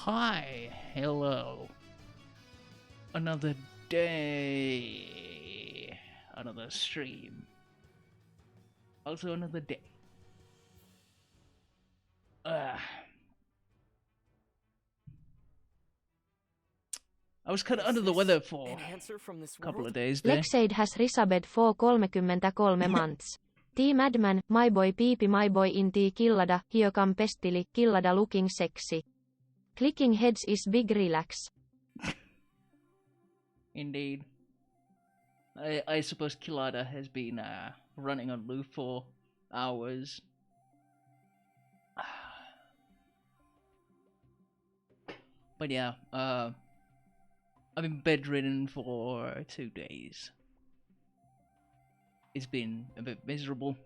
Hi, hello. Another day, another stream, also another day. I was kind of under the weather for a couple of days there. Lexade has Risabed for 33 months. T Madman, my boy Peepy, my boy inti Killada, hiokam pestili, Killada looking sexy. Clicking heads is big relax. Indeed. I suppose Killada has been running on loop for hours. But yeah, I've been bedridden for 2 days. It's been a bit miserable.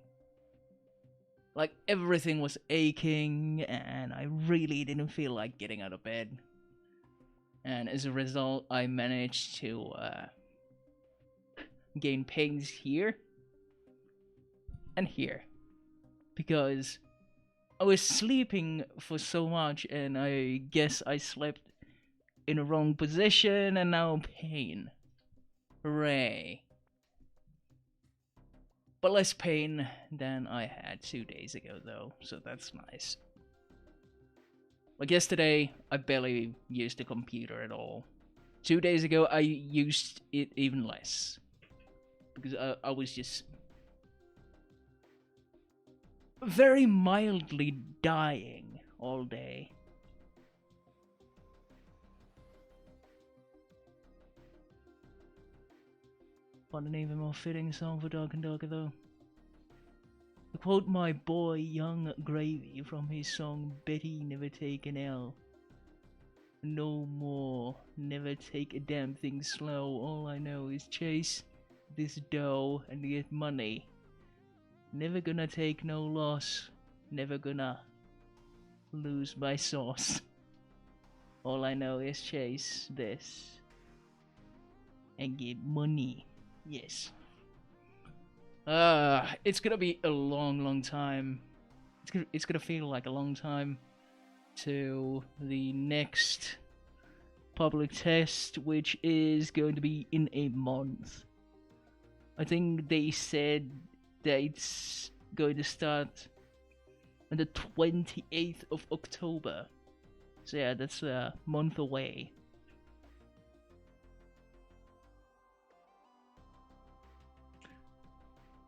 Like, everything was aching, and I really didn't feel like getting out of bed. And as a result, I managed to gain pains here and here. Because I was sleeping for so much, and I guess I slept in a wrong position, and now pain. Hooray. But less pain than I had 2 days ago, though, so that's nice. Like yesterday, I barely used the computer at all. 2 days ago, I used it even less. Because I was just very mildly dying all day. What an even more fitting song for Dark and Darker, though. To quote my boy Young Gravy from his song Betty Never Take an L. No more, never take a damn thing slow. All I know is chase this dough and get money. Never gonna take no loss. Never gonna lose my sauce. All I know is chase this and get money. Yes. It's gonna be a long time. It's gonna feel like a long time to the next public test, which is going to be in a month. I think they said that it's going to start on the 28th of October. So yeah, that's a month away.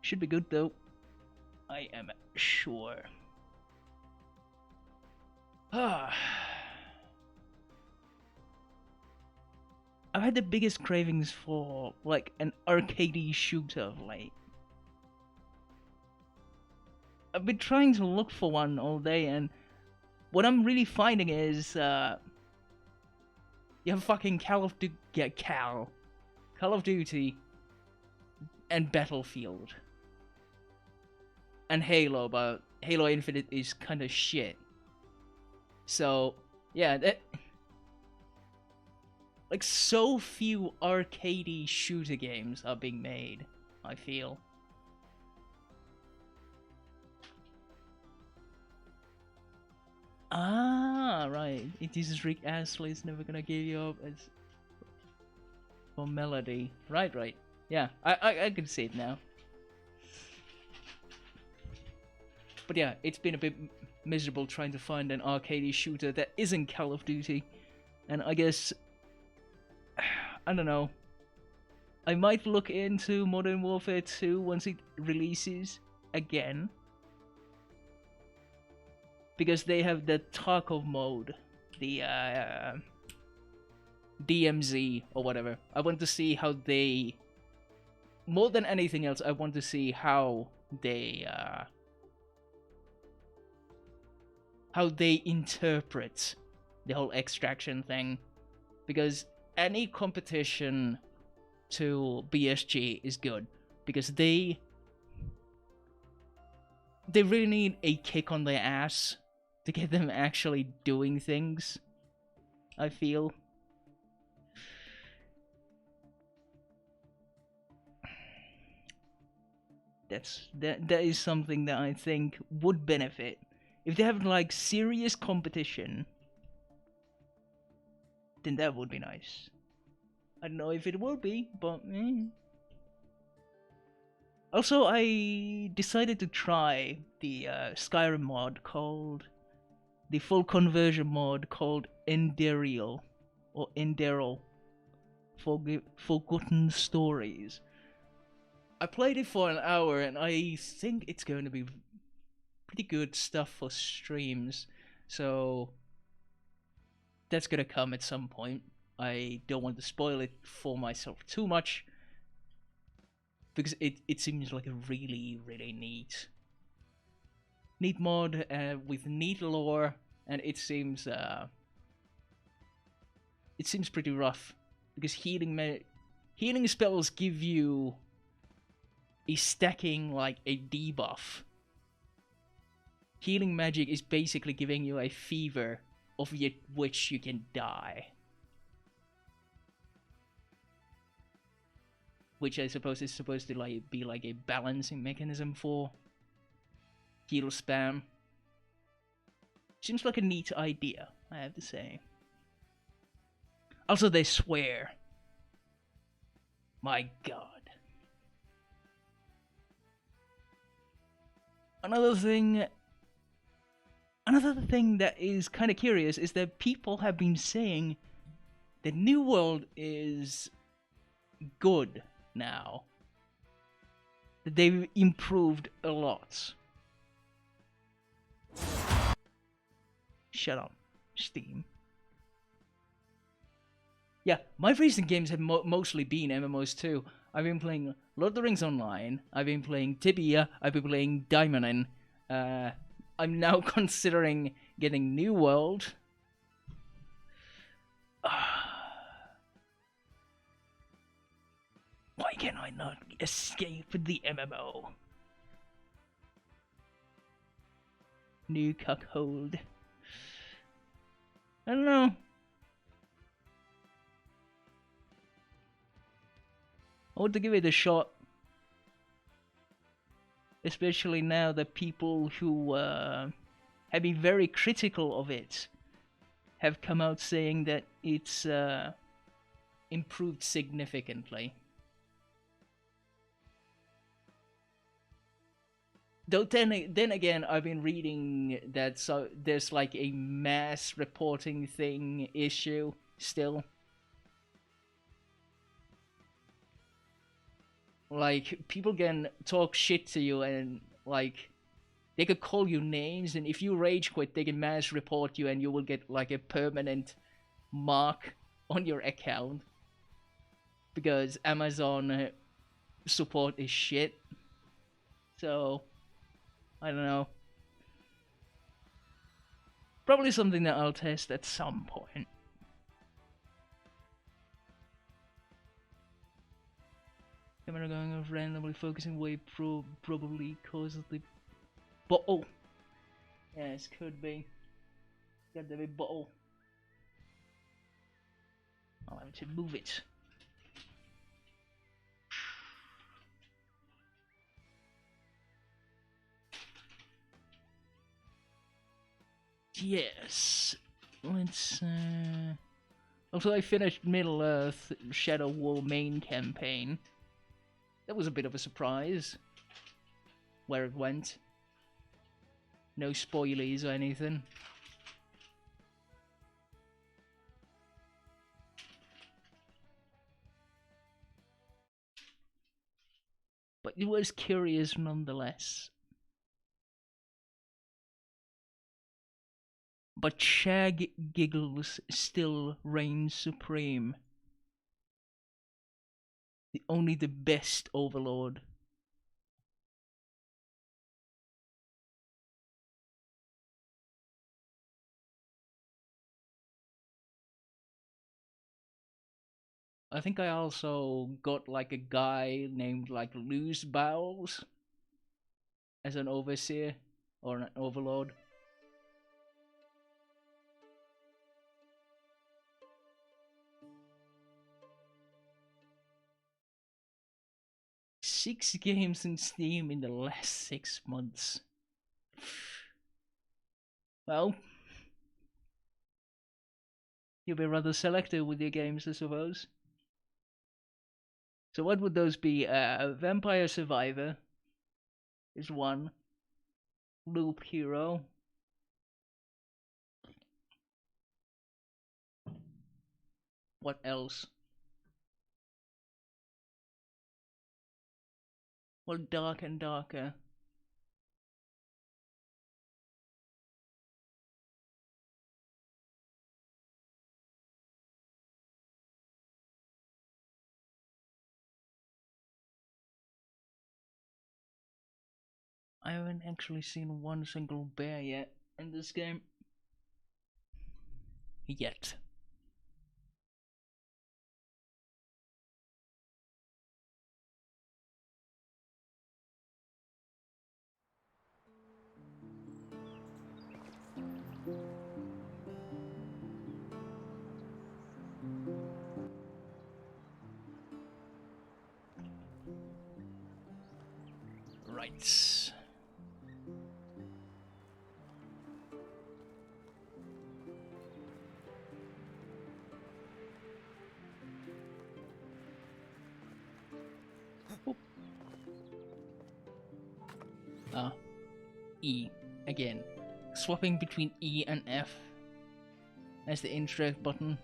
Should be good though. I am sure. I've had the biggest cravings for like an arcadey shooter of late. I've been trying to look for one all day, and what I'm really finding is you have fucking Call of Duty and Battlefield. And Halo, but Halo Infinite is kind of shit. So, yeah, like, so few arcadey shooter games are being made, I feel. Ah, right. It is Rick Astley's Never Gonna Give You Up as for Melody. Right. Yeah, I can see it now. But yeah, it's been a bit miserable trying to find an arcadey shooter that isn't Call of Duty. And I guess, I don't know, I might look into Modern Warfare 2 once it releases again. Because they have the Tarkov mode, the DMZ or whatever. I want to see how they, more than anything else, I want to see how they interpret the whole extraction thing, because any competition to BSG is good, because they really need a kick on their ass to get them actually doing things, I feel. That is something that I think would benefit. If they have like serious competition then that would be nice. I don't know if it will be, but Also, I decided to try the Skyrim mod called the full conversion mod called Enderial or Enderal, Forgotten Stories. I played it for an hour and I think it's going to be pretty good stuff for streams, so that's gonna come at some point. I don't want to spoil it for myself too much, because it seems like a really, really neat mod with neat lore, and it seems pretty rough, because healing spells give you a stacking, like a debuff. Healing magic is basically giving you a fever of which you can die. Which I suppose is supposed to be like a balancing mechanism for heal spam. Seems like a neat idea, I have to say. Also, they swear. My god. Another thing that is kind of curious is that people have been saying that New World is good now. That they've improved a lot. Shut up, Steam. Yeah, my recent games have mostly been MMOs too. I've been playing Lord of the Rings Online, I've been playing Tibia, I've been playing Daimonin. I'm now considering getting New World. Why can I not escape the MMO? New cuckold. I don't know. I want to give it a shot. Especially now that people who have been very critical of it have come out saying that it's improved significantly. Though then again, I've been reading that there's like a mass reporting issue still. Like, people can talk shit to you and, like, they could call you names, and if you rage quit, they can mass report you and you will get, like, a permanent mark on your account. Because Amazon support is shit. So, I don't know. Probably something that I'll test at some point. Camera going off randomly, focusing way probably causes the bottle. Yes, could be. Got the big bottle. I'll have to move it. Yes. Let's Also, I finished Middle-earth Shadow War main campaign. That was a bit of a surprise. Where it went. No spoilies or anything. But it was curious nonetheless. But Shag Giggles still reigns supreme. Only the best overlord. I think I also got like a guy named like Loose Bowels as an overseer or an overlord. Six games in Steam in the last 6 months. Well, You'll be rather selective with your games, I suppose. So what would those be? Vampire Survivor is one. Loop Hero. What else? Well, Dark and Darker. I haven't actually seen one single bear yet in this game. Yet. Right. E again. Swapping between E and F as the interact button.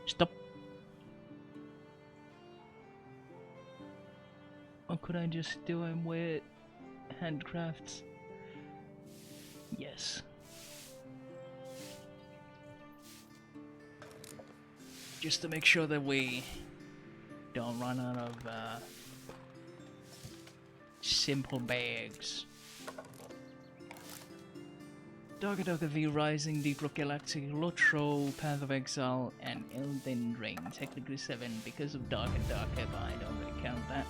Stop. Or could I just do them with handcrafts? Yes. Just to make sure that we don't run out of simple bags. Darker Darker V Rising, Deep Rock Galactic, Lotro, Path of Exile, and Elden Ring. Technically 7 because of Darker Darker, but I don't really count that.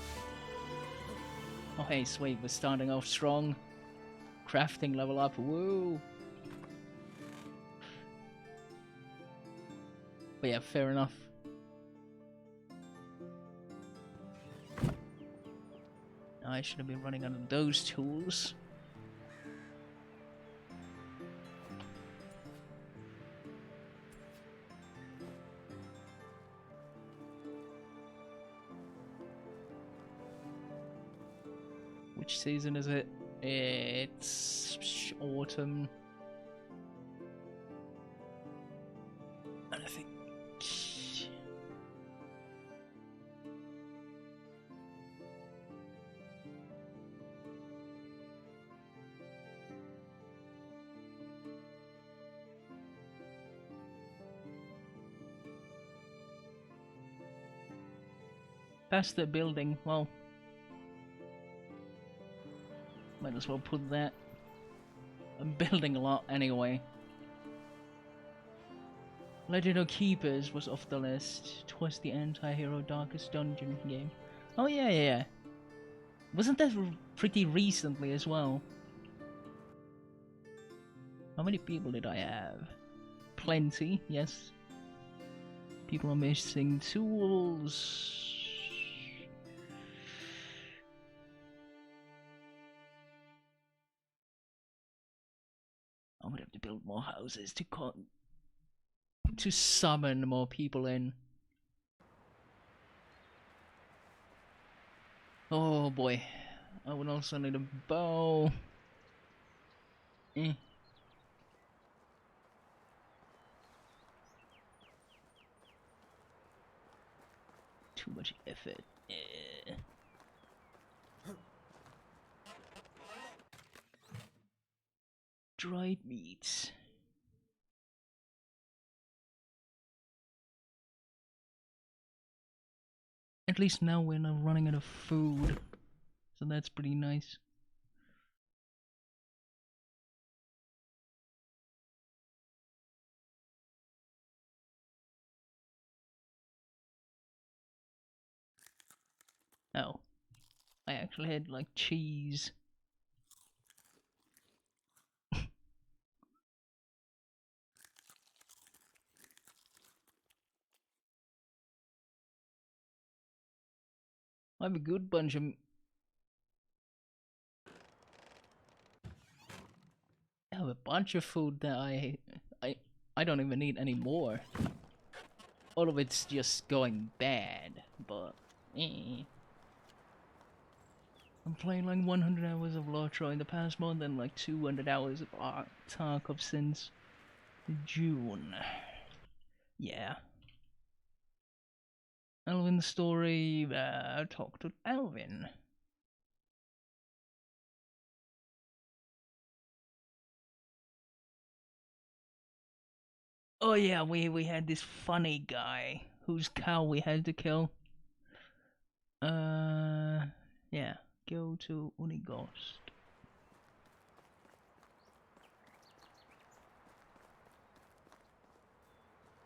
Oh hey, sweet, we're starting off strong. Crafting level up, woo! But yeah, fair enough. I should have been running out of those tools. Which season is it? It's autumn. And I think... past the building, well... might as well put that. I'm building a lot anyway. Legend of Keepers was off the list. Twas the anti-hero darkest dungeon game. Oh yeah. Wasn't that pretty recently as well? How many people did I have? Plenty, yes. People are missing tools. I'm gonna have to build more houses to summon more people in. Oh boy, I would also need a bow. Too much effort. Dried meats. At least now we're not running out of food, so that's pretty nice. Oh, I actually had like cheese. I have a good bunch of... I have a bunch of food that I don't even need anymore. All of it's just going bad, but I'm playing like 100 hours of Lotro in the past month and like 200 hours of Tarkov since June. Yeah. Alvin's story, talk to Alvin. Oh yeah, we had this funny guy whose cow we had to kill. Yeah, go to Unighost.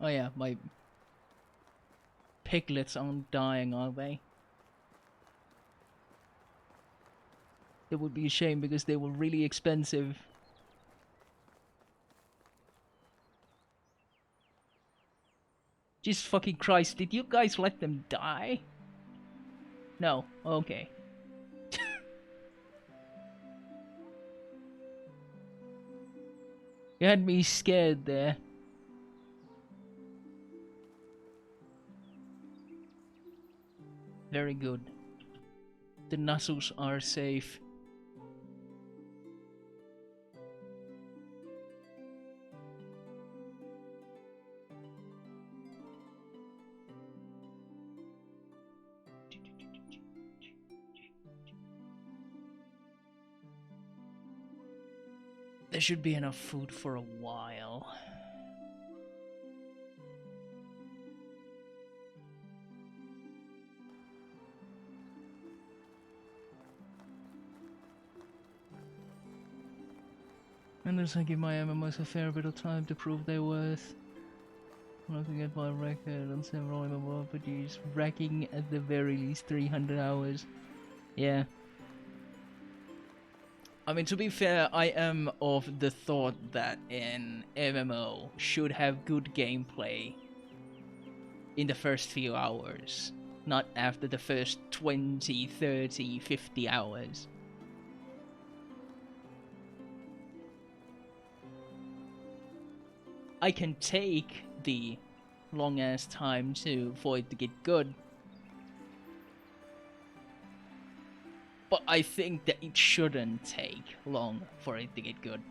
Oh yeah, my piglets aren't dying, are they? It would be a shame because they were really expensive. Jesus fucking Christ, did you guys let them die? No, okay. You had me scared there. Very good. The Nuzzles are safe. There should be enough food for a while. Unless I give my MMOs a fair bit of time to prove their worth. Looking at my record on several MMO RPGs, racking at the very least 300 hours. Yeah. I mean, to be fair, I am of the thought that an MMO should have good gameplay in the first few hours, not after the first 20, 30, 50 hours. I can take the long ass time for it to get good, but I think that it shouldn't take long for it to get good.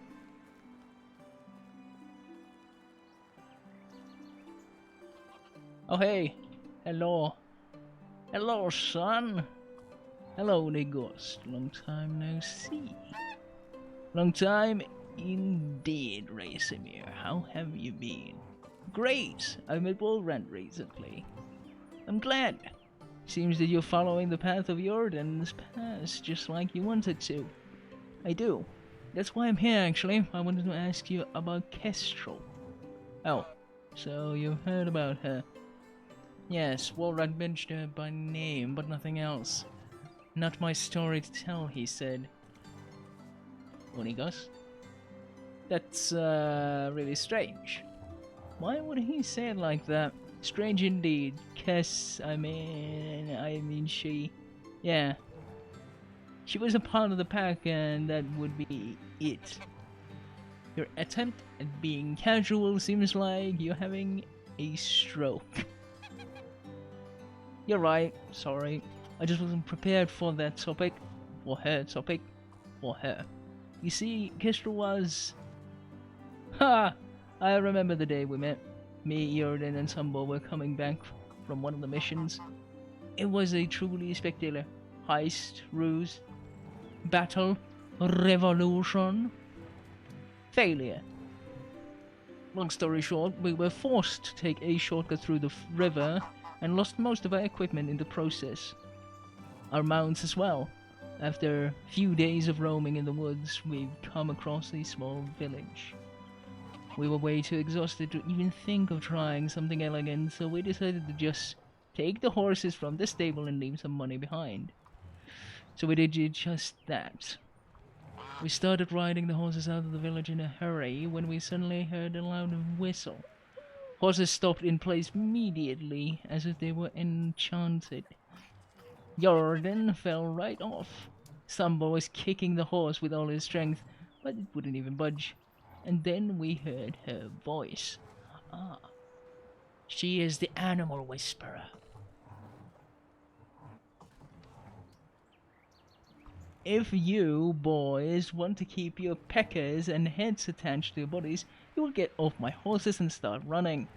Oh hey, hello. Hello son. Hello Nigos, long time no see. Long time indeed, Racemir. How have you been? Great! I met Iordan recently. I'm glad. Seems that you're following the path of Iordan's past, just like you wanted to. I do. That's why I'm here, actually. I wanted to ask you about Kestrel. Oh, so you've heard about her. Yes, Iordan mentioned her by name, but nothing else. Not my story to tell, he said. Unighost? That's, really strange. Why would he say it like that? Strange indeed. I mean she... Yeah. She was a part of the pack and that would be it. Your attempt at being casual seems like you're having a stroke. You're right, sorry. I just wasn't prepared for that topic. For her topic. For her. You see, Kestrel was... Ha! I remember the day we met. Me, Iordan, and Tumbo were coming back from one of the missions. It was a truly spectacular heist, ruse, battle, revolution, failure. Long story short, we were forced to take a shortcut through the river and lost most of our equipment in the process. Our mounts as well. After a few days of roaming in the woods, we've come across a small village. We were way too exhausted to even think of trying something elegant, so we decided to just take the horses from the stable and leave some money behind. So we did just that. We started riding the horses out of the village in a hurry when we suddenly heard a loud whistle. Horses stopped in place immediately, as if they were enchanted. Iordan fell right off. Samba was kicking the horse with all his strength, but it wouldn't even budge. And then we heard her voice. Ah, she is the animal whisperer. If you, boys, want to keep your peckers and heads attached to your bodies, you will get off my horses and start running.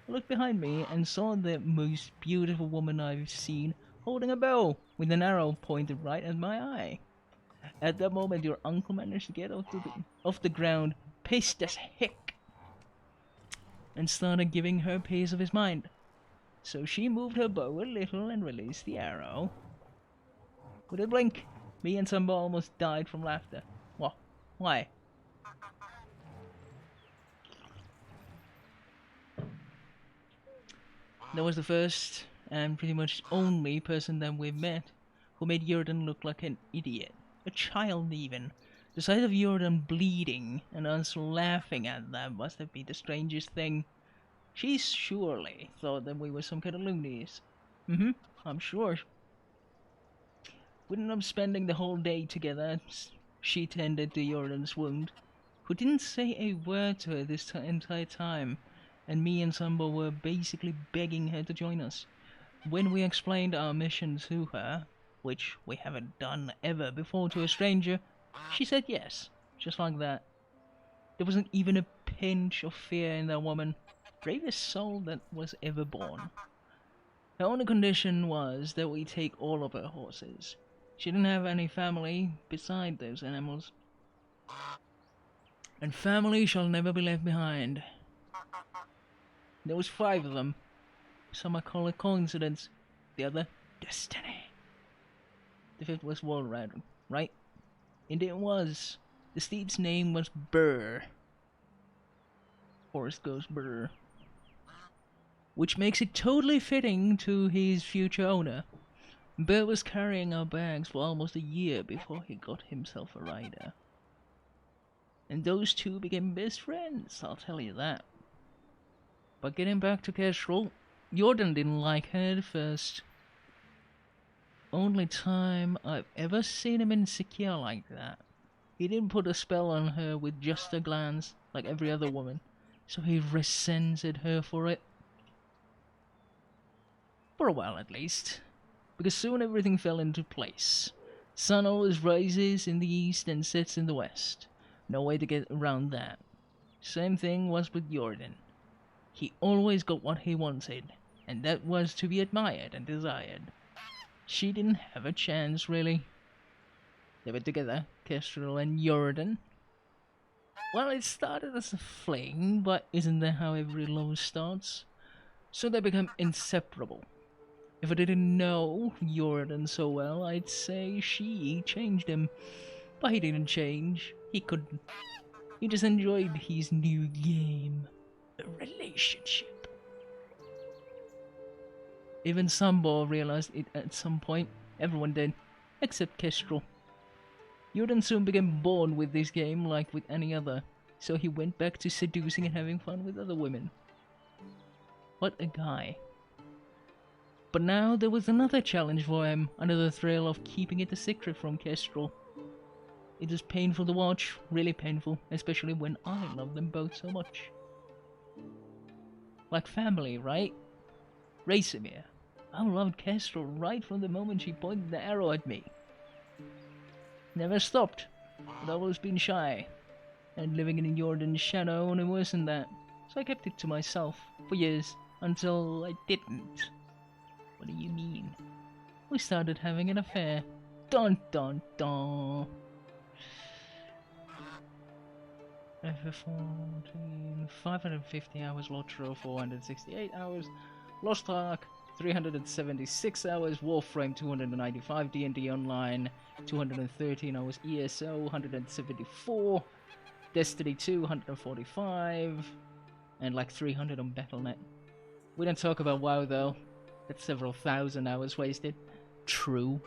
I looked behind me and saw the most beautiful woman I've seen holding a bow with an arrow pointed right at my eye. At that moment, your uncle managed to get off the ground, pissed as heck, and started giving her a piece of his mind. So she moved her bow a little and released the arrow. With a blink, me and Samba almost died from laughter. What? Why? That was the first and pretty much only person that we've met who made Iordan look like an idiot. A child even. The sight of Iordan bleeding and us laughing at that must have been the strangest thing. She surely thought that we were some kind of loonies. I'm sure. We ended up spending the whole day together. She tended to Iordan's wound, who didn't say a word to her this entire time, and me and Samba were basically begging her to join us. When we explained our mission to her, which we haven't done ever before to a stranger, she said yes, just like that. There wasn't even a pinch of fear in that woman, bravest soul that was ever born. Her only condition was that we take all of her horses. She didn't have any family beside those animals. And family shall never be left behind. There was 5 of them. Some might call it coincidence, the other destiny. The 5th was Walrad, right? Indeed it was. The steed's name was Burr. Horse goes Burr. Which makes it totally fitting to his future owner. Burr was carrying our bags for almost a year before he got himself a rider. And those two became best friends, I'll tell you that. But getting back to Kestrel, Iordan didn't like her at first. Only time I've ever seen him insecure like that. He didn't put a spell on her with just a glance, like every other woman, so he resented her for it. For a while at least, because soon everything fell into place. Sun always rises in the east and sets in the west. No way to get around that. Same thing was with Iordan. He always got what he wanted, and that was to be admired and desired. She didn't have a chance, really. They were together, Kestrel and Iordan. Well, it started as a fling, but isn't that how every love starts? So they become inseparable. If I didn't know Iordan so well, I'd say she changed him. But he didn't change. He couldn't. He just enjoyed his new game. A relationship. Even Sambor realized it at some point. Everyone did. Except Kestrel. Iordan soon became bored with this game like with any other. So he went back to seducing and having fun with other women. What a guy. But now there was another challenge for him, another thrill of keeping it a secret from Kestrel. It was painful to watch, really painful, especially when I love them both so much. Like family, right? Racemir. I loved Kestrel right from the moment she pointed the arrow at me. Never stopped, but I've always been shy, and living in Iordan's shadow only worsened that, so I kept it to myself for years, until I didn't. What do you mean? We started having an affair. Dun dun dun. FF14, 550 hours, Lotro 468 hours, Lost Ark 376 hours, Warframe 295, D&D Online 213 hours, ESO 174, Destiny 2 145, and like 300 on Battle.net. We don't talk about WoW though. That's several thousand hours wasted. True.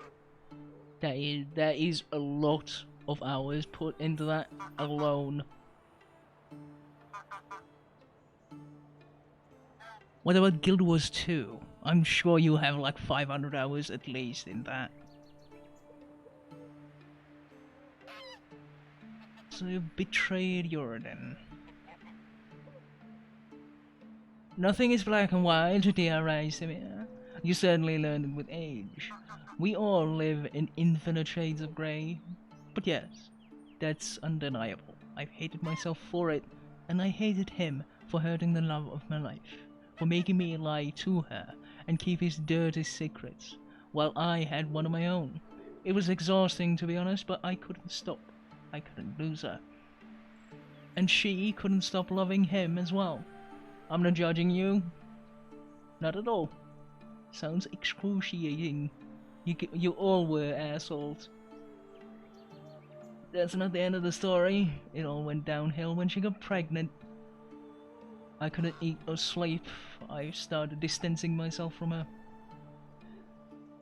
That is a lot of hours put into that alone. What about Guild Wars 2? I'm sure you have like 500 hours at least in that. So you betrayed Iordan. Nothing is black and white, dear Raisimir. You certainly learned it with age. We all live in infinite shades of grey. But yes, that's undeniable. I've hated myself for it, and I hated him for hurting the love of my life, for making me lie to her and keep his dirty secrets, while I had one of my own. It was exhausting, to be honest, but I couldn't stop. I couldn't lose her. And she couldn't stop loving him as well. I'm not judging you. Not at all. Sounds excruciating. You all were assholes. That's not the end of the story. It all went downhill when she got pregnant. I couldn't eat or sleep. I started distancing myself from her.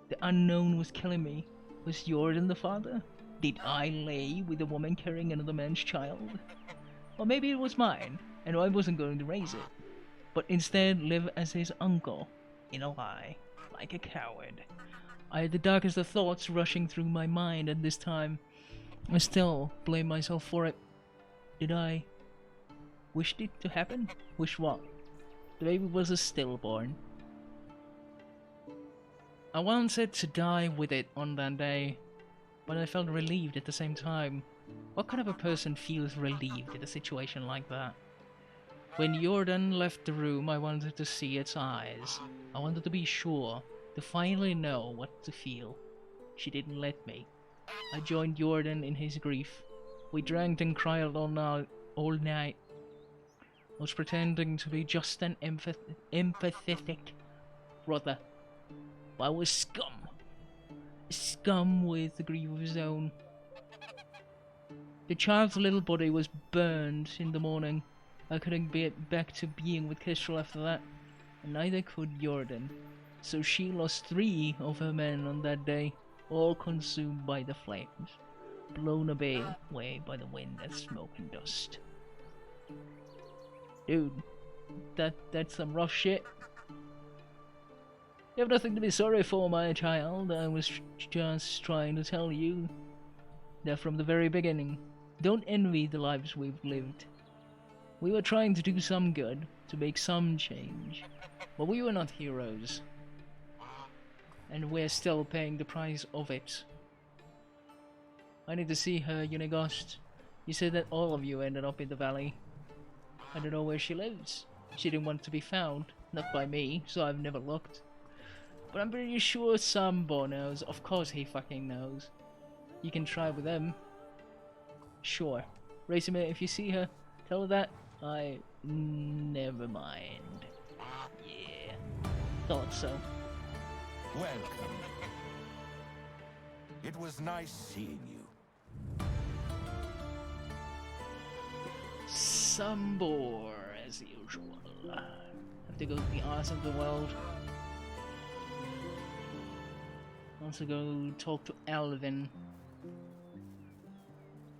The unknown was killing me. Was Iordan the father? Did I lay with a woman carrying another man's child? Or maybe it was mine, and I wasn't going to raise it, but instead live as his uncle, in a lie, like a coward. I had the darkest of thoughts rushing through my mind at this time. I still blame myself for it. Did I wish it to happen? Wish what? The baby was a stillborn. I wanted to die with it on that day, but I felt relieved at the same time. What kind of a person feels relieved in a situation like that? When Iordan left the room, I wanted to see its eyes. I wanted to be sure, to finally know what to feel. She didn't let me. I joined Iordan in his grief. We drank and cried all night. I was pretending to be just an empathetic brother. But I was scum. Scum with the grief of his own. The child's little body was burned in the morning. I couldn't get back to being with Kestrel after that, and neither could Iordan. So she lost 3 of her men on that day, all consumed by the flames, blown away by the wind and smoke and dust. Dude, that's some rough shit. You have nothing to be sorry for, my child. I was just trying to tell you that from the very beginning. Don't envy the lives we've lived. We were trying to do some good, to make some change, but we were not heroes. And we're still paying the price of it. I need to see her, Unigost. You said that all of you ended up in the valley. I don't know where she lives. She didn't want to be found, not by me, so I've never looked. But I'm pretty sure Sambo knows. Of course he fucking knows. You can try with them. Sure. Racemate, if you see her, tell her that never mind. Yeah. Thought so. Welcome. It was nice seeing you. Sambor, as usual. Have to go to the arse of the world. Also go talk to Alvin.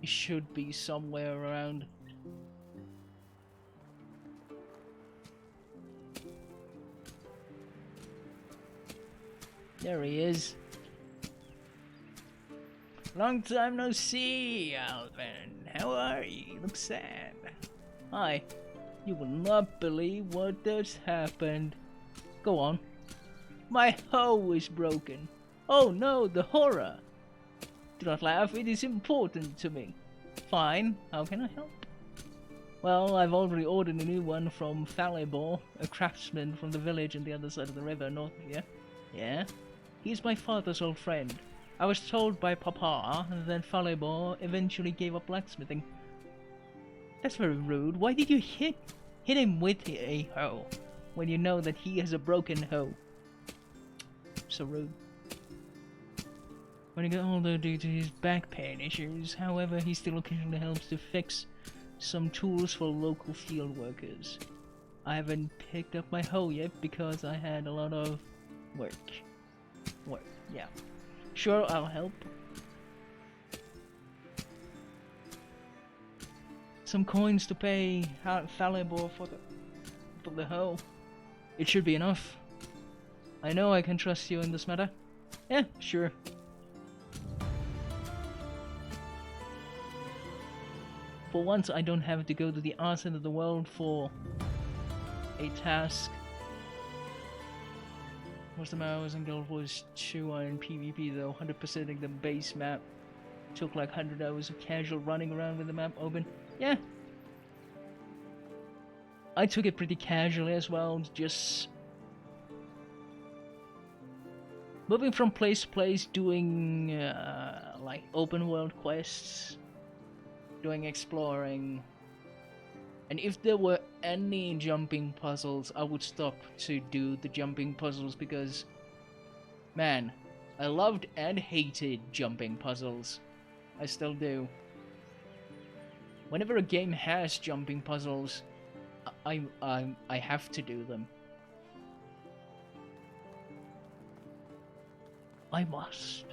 He should be somewhere around. There he is. Long time no see, Alvin. How are you? You look sad. Hi. You will not believe what has happened. Go on. My hoe is broken. Oh no, the horror. Do not laugh, it is important to me. Fine, how can I help? Well, I've already ordered a new one from Falibor, a craftsman from the village on the other side of the river, north of here. Yeah? He's my father's old friend. I was told by Papa that Falibor eventually gave up blacksmithing. That's very rude. Why did you hit him with a hoe when you know that he has a broken hoe? So rude. When he got older due to his back pain issues, however, he still occasionally helps to fix some tools for local field workers. I haven't picked up my hoe yet because I had a lot of work. Yeah. Sure, I'll help. Some coins to pay Falibor for the hoe. It should be enough. I know I can trust you in this matter. Yeah, sure. For once, I don't have to go to the arse end of the world for a task. Most of my hours in Guild was 2 in PvP though, 100%ing the base map. Took like 100 hours of casual running around with the map open. Yeah. I took it pretty casually as well, just moving from place to place, doing like open world quests, doing exploring. And if there were any jumping puzzles, I would stop to do the jumping puzzles because, man, I loved and hated jumping puzzles. I still do. Whenever a game has jumping puzzles, I have to do them. I must.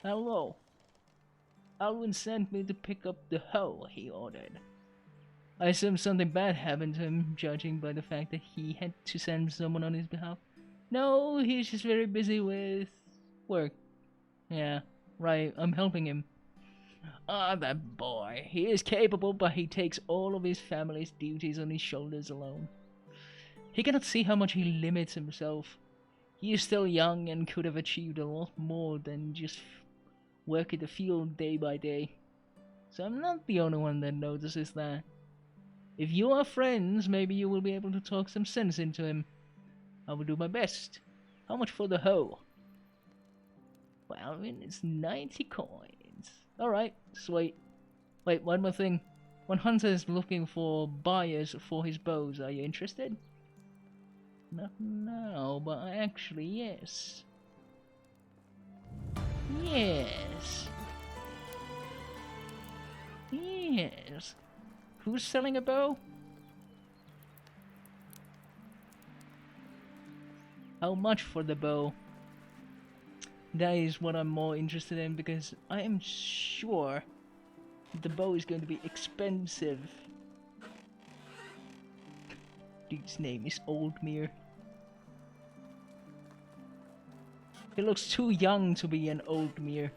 Hello. Alwyn sent me to pick up the hoe, he ordered. I assume something bad happened to him, judging by the fact that he had to send someone on his behalf. No, he's just very busy with work. Yeah, right, I'm helping him. Ah, that boy. He is capable, but he takes all of his family's duties on his shoulders alone. He cannot see how much he limits himself. He is still young and could have achieved a lot more than just work in the field day by day. So I'm not the only one that notices that. If you are friends, maybe you will be able to talk some sense into him. I will do my best. How much for the hoe? Well, I mean, it's 90 coins. Alright, sweet. Wait, one more thing. One hunter is looking for buyers for his bows. Are you interested? Not now, but actually, yes. Yes. Yes. Who's selling a bow? How much for the bow? That is what I'm more interested in because I am sure the bow is going to be expensive. Dude's name is Oldmere. He looks too young to be an Oldmere.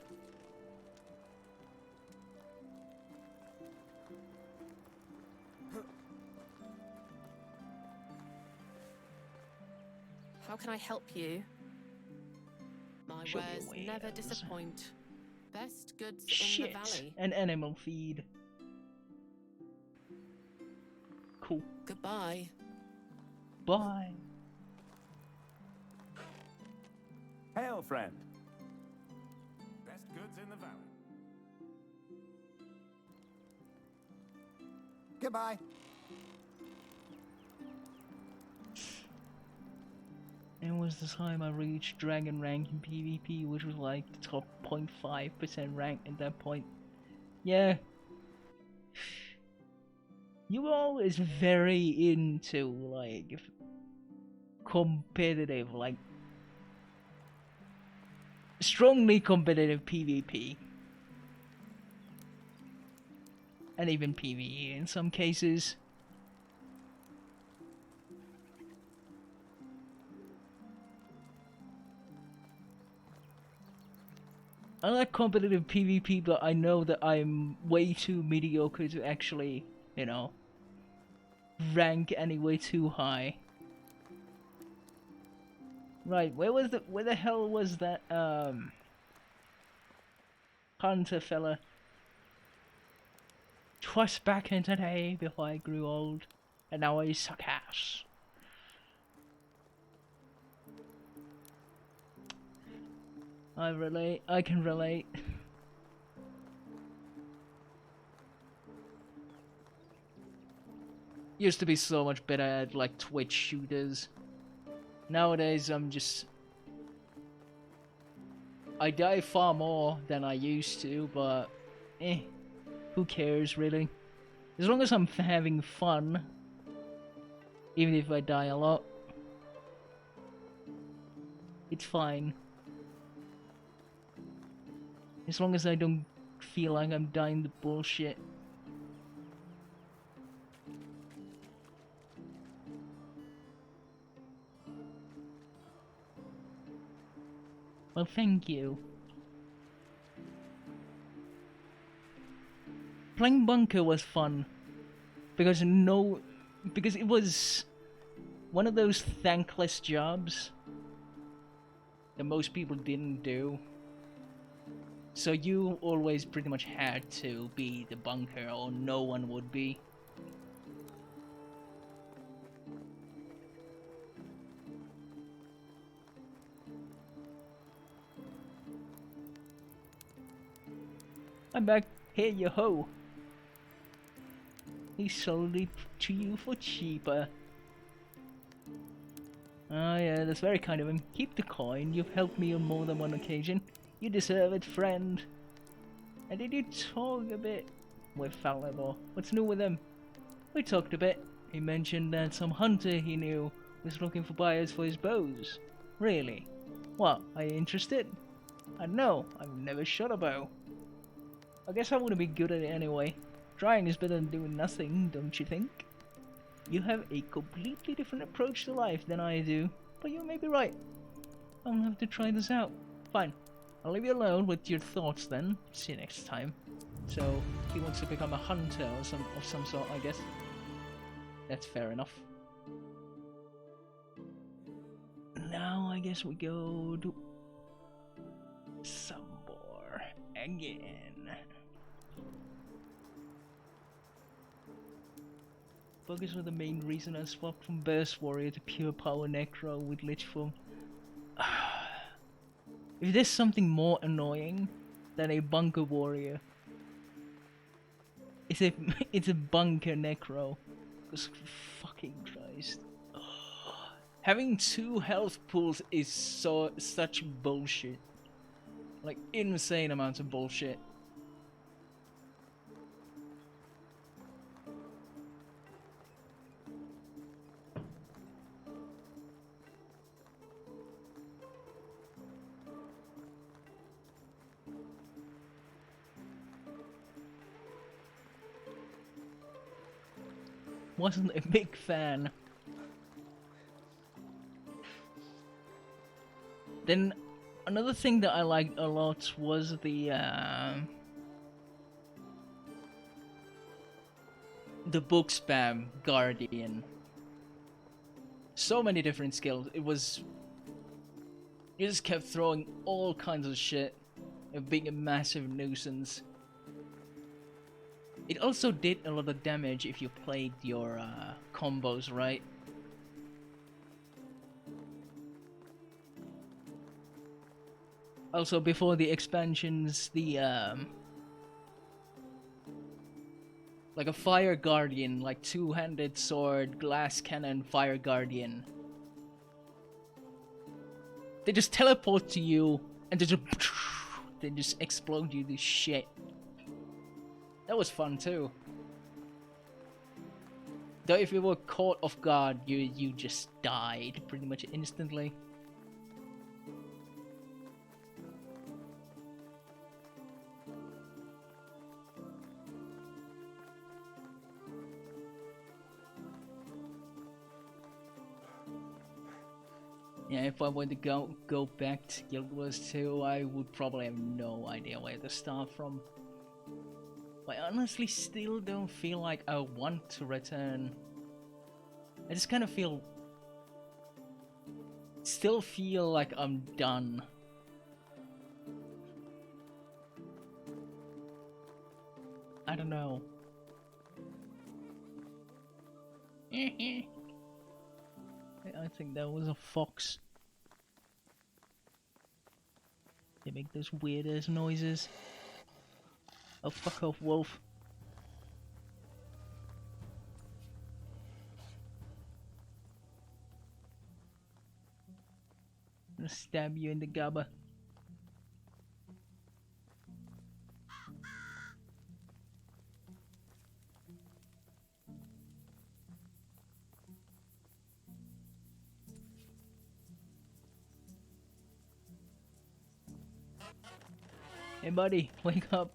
How can I help you? My Show me wares wares. never disappoint. Best goods Shit, in the valley. an animal feed. Cool. Goodbye. Bye. Hail, friend. Best goods in the valley. Goodbye. It was the time I reached dragon rank in PvP, which was like the top 0.5% rank at that point. Yeah. You were always very into, like, competitive, like, strongly competitive PvP. And even PvE in some cases. I like competitive PvP, but I know that I'm way too mediocre to actually, you know, rank anyway too high. Right, where the hell was that hunter fella? 'Twas back in the day before I grew old, and now I suck ass. I relate, I can relate. Used to be so much better at like Twitch shooters. Nowadays I'm just... I die far more than I used to, but who cares really? As long as I'm having fun, even if I die a lot, it's fine. As long as I don't feel like I'm dying to bullshit. Well, thank you. Playing bunker was fun because it was one of those thankless jobs that most people didn't do. So you always pretty much had to be the bunker or no one would be. I'm back. Here you ho. He sold it to you for cheaper. Ah, yeah, that's very kind of him. Keep the coin. You've helped me on more than one occasion. You deserve it, friend. And did you talk a bit with Fallible? What's new with him? We talked a bit. He mentioned that some hunter he knew was looking for buyers for his bows. Really? What, are you interested? I know, I've never shot a bow. I guess I wouldn't be good at it anyway. Trying is better than doing nothing, don't you think? You have a completely different approach to life than I do, but you may be right. I'll have to try this out. Fine. I'll leave you alone with your thoughts then. See you next time. So, he wants to become a hunter of some sort, I guess. That's fair enough. Now, I guess we go to Sambor again. Buggers were the main reason I swapped from Burst Warrior to Pure Power Necro with Lich Form. If there's something more annoying than a Bunker Warrior, it's a Bunker Necro. Because fucking Christ. Having 2 health pools is such bullshit. Like, insane amounts of bullshit. Wasn't a big fan. Then another thing that I liked a lot was the book spam Guardian. So many different skills. It was, you just kept throwing all kinds of shit and being a massive nuisance. It also did a lot of damage if you played your combos right. Also, before the expansions, the like a Fire Guardian, like 2-handed sword, glass cannon, Fire Guardian. They just teleport to you and they just explode you to shit. That was fun too. Though if you were caught off guard, you just died pretty much instantly. Yeah, if I were to go back to Guild Wars 2, I would probably have no idea where to start from. I honestly still don't feel like I want to return. I just kind of still feel like I'm done. I don't know. I think that was a fox. They make those weird ass noises. Oh, fuck off, wolf. I'm gonna stab you in the gabba. Hey buddy, wake up.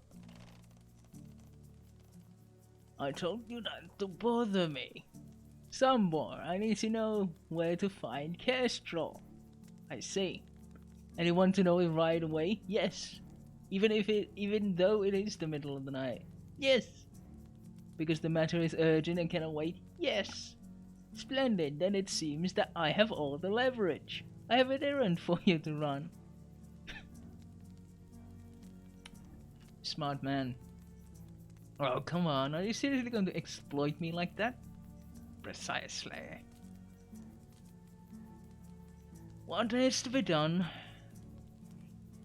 I told you not to bother me. Some more, I need to know where to find Kestrel. I see. And you want to know it right away? Yes. Even though it is the middle of the night? Yes. Because the matter is urgent and cannot wait? Yes. Splendid, then it seems that I have all the leverage. I have an errand for you to run. Smart man. Oh, come on, are you seriously going to exploit me like that? Precisely. What needs to be done?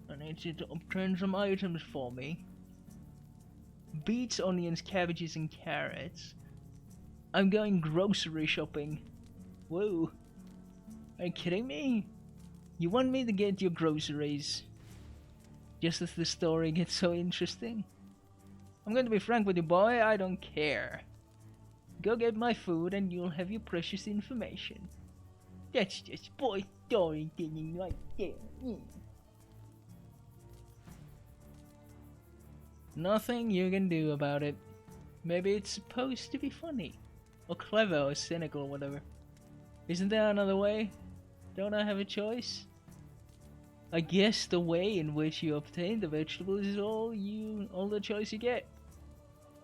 I need you to obtain some items for me. Beets, onions, cabbages, and carrots. I'm going grocery shopping. Whoa. Are you kidding me? You want me to get your groceries? Just as the story gets so interesting? I'm going to be frank with you, boy, I don't care. Go get my food and you'll have your precious information. That's just boy storytelling right there. Nothing you can do about it. Maybe it's supposed to be funny. Or clever or cynical or whatever. Isn't there another way? Don't I have a choice? I guess the way in which you obtain the vegetables is all the choice you get.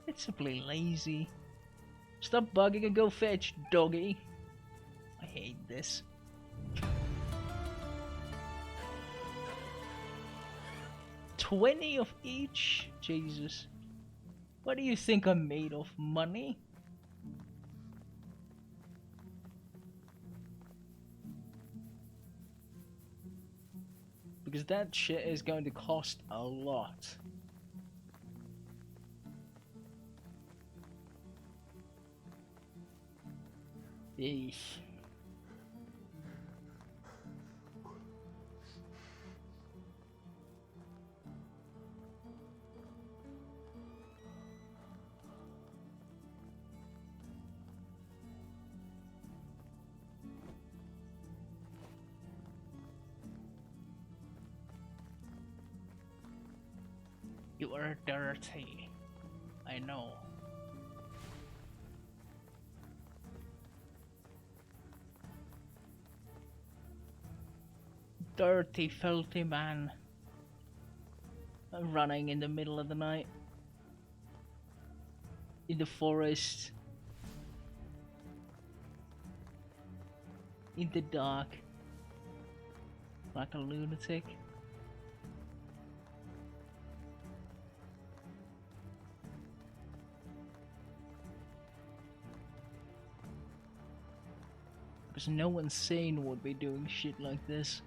It's simply lazy. Stop bugging and go fetch, doggy. I hate this. $20 of each? Jesus. What do you think I'm made of? Money? Because that shit is going to cost a lot. Eesh. You are dirty. I know. Dirty, filthy man. I'm running in the middle of the night. In the forest. In the dark. Like a lunatic. Because no one sane would be doing shit like this.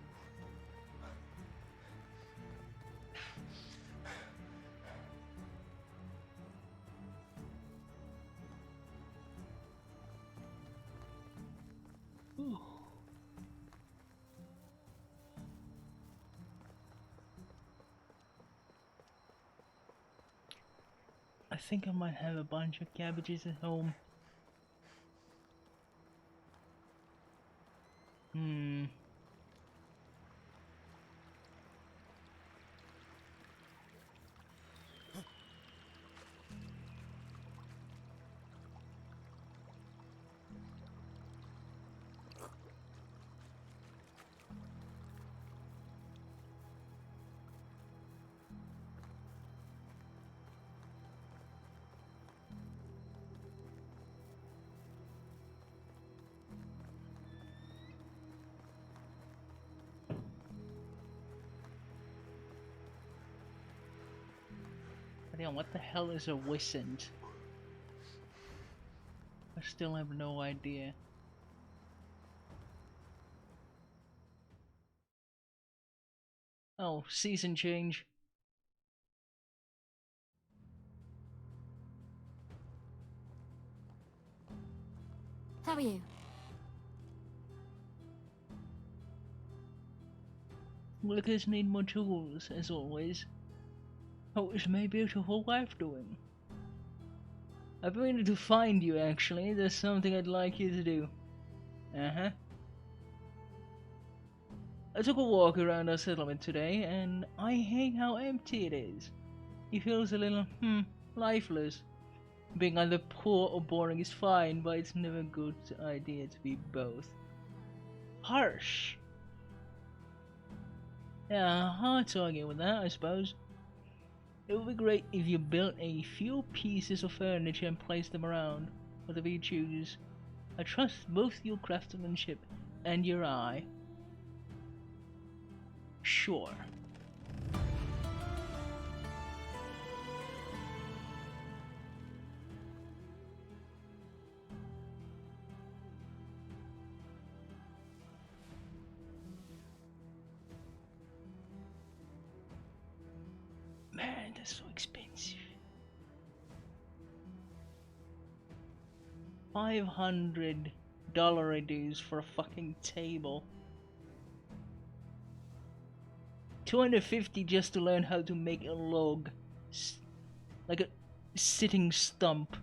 I think I might have a bunch of cabbages at home. Damn, what the hell is a wisent? I still have no idea. Oh, season change. How are you? Workers need more tools, as always. How is my beautiful wife doing? I've been meaning to find you, actually. There's something I'd like you to do. I took a walk around our settlement today, and I hate how empty it is. It feels a little, lifeless. Being either poor or boring is fine, but it's never a good idea to be both. Harsh. Yeah, hard to argue with that, I suppose. It would be great if you built a few pieces of furniture and placed them around, whatever you choose. I trust both your craftsmanship and your eye. Sure. Man, that's so expensive. $500 dues for a fucking table. $250 just to learn how to make a log, like a sitting stump.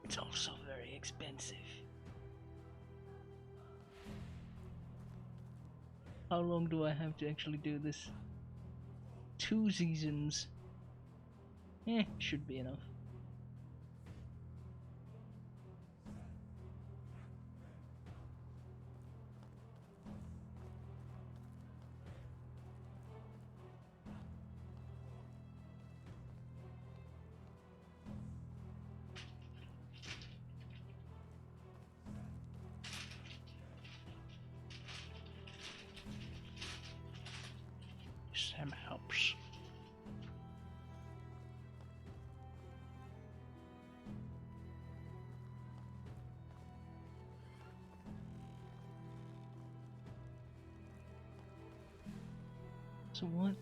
It's also very expensive. How long do I have to actually do this? 2 seasons. Should be enough. Sam helps. So what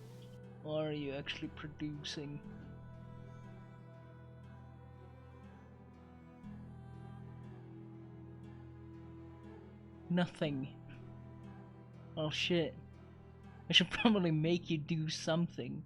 are you actually producing? Nothing. Oh shit. I should probably make you do something.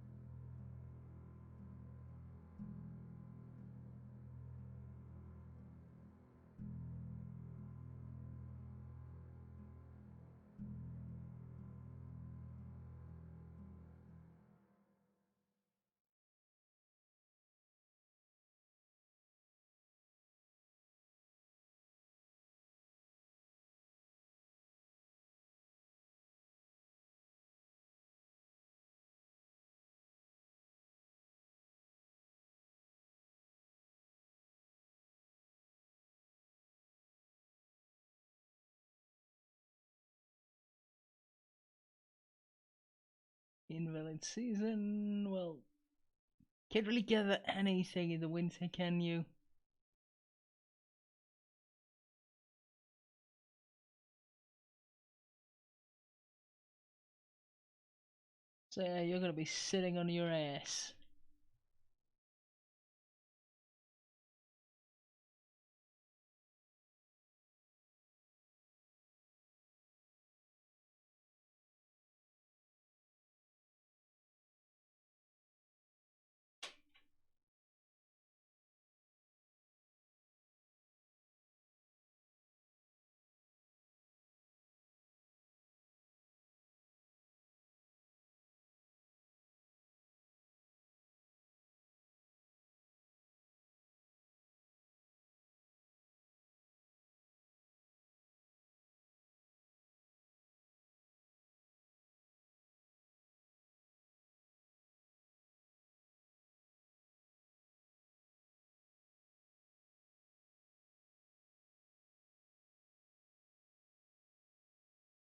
Invalid season, well, can't really gather anything in the winter, can you? So yeah, you're gonna be sitting on your ass.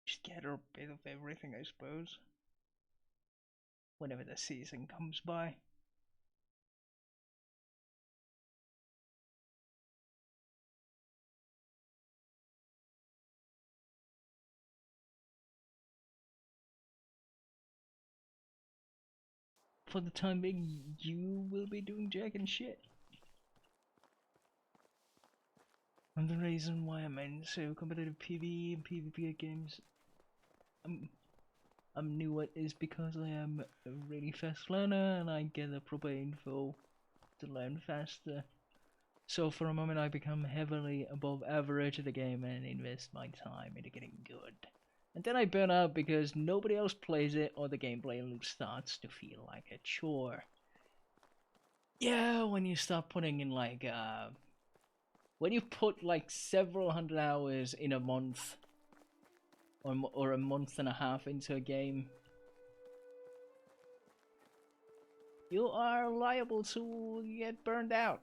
Just gather a bit of everything, I suppose. Whenever the season comes by. For the time being, you will be doing jack and shit. And the reason why I'm into competitive PvE and PvP games, I'm new at is because I am a really fast learner and I get the proper info to learn faster. So for a moment I become heavily above average at the game and invest my time into getting good. And then I burn out because nobody else plays it or the gameplay loop starts to feel like a chore. Yeah, when you start putting in like when you put like several hundred hours in a month or a month and a half into a game, you are liable to get burned out.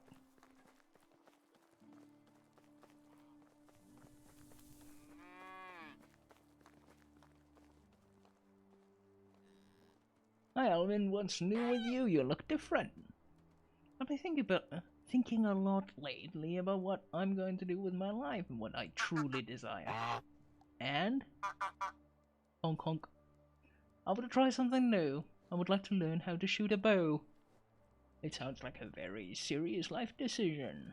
Hi Alvin, what's new with you? You look different. I've been thinking a lot lately about what I'm going to do with my life and what I truly desire. And honk honk. I want to try something new. I would like to learn how to shoot a bow. It sounds like a very serious life decision.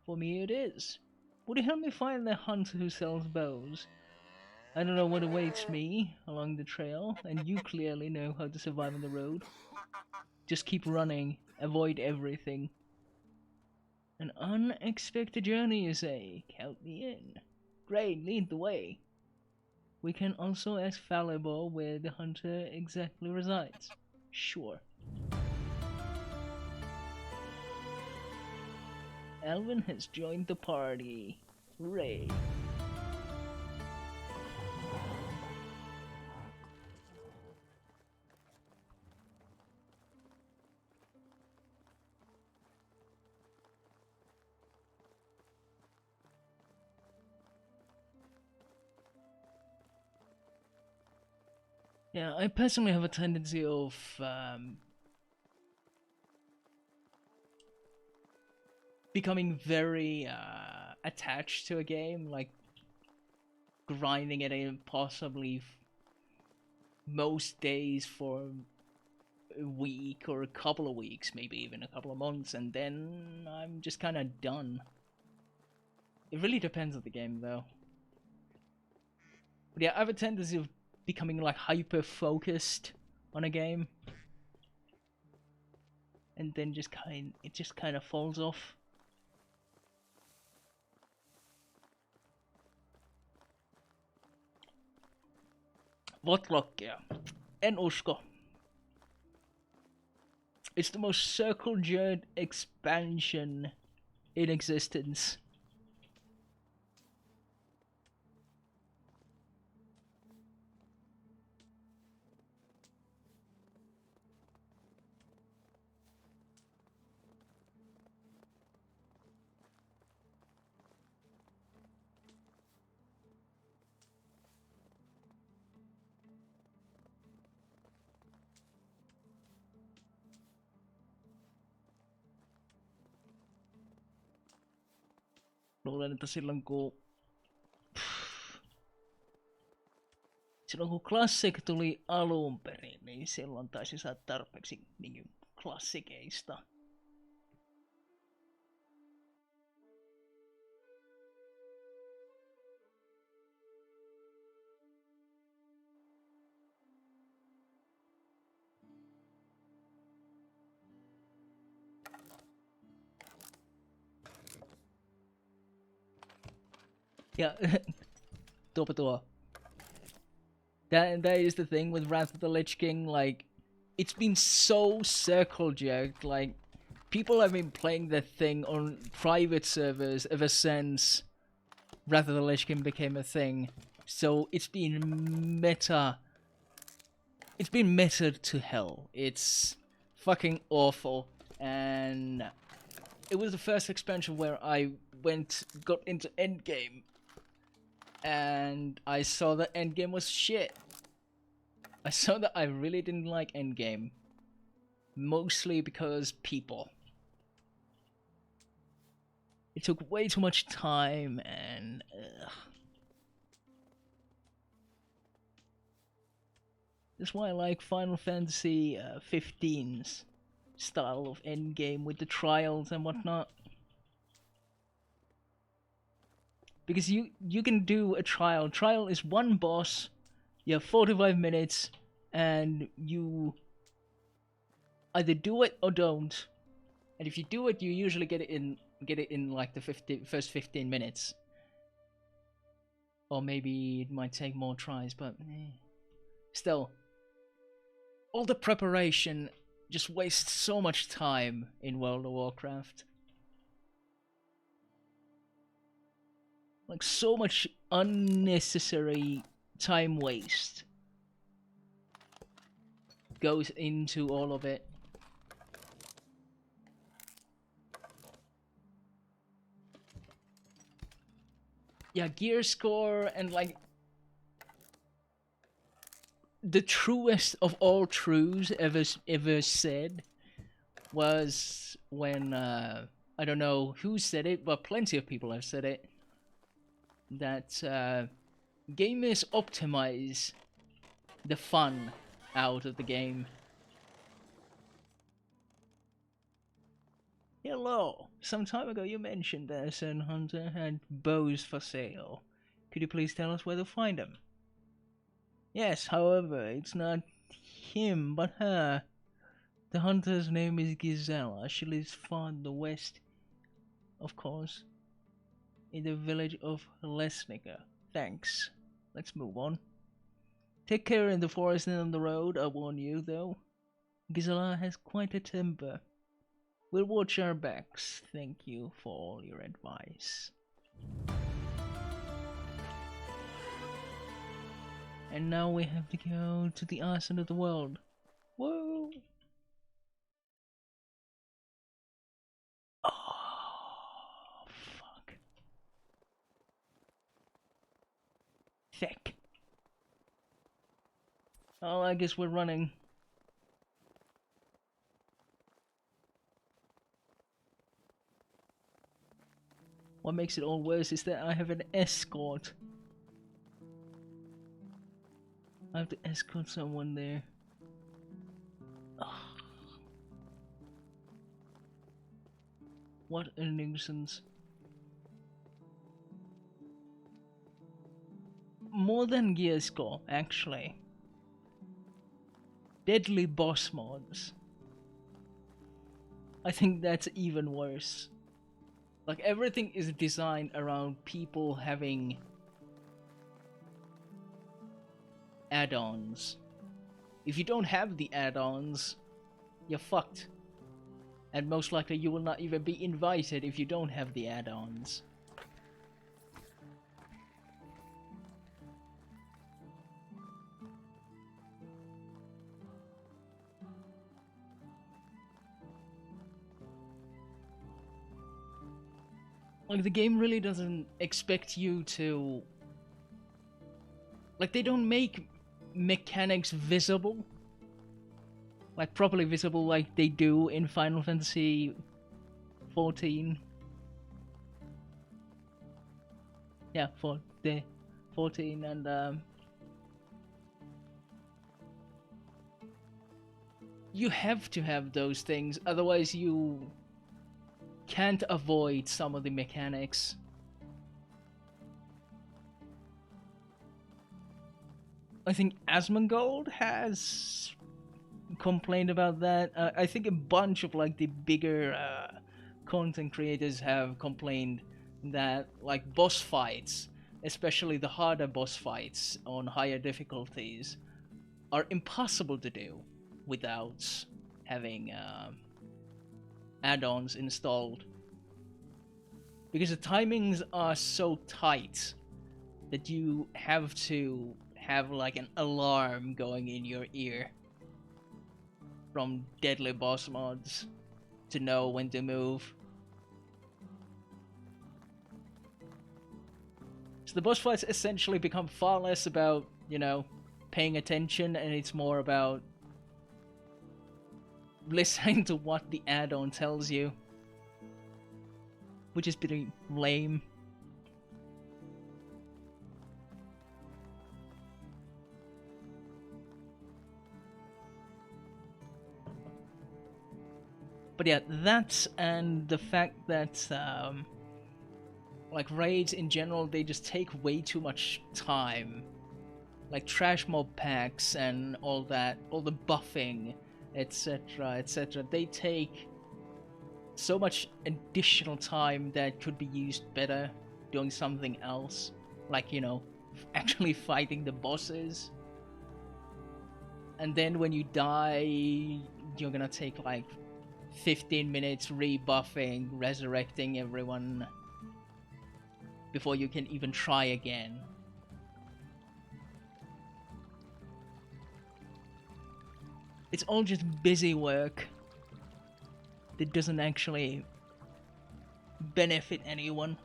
For me it is. Would you help me find the hunter who sells bows? I don't know what awaits me along the trail, and you clearly know how to survive on the road. Just keep running, avoid everything. An unexpected journey, you say? Count me in. Great, lead the way. We can also ask Fallible where the hunter exactly resides. Sure. Alvin has joined the party. Hooray. Yeah, I personally have a tendency of becoming very attached to a game, like grinding it in possibly most days for a week or a couple of weeks, maybe even a couple of months, and then I'm just kind of done. It really depends on the game, though. But yeah, I have a tendency of becoming like hyper focused on a game, and then it just kind of falls off. Votlockia. En usko. It's the most circle-jerked expansion in existence. Luulen, että silloin kun Classic tuli alun perin, niin silloin taisi saada tarpeeksi niin klassikeista. Yeah, that is the thing with Wrath of the Lich King. Like, it's been so circle jerked. Like, people have been playing the thing on private servers ever since Wrath of the Lich King became a thing. So it's been meta. It's been meta to hell. It's fucking awful. And it was the first expansion where I got into endgame. And I saw that endgame was shit. I saw that I really didn't like endgame. Mostly because people. It took way too much time and... That's why I like Final Fantasy 15's style of endgame with the trials and whatnot. Because you can do a trial. Trial is one boss, you have 45 minutes, and you either do it or don't. And if you do it, you usually get it in like the first 15 minutes. Or maybe it might take more tries, but still, all the preparation just wastes so much time in World of Warcraft. Like, so much unnecessary time waste goes into all of it. Yeah, gear score and like the truest of all truths ever said was when I don't know who said it, but plenty of people have said it, that gamers optimize the fun out of the game. Hello. Some time ago you mentioned that a certain hunter had bows for sale. Could you please tell us where to find them? Yes, however, it's not him, but her. The hunter's name is Gisela. She lives far in the west, of course, in the village of Lesnica. Thanks. Let's move on. Take care in the forest and on the road, I warn you, though. Gisela has quite a temper. We'll watch our backs. Thank you for all your advice. And now we have to go to the other side of the world. Whoa! Oh, fuck. Thick. Oh, I guess we're running. What makes it all worse is that I have an escort. I have to escort someone there. Ugh. What a nuisance. More than gear score, actually. Deadly boss mods. I think that's even worse. Like, everything is designed around people having add-ons. If you don't have the add-ons, you're fucked. And most likely you will not even be invited if you don't have the add-ons. Like, the game really doesn't expect you to... Like, they don't make mechanics visible. Like, properly visible like they do in Final Fantasy 14. Yeah, 14 and you have to have those things, otherwise you can't avoid some of the mechanics. I think Asmongold has complained about that. I think a bunch of like the bigger content creators have complained that like boss fights, especially the harder boss fights on higher difficulties, are impossible to do without having add-ons installed, because the timings are so tight that you have to have like an alarm going in your ear from deadly boss mods to know when to move. So the boss fights essentially become far less about, you know, paying attention, and it's more about listening to what the add-on tells you, which is pretty lame. But yeah, that and the fact that like raids in general, they just take way too much time. Like trash mob packs and all that, all the buffing, etc, etc. They take so much additional time that could be used better doing something else. Like, you know, actually fighting the bosses. And then when you die, you're gonna take like 15 minutes rebuffing, resurrecting everyone before you can even try again. It's all just busy work that doesn't actually benefit anyone.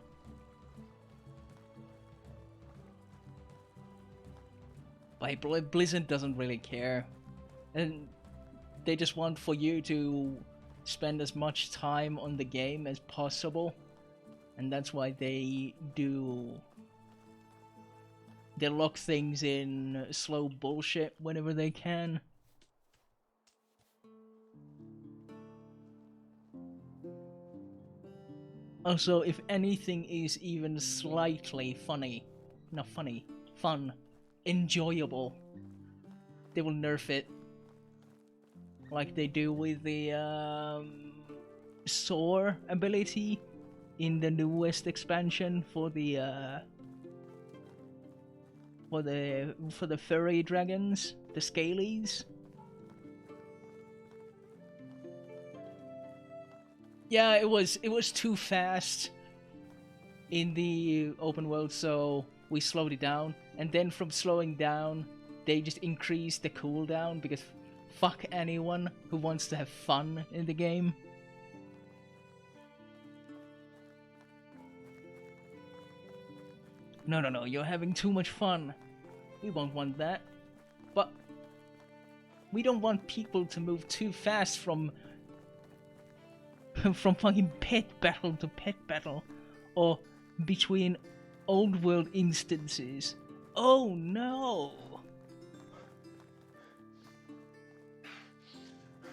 But Blizzard doesn't really care. And they just want for you to spend as much time on the game as possible. And that's why they lock things in slow bullshit whenever they can. Also, if anything is even slightly fun, enjoyable, they will nerf it. Like they do with the soar ability in the newest expansion for the furry dragons, the scalies. Yeah, it was too fast in the open world, so we slowed it down. And then from slowing down, they just increased the cooldown because fuck anyone who wants to have fun in the game. No, you're having too much fun. We won't want that. But we don't want people to move too fast from fucking pet battle to pet battle, or between old world instances. Oh no!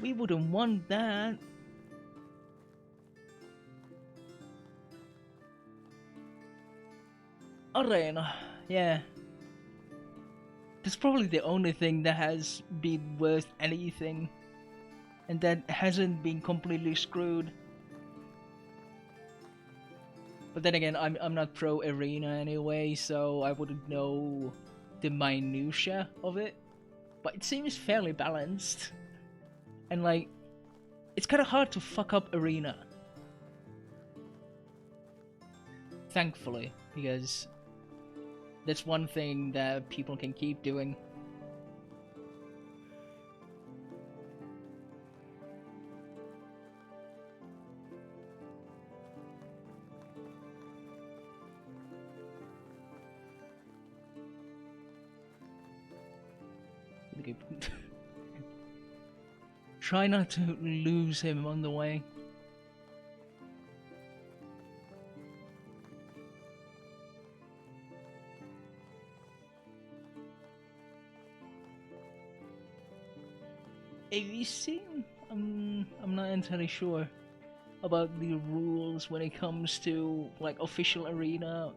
We wouldn't want that. Arena, yeah. That's probably the only thing that has been worth anything, and that hasn't been completely screwed. But then again, I'm not pro arena anyway, so I wouldn't know the minutia of it. But it seems fairly balanced, and like, it's kind of hard to fuck up arena. Thankfully, because that's one thing that people can keep doing. Try not to lose him on the way. AVC? I'm not entirely sure about the rules when it comes to like official arena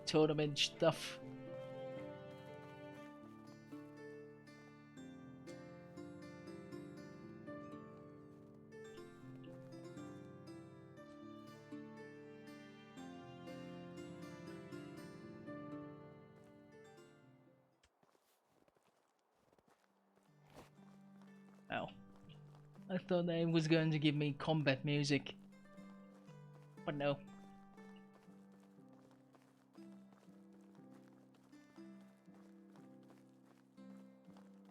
tournament stuff. Ow. I thought that it was going to give me combat music, but no.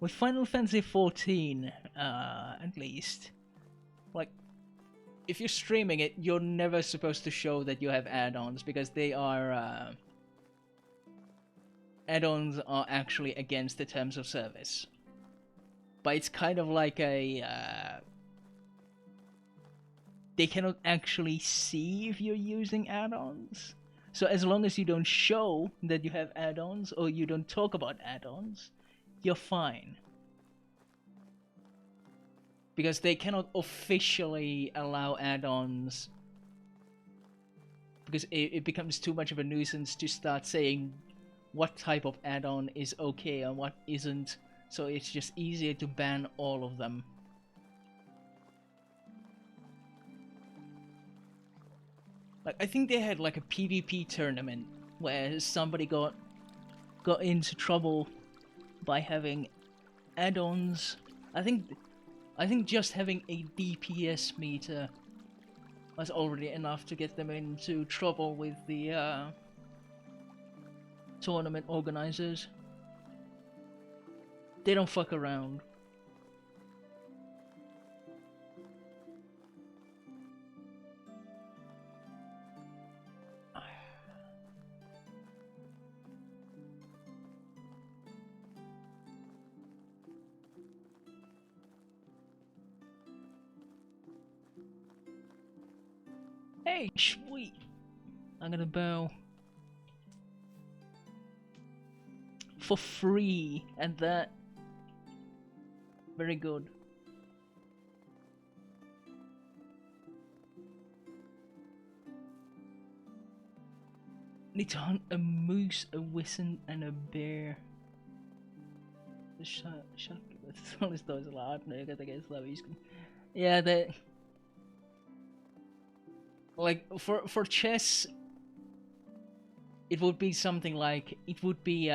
With Final Fantasy XIV, at least, like, if you're streaming it, you're never supposed to show that you have add-ons, because they are, add-ons are actually against the terms of service. But it's kind of like a, they cannot actually see if you're using add-ons. So as long as you don't show that you have add-ons, or you don't talk about add-ons, you're fine. Because they cannot officially allow add-ons because it becomes too much of a nuisance to start saying what type of add-on is okay and what isn't, so it's just easier to ban all of them. Like, I think they had like a PvP tournament where somebody got into trouble by having add-ons. I think just having a DPS meter was already enough to get them into trouble with the tournament organizers. They don't fuck around. Hey, sweet! I'm gonna bow. For free, and that... Very good. Need to hunt a moose, a wisent, and a bear. Yeah, that... Like, for chess, it would be something like, it would be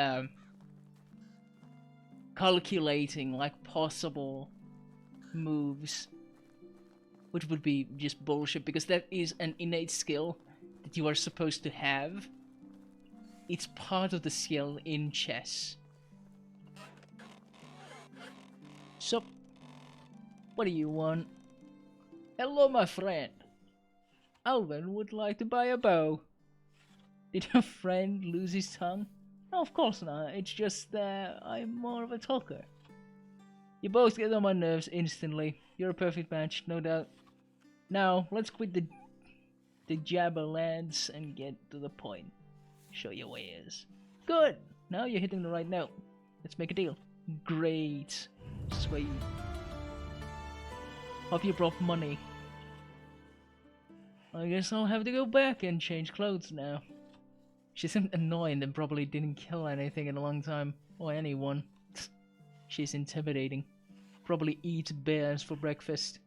calculating like possible moves, which would be just bullshit, because that is an innate skill that you are supposed to have. It's part of the skill in chess. So, what do you want? Hello, my friend. Alvin would like to buy a bow. Did your friend lose his tongue? No, of course not. It's just that I'm more of a talker. You both get on my nerves instantly. You're a perfect match, no doubt. Now, let's quit the jabber, lads, and get to the point. Show your wares. Good! Now you're hitting the right note. Let's make a deal. Great. Sweet. Hope you brought money. I guess I'll have to go back and change clothes now. She seemed annoying and probably didn't kill anything in a long time. Or anyone. She's intimidating. Probably eats bears for breakfast.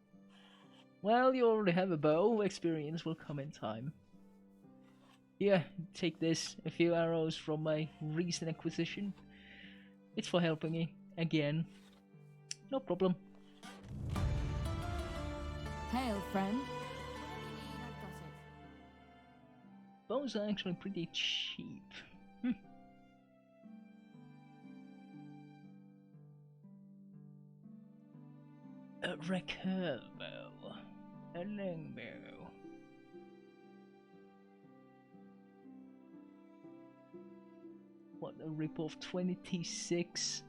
Well, you already have a bow. Experience will come in time. Here, take this. A few arrows from my recent acquisition. It's for helping me. Again. No problem. Hail, friend. Bows are actually pretty cheap. A recurve bow. A longbow. What a rip-off. 26.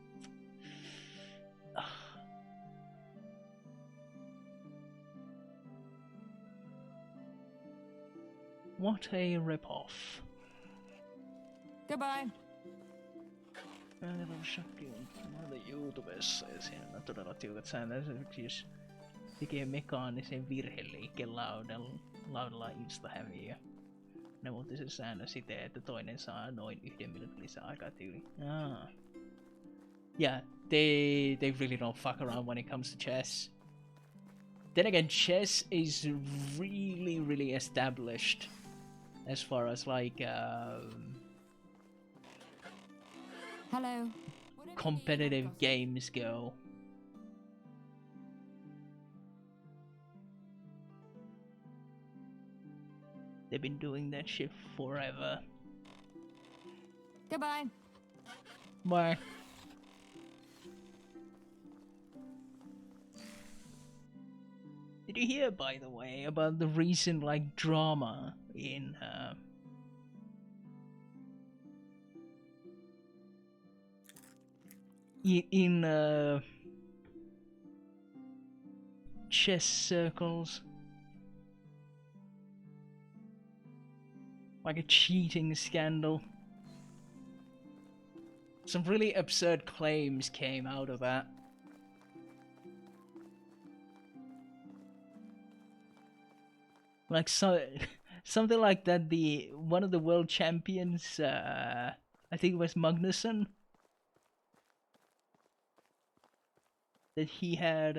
What a rip-off. Goodbye. YouTubessa ja siinä on todella tiukat säännöt. Jos tekee mekaanisen virheliikkeen laudalla insta-häviö. Ne muutti se säännö siten, että toinen saa noin 1 minuutin lisää aikaa tyyli. Yeah, they really don't fuck around when it comes to chess. Then again, chess is really established as far as like Hello. competitive games go. They've been doing that shit forever. Goodbye. Bye. Did you hear, by the way, about the recent like drama in chess circles? Like a cheating scandal. Some really absurd claims came out of that. Like something like that. The one of the world champions, I think it was Magnusson, that he had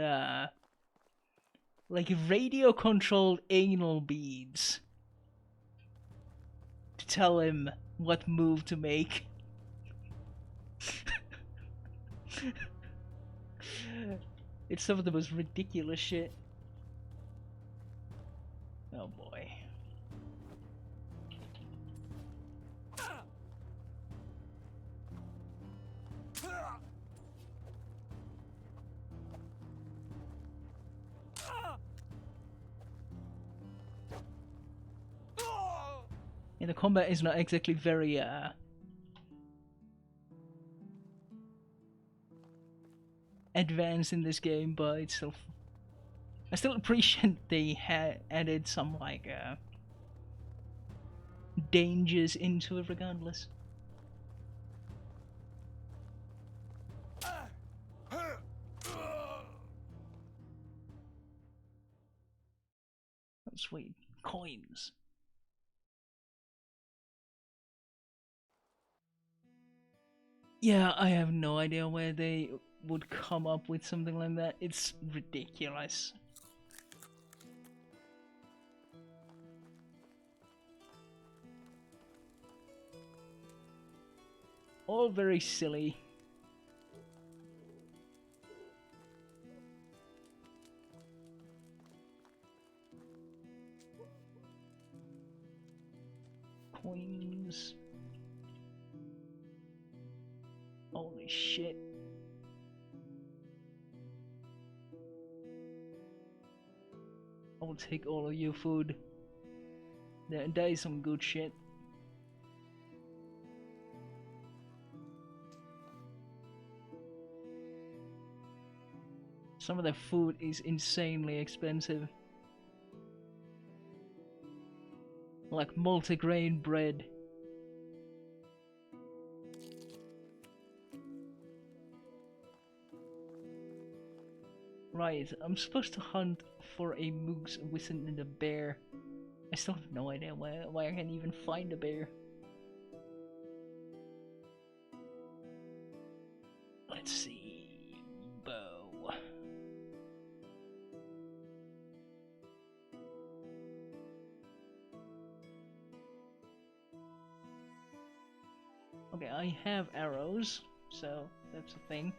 like radio controlled anal beads to tell him what move to make. It's some of the most ridiculous shit. Oh boy. Yeah, the combat is not exactly very advanced in this game, but it's still. I still appreciate they had added some like dangers into it, regardless. Oh, sweet coins. Yeah, I have no idea where they would come up with something like that. It's ridiculous. All very silly. Coins. Holy shit. I will take all of your food. That is some good shit. Some of the food is insanely expensive. Like multigrain bread. Right, I'm supposed to hunt for a moose, a wizard, and a bear. I still have no idea why I can't even find a bear. Let's see. Bow. Okay, I have arrows, so that's a thing.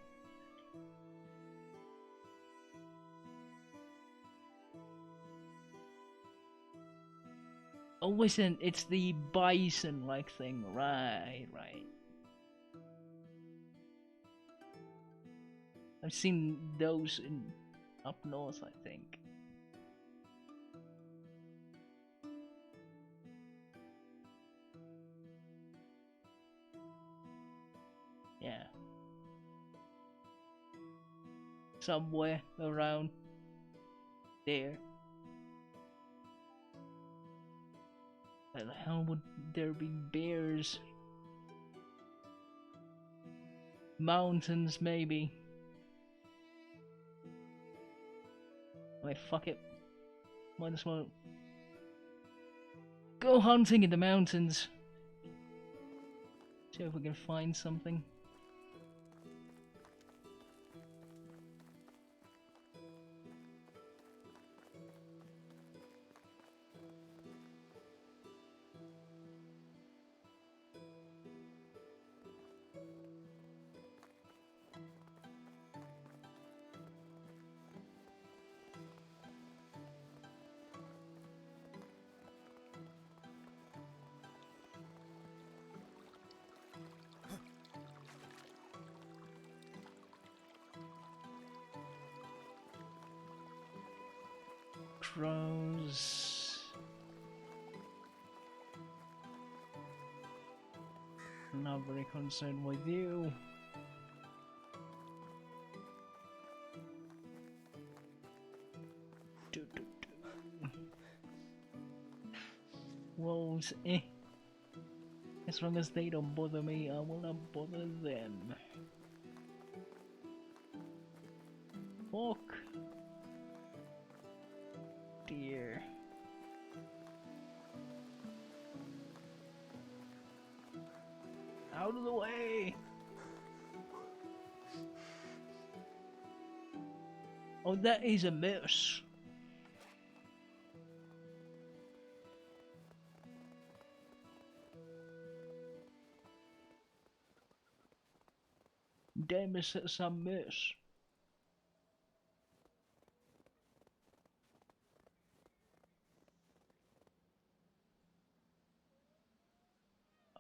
Oh, listen, it's the bison-like thing. Right. I've seen those in up north, I think. Yeah. Somewhere around there. Where the hell would there be bears? Mountains, maybe. Wait, fuck it. Might as well go hunting in the mountains. See if we can find something. Crows. Not very concerned with you. Wolves, eh. As long as they don't bother me, I will not bother them. Fuck. Dear. Out of the way! Oh, that is a mess. Damn, it's some mess.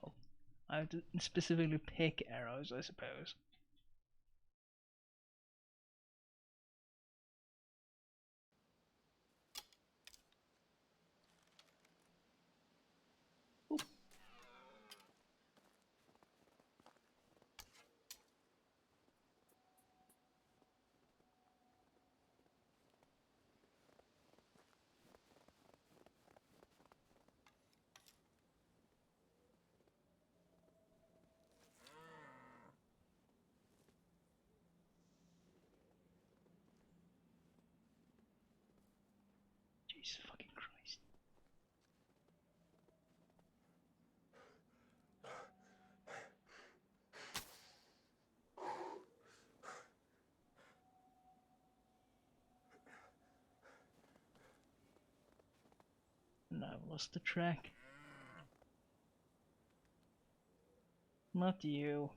Oh, I have to specifically pick arrows, I suppose. Ooh. Jesus fucking Christ. And I've lost the track. Not you.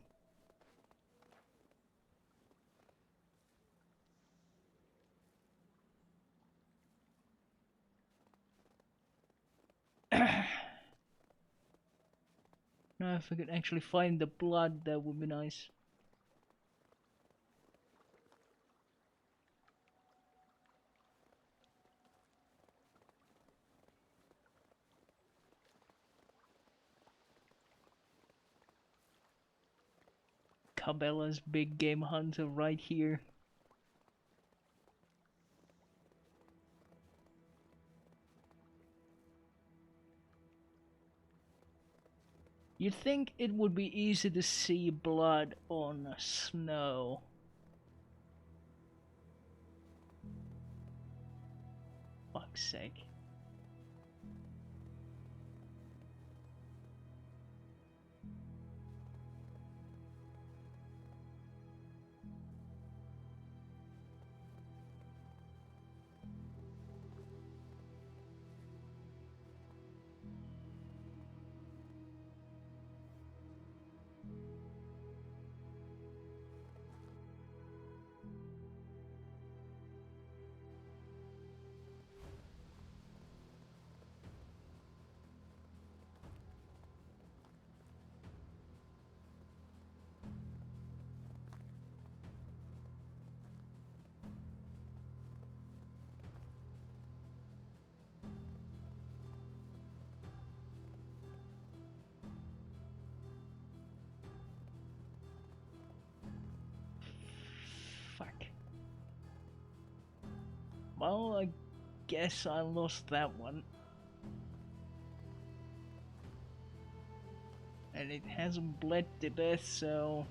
Now if I could actually find the blood, that would be nice. Cabela's big game hunter right here. You'd think it would be easy to see blood on snow. Fuck's sake. Fuck. Well, I guess I lost that one. And it hasn't bled to death, so...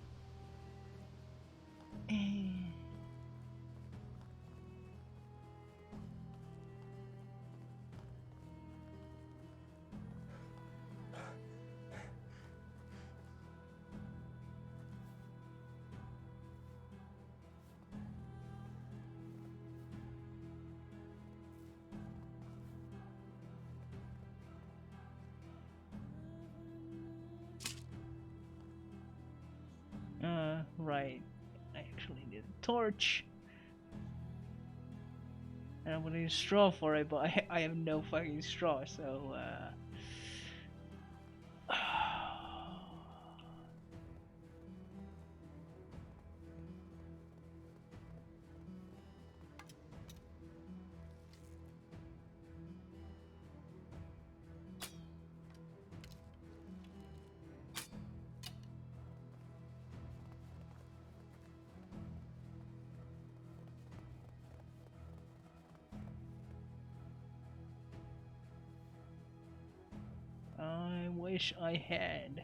Right. I actually need a torch. And I'm gonna need straw for it, but I have no fucking straw, so, I wish I had.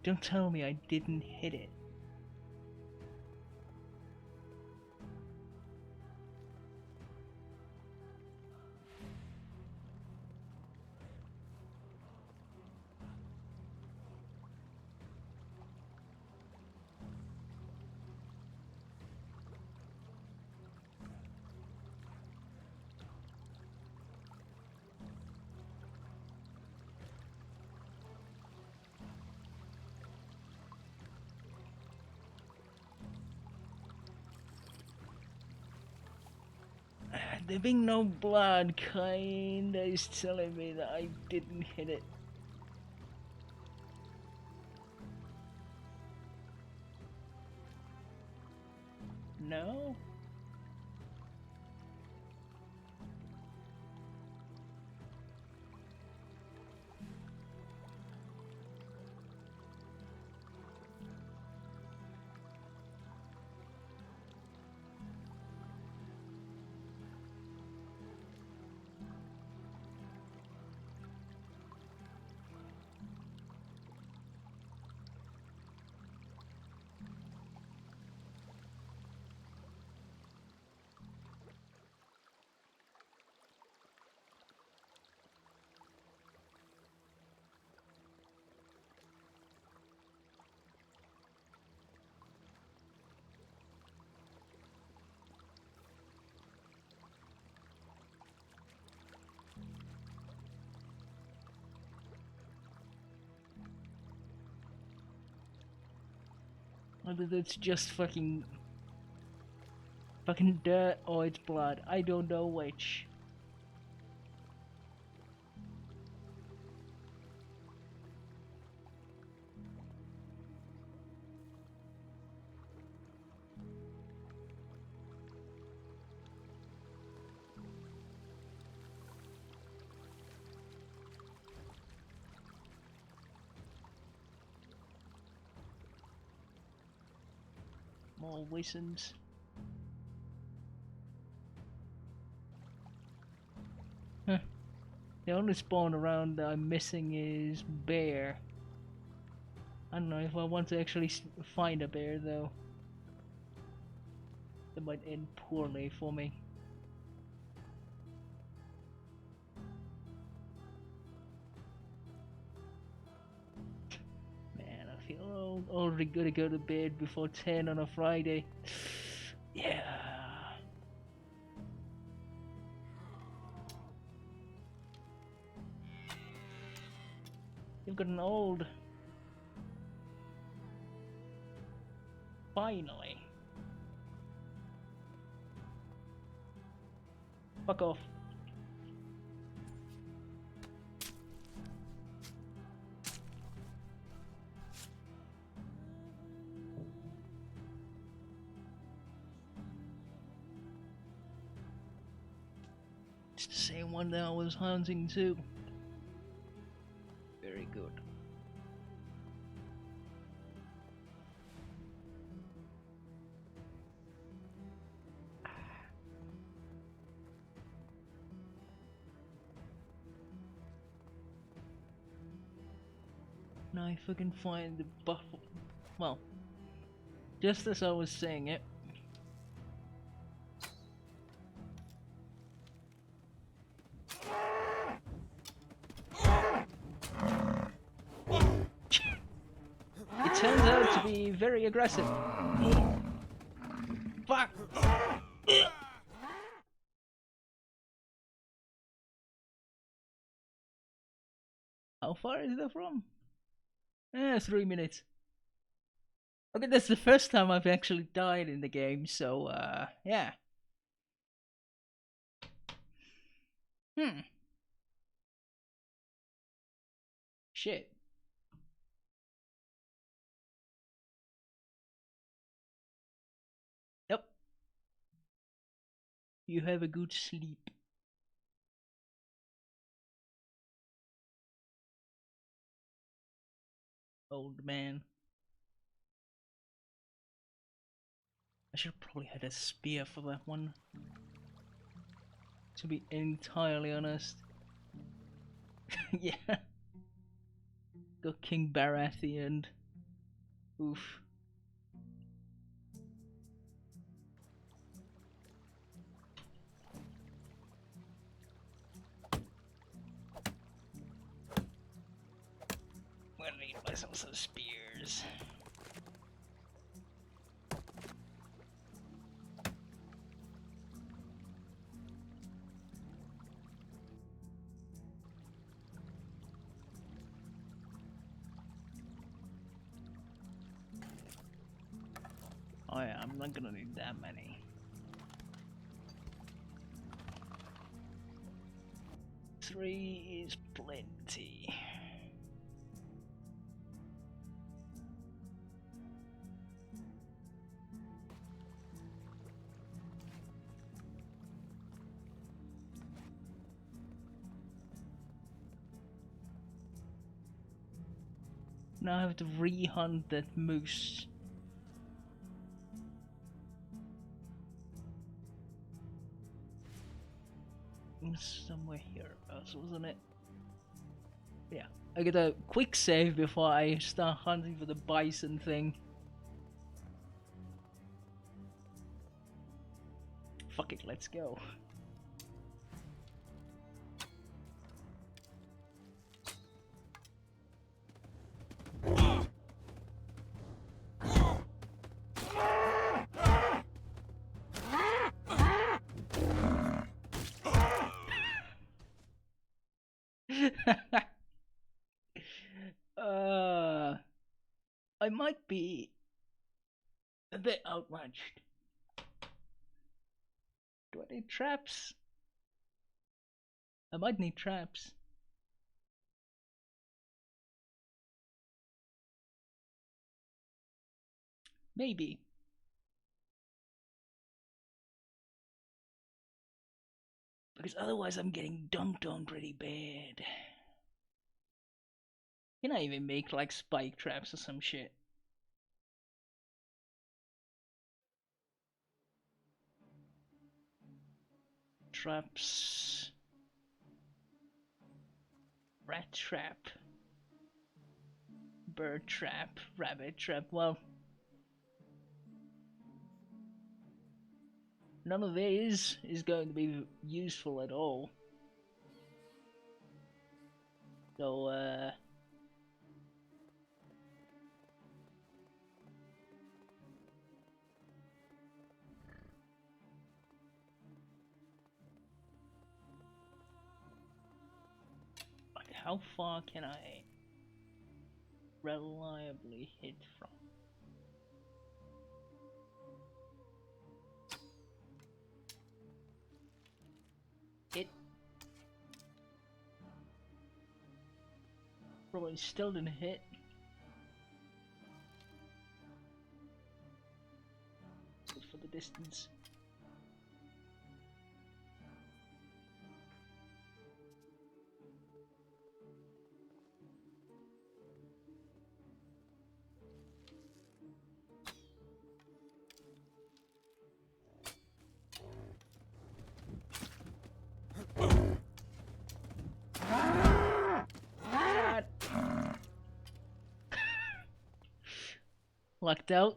Don't tell me I didn't hit it. There being no blood kinda is telling me that I didn't hit it. No? Whether it's just fucking dirt or it's blood. I don't know which. More whistles. Huh. The only spawn around that I'm missing is bear. I don't know if I want to actually find a bear though. That might end poorly for me. Man, I feel already gonna go to bed before 10 on a Friday. Yeah. You've gotten old. Finally. Fuck off. It's the same one that I was hunting too. Very good. Now if I can find the buffalo. Well, just as I was saying it. It turns out to be very aggressive. Fuck! How far is that from? 3 minutes. Okay, that's the first time I've actually died in the game, so, yeah. Shit. Yep. You have a good sleep. Old man. I should probably had a spear for that one. To be entirely honest. Yeah. Got King Baratheon. Oof. I'm gonna need myself some spears. Oh yeah, I'm not gonna need that many. 3 is plenty. Now I have to re-hunt that moose. It was somewhere here, wasn't it? Yeah. I get a quick save before I start hunting for the bison thing. Fuck it, let's go. I might be a bit outmatched. Do I need traps? I might need traps. Maybe. Because otherwise I'm getting dunked on pretty bad. Can I even make like spike traps or some shit? Traps. Rat trap. Bird trap. Rabbit trap. Well, none of these is going to be useful at all. So, how far can I reliably hit from? Hit. Probably still didn't hit. Good for the distance. Lucked out.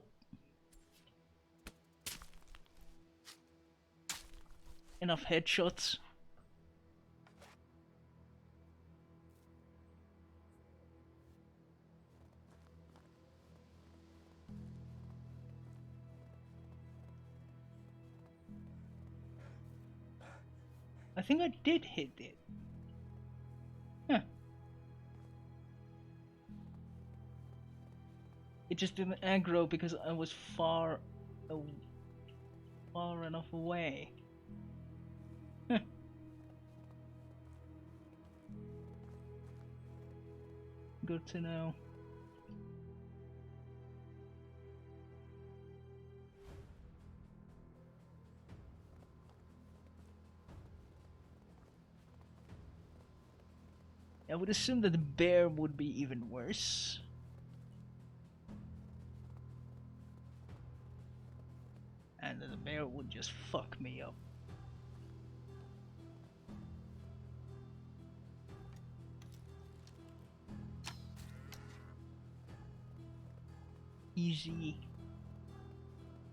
Enough headshots. I think I did hit it. Huh. It just didn't aggro because I was far enough away. Huh. Good to know. I would assume that the bear would be even worse. And that the bear would just fuck me up. Easy.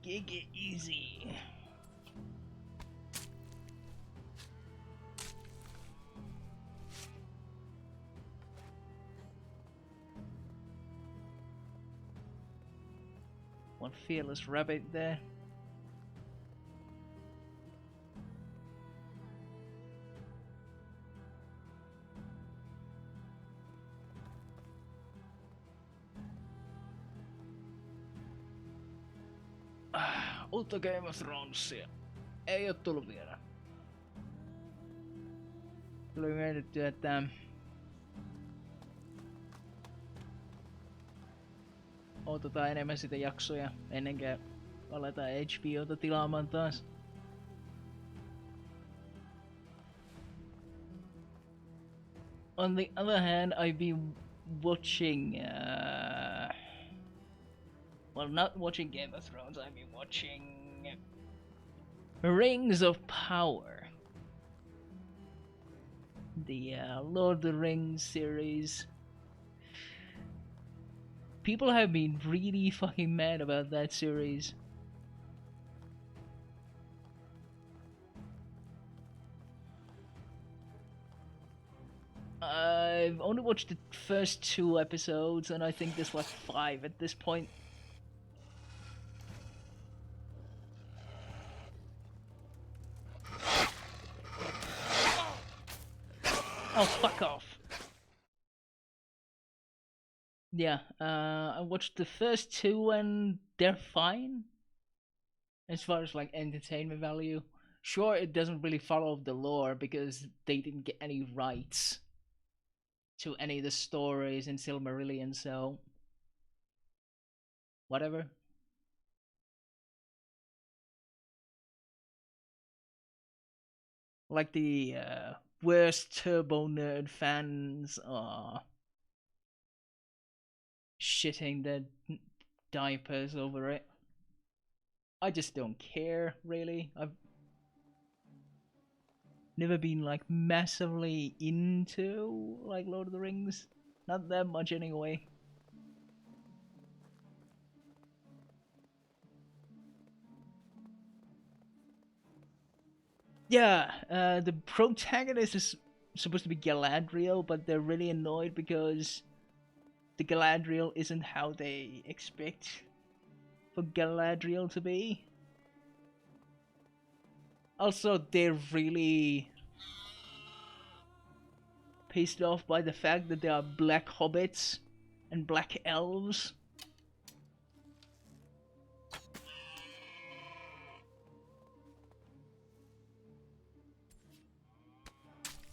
Giga easy. One fearless rabbit there. Uutta Game of Thronesia. Ei oo tullut vielä. Tuli mietittyä, että otetaan enemmän sitä jaksoja ennen kuin aletaan HBOta tilaamaan taas. On the other hand, I've been watching, well, not watching Game of Thrones, I've been watching Rings of Power. The Lord of the Rings series. People have been really fucking mad about that series. I've only watched the first 2 episodes, and I think there's like 5 at this point. Oh, fuck off. Yeah, I watched the first 2 and they're fine. As far as like entertainment value. Sure, it doesn't really follow the lore because they didn't get any rights to any of the stories in Silmarillion, so whatever. Like the worst Turbo Nerd fans are shitting their diapers over it. I just don't care, really. I've never been like massively into like Lord of the Rings. Not that much anyway. Yeah, the protagonist is supposed to be Galadriel, but they're really annoyed because the Galadriel isn't how they expect for Galadriel to be. Also, they're really pissed off by the fact that there are black hobbits and black elves.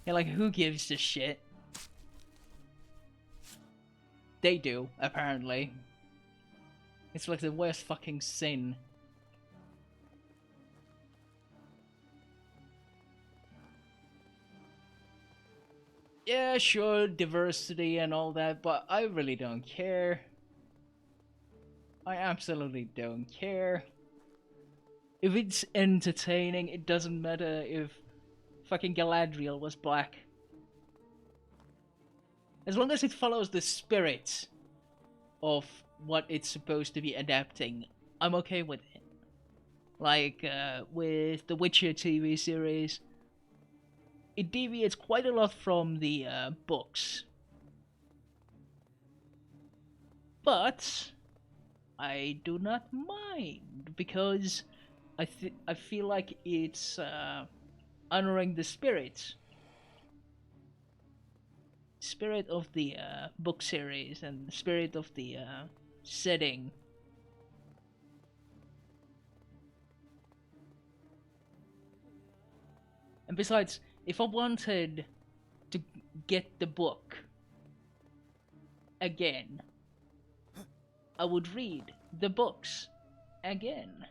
Yeah, like, who gives a shit? They do, apparently. It's like the worst fucking sin. Yeah, sure, diversity and all that, but I really don't care. I absolutely don't care. If it's entertaining, it doesn't matter if fucking Galadriel was black. As long as it follows the spirit of what it's supposed to be adapting, I'm okay with it. Like, with the Witcher TV series, it deviates quite a lot from the books. But I do not mind, because I feel like it's honoring the spirit of the book series and the spirit of the setting. And besides, if I wanted to get the book again, I would read the books again.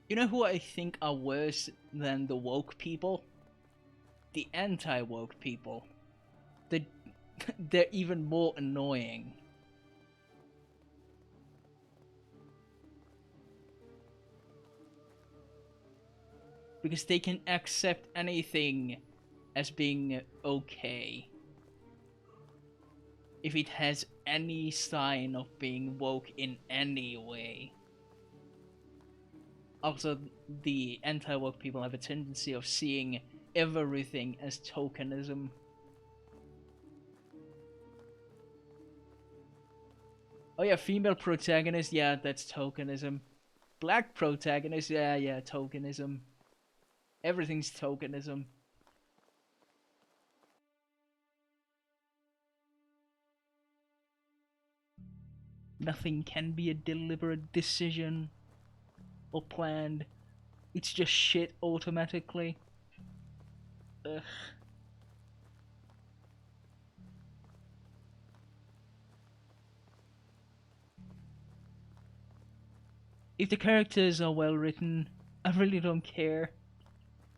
You know who I think are worse than the woke people? The anti-woke people. They're even more annoying. Because they can accept anything as being okay. If it has any sign of being woke in any way. Also, the anti-woke people have a tendency of seeing everything as tokenism. Oh yeah, female protagonist, yeah, that's tokenism. Black protagonist, yeah, tokenism. Everything's tokenism. Nothing can be a deliberate decision or planned. It's just shit automatically. Ugh. If the characters are well written, I really don't care.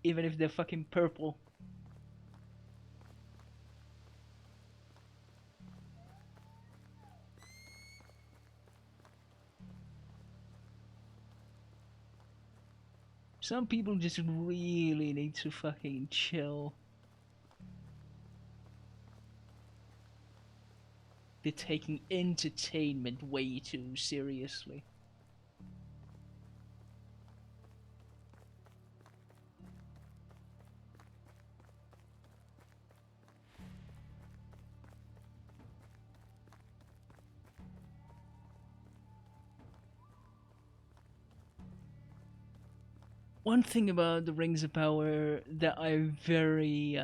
Even if they're fucking purple. Some people just really need to fucking chill. They're taking entertainment way too seriously. One thing about the Rings of Power that I'm very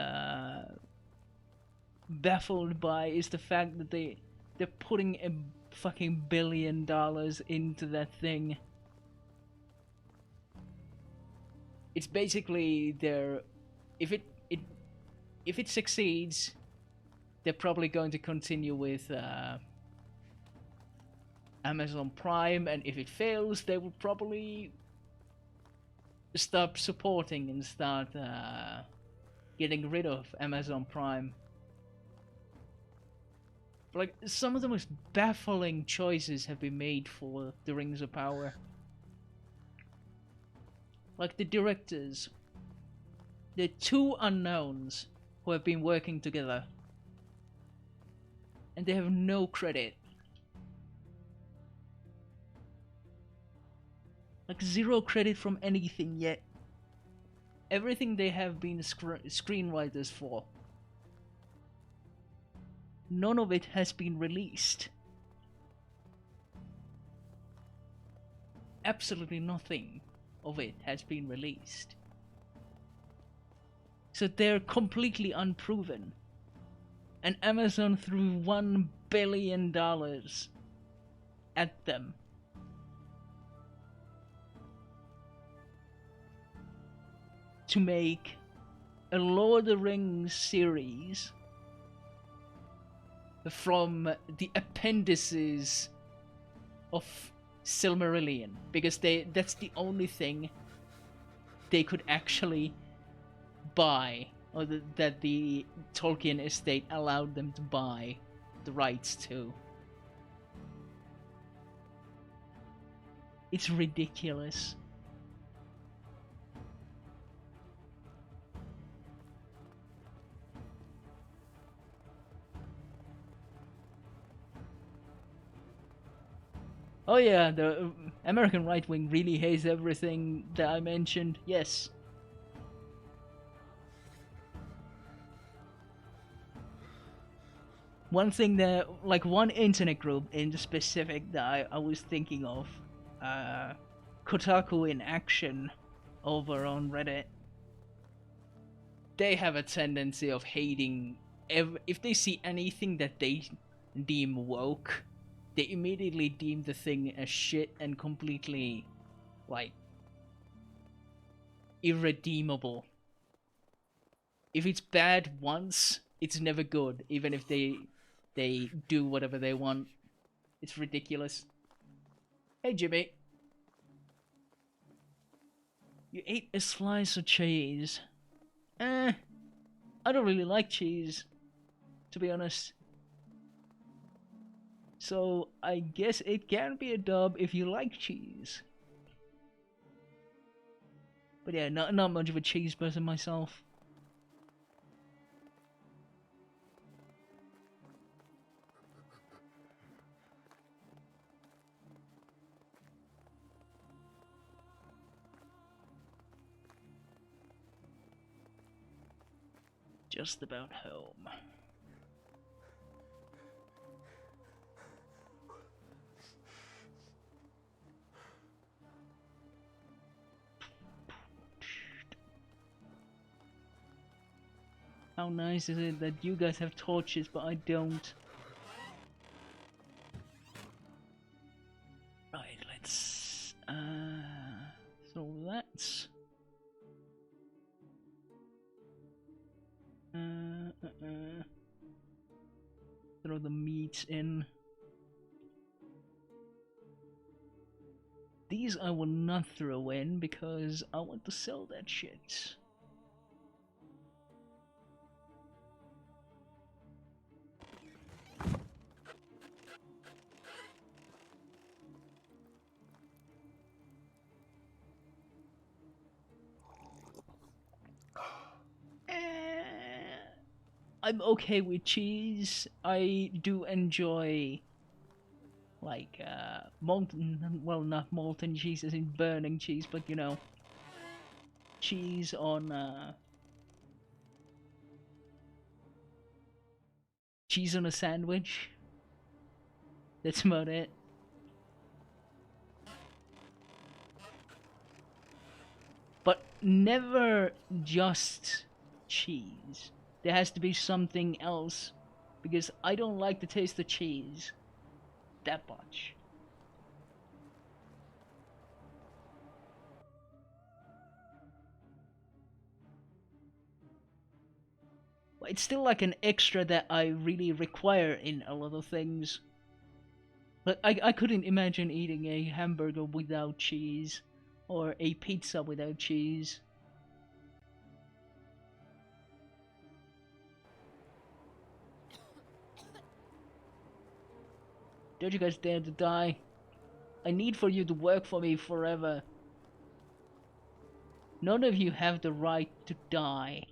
baffled by is the fact that they're putting a fucking $1 billion into that thing. It's basically their if it succeeds, they're probably going to continue with Amazon Prime, and if it fails, they will probably stop supporting and start getting rid of Amazon Prime. Like, some of the most baffling choices have been made for the Rings of Power. Like the directors. There are two unknowns who have been working together. And they have no credit. Like, zero credit from anything yet. Everything they have been screenwriters for. None of it has been released. Absolutely nothing of it has been released. So they're completely unproven. And Amazon threw $1 billion at them. To make a Lord of the Rings series from the appendices of Silmarillion, because that's the only thing they could actually buy, or that the Tolkien estate allowed them to buy the rights to. It's ridiculous. Oh yeah, the American right wing really hates everything that I mentioned. Yes. One thing that, like, one internet group in specific that I was thinking of, Kotaku in Action over on Reddit, they have a tendency of hating if they see anything that they deem woke, they immediately deem the thing as shit and completely, like, irredeemable. If it's bad once, it's never good, even if they do whatever they want. It's ridiculous. Hey, Jimmy. You ate a slice of cheese. I don't really like cheese, to be honest. So I guess it can be a dub if you like cheese. But yeah, not much of a cheese person myself. Just about home. How nice is it that you guys have torches but I don't? treats in. These I will not throw in because I want to sell that shit. I'm okay with cheese. I do enjoy like molten, well, not molten cheese as in burning cheese, but you know, cheese on cheese on a sandwich. That's about it. But never just cheese. There has to be something else, because I don't like the taste of cheese that much. It's still like an extra that I really require in a lot of things. But I couldn't imagine eating a hamburger without cheese, or a pizza without cheese. Don't you guys dare to die. I need for you to work for me forever. None of you have the right to die.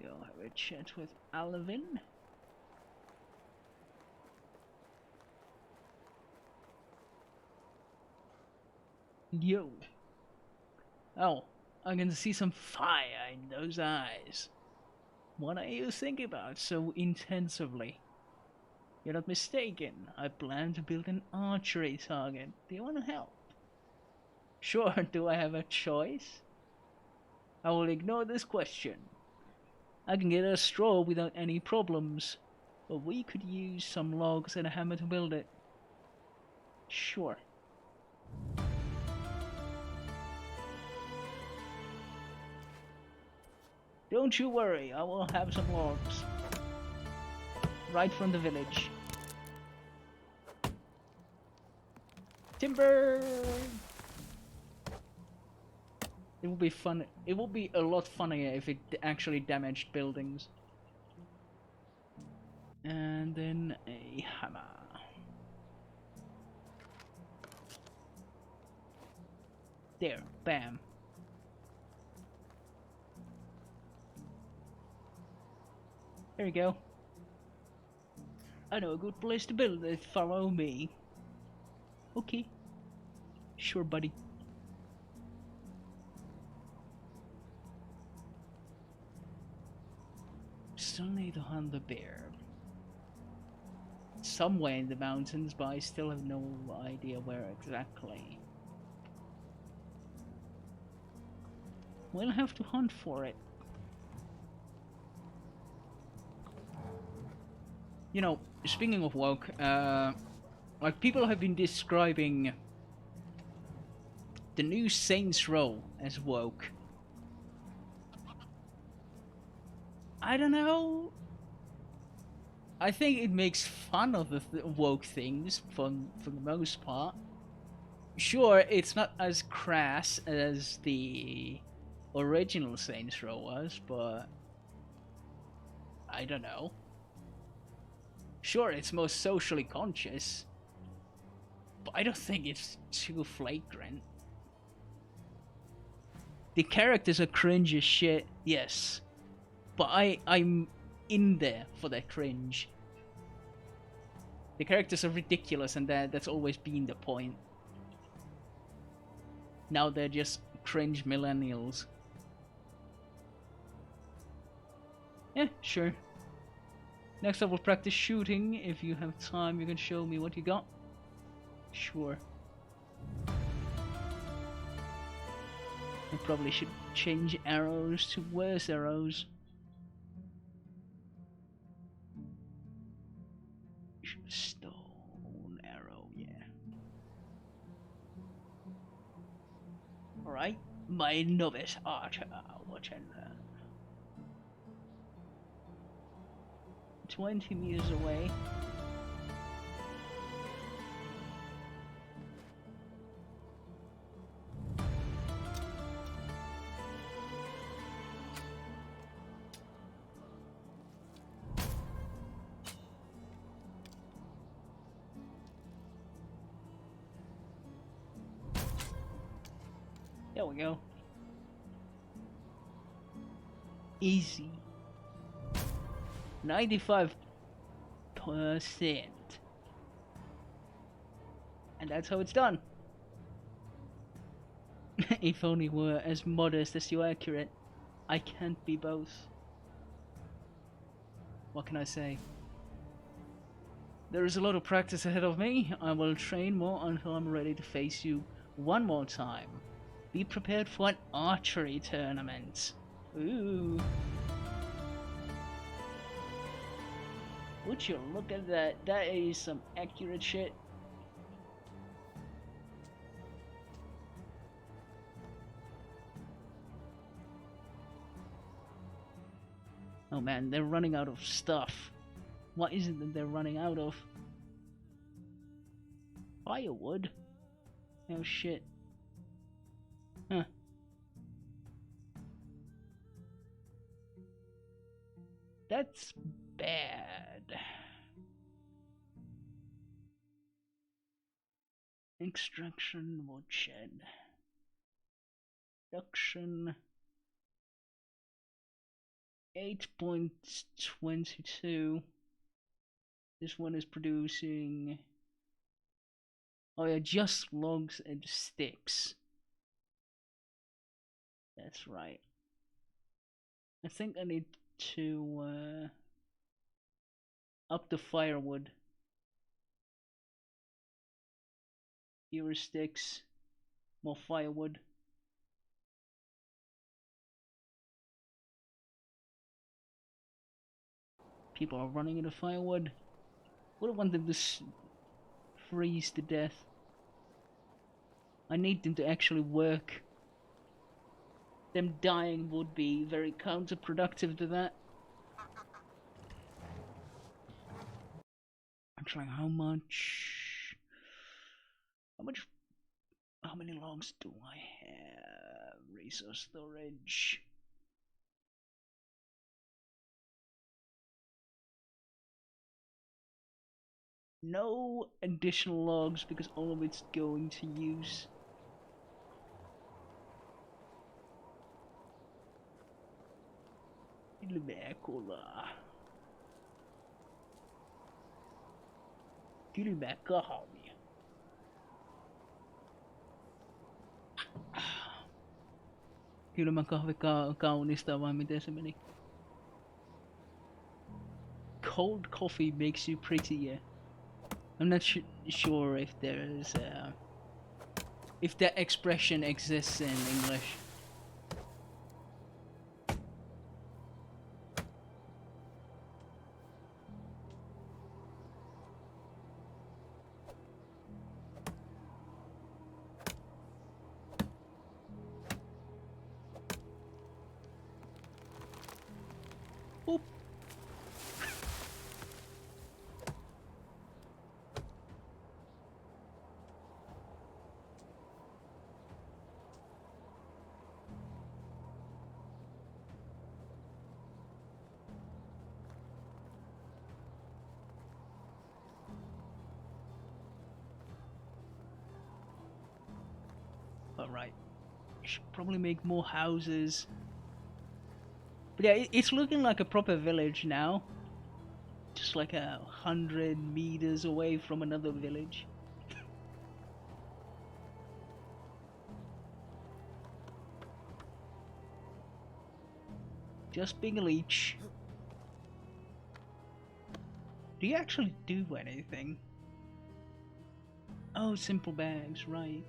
I'll have a chat with Alvin. Yo. Oh, I can see some fire in those eyes. What are you thinking about so intensively? You're not mistaken. I plan to build an archery target. Do you want to help? Sure, do I have a choice? I will ignore this question. I can get a straw without any problems, but we could use some logs and a hammer to build it. Sure. Don't you worry, I will have some logs. Right from the village. Timber! It would be fun. It would be a lot funnier if it actually damaged buildings. And then a hammer. There, bam. There you go. I know a good place to build it. Follow me. Okay. Sure, buddy. Still need to hunt the bear. Somewhere in the mountains, but I still have no idea where exactly. We'll have to hunt for it. You know, speaking of woke, like people have been describing the new Saints Row as woke. I don't know. I think it makes fun of the woke things for the most part. Sure, it's not as crass as the original Saints Row was, but I don't know. Sure, it's more socially conscious, but I don't think it's too flagrant. The characters are cringe as shit, yes. But I'm in there for that cringe. The characters are ridiculous, and that's always been the point. Now they're just cringe millennials. Yeah, sure. Next I will practice shooting. If you have time, you can show me what you got. Sure. I probably should change arrows to worse arrows. Stone arrow, yeah. Alright, my novice archer, watch and learn. 20 meters away. There we go. Easy. 95%. And that's how it's done. If only were as modest as you accurate. I can't be both. What can I say? There is a lot of practice ahead of me. I will train more until I'm ready to face you one more time. Be prepared for an archery tournament. Ooh. Would you look at that? That is some accurate shit. Oh man, they're running out of stuff. What is it that they're running out of? Firewood? Oh shit. Huh. That's bad. Extraction, woodshed. Production. 8.22. This one is producing... Oh yeah, just logs and sticks. That's right. I think I need to up the firewood. Fewer sticks, more firewood. People are running out of firewood. Would I want them to freeze to death? I need them to actually work. Them dying would be very counterproductive to that. I'm trying how many logs do I have? Resource storage. No additional logs because all of it's going to use. Kylmä kahvia. Kylmä kahvi kaunista vai miten se meni? Cold coffee makes you prettier. I'm not sure if there's if that expression exists in English. Boop. Alright. Should probably make more houses. But yeah, it's looking like a proper village now. Just like 100 meters away from another village. Just being a leech. Do you actually do anything? Oh, simple bags, right.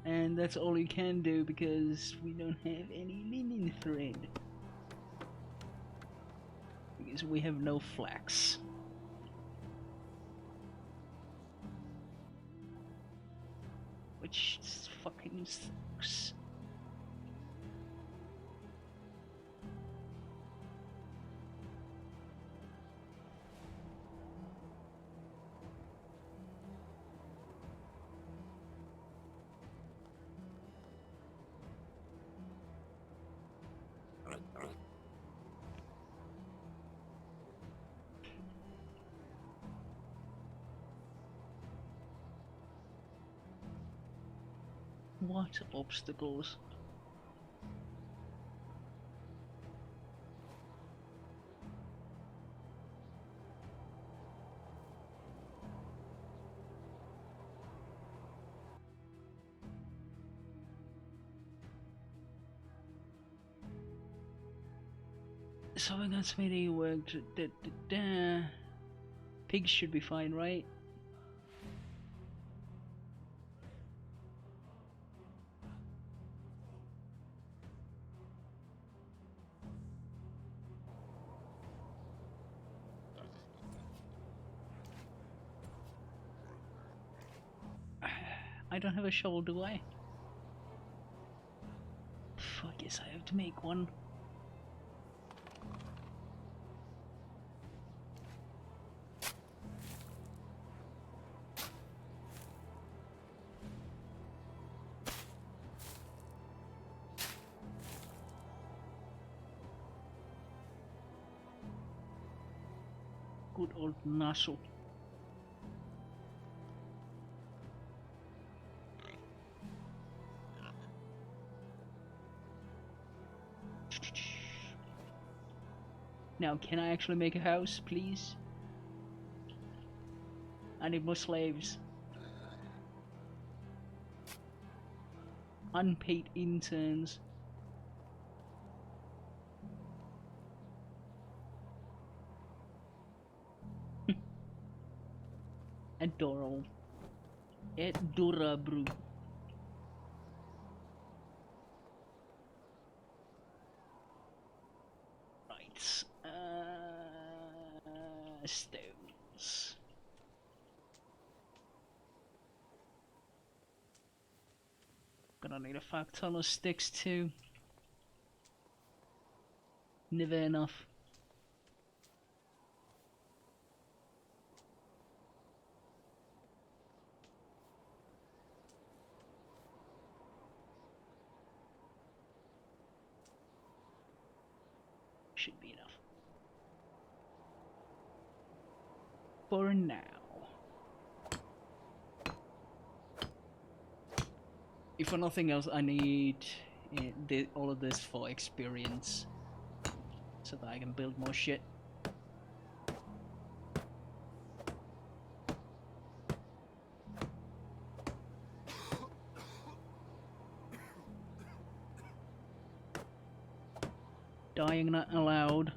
And that's all you can do because we don't have any linen thread. Because we have no flax. Which fucking sucks. What obstacles? So I got smithy worked. Pigs should be fine, right? I don't have a shovel, do I? I guess I have to make one. Good old Nassau. Now, can I actually make a house, please? I need more slaves. Unpaid interns. Adorable. Adorable. Right. Stones. Gonna need a fuck ton of sticks too. Never enough. Should be enough. For now. If for nothing else, I need all of this for experience. So that I can build more shit. Dying not allowed.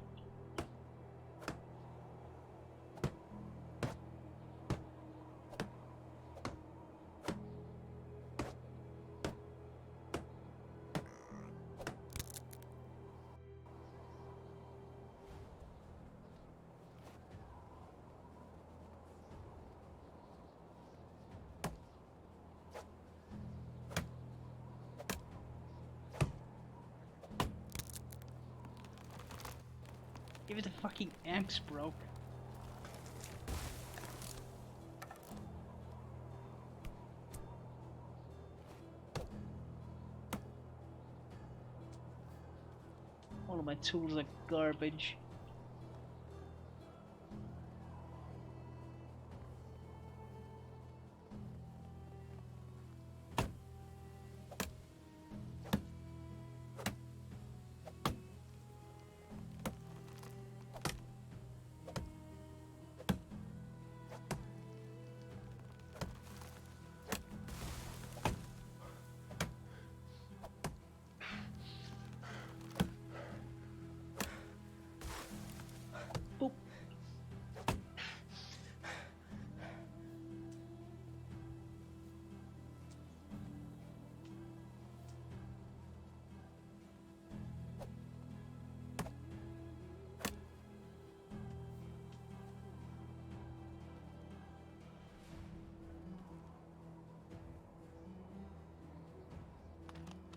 Give it a fucking axe, bro. All of my tools are garbage.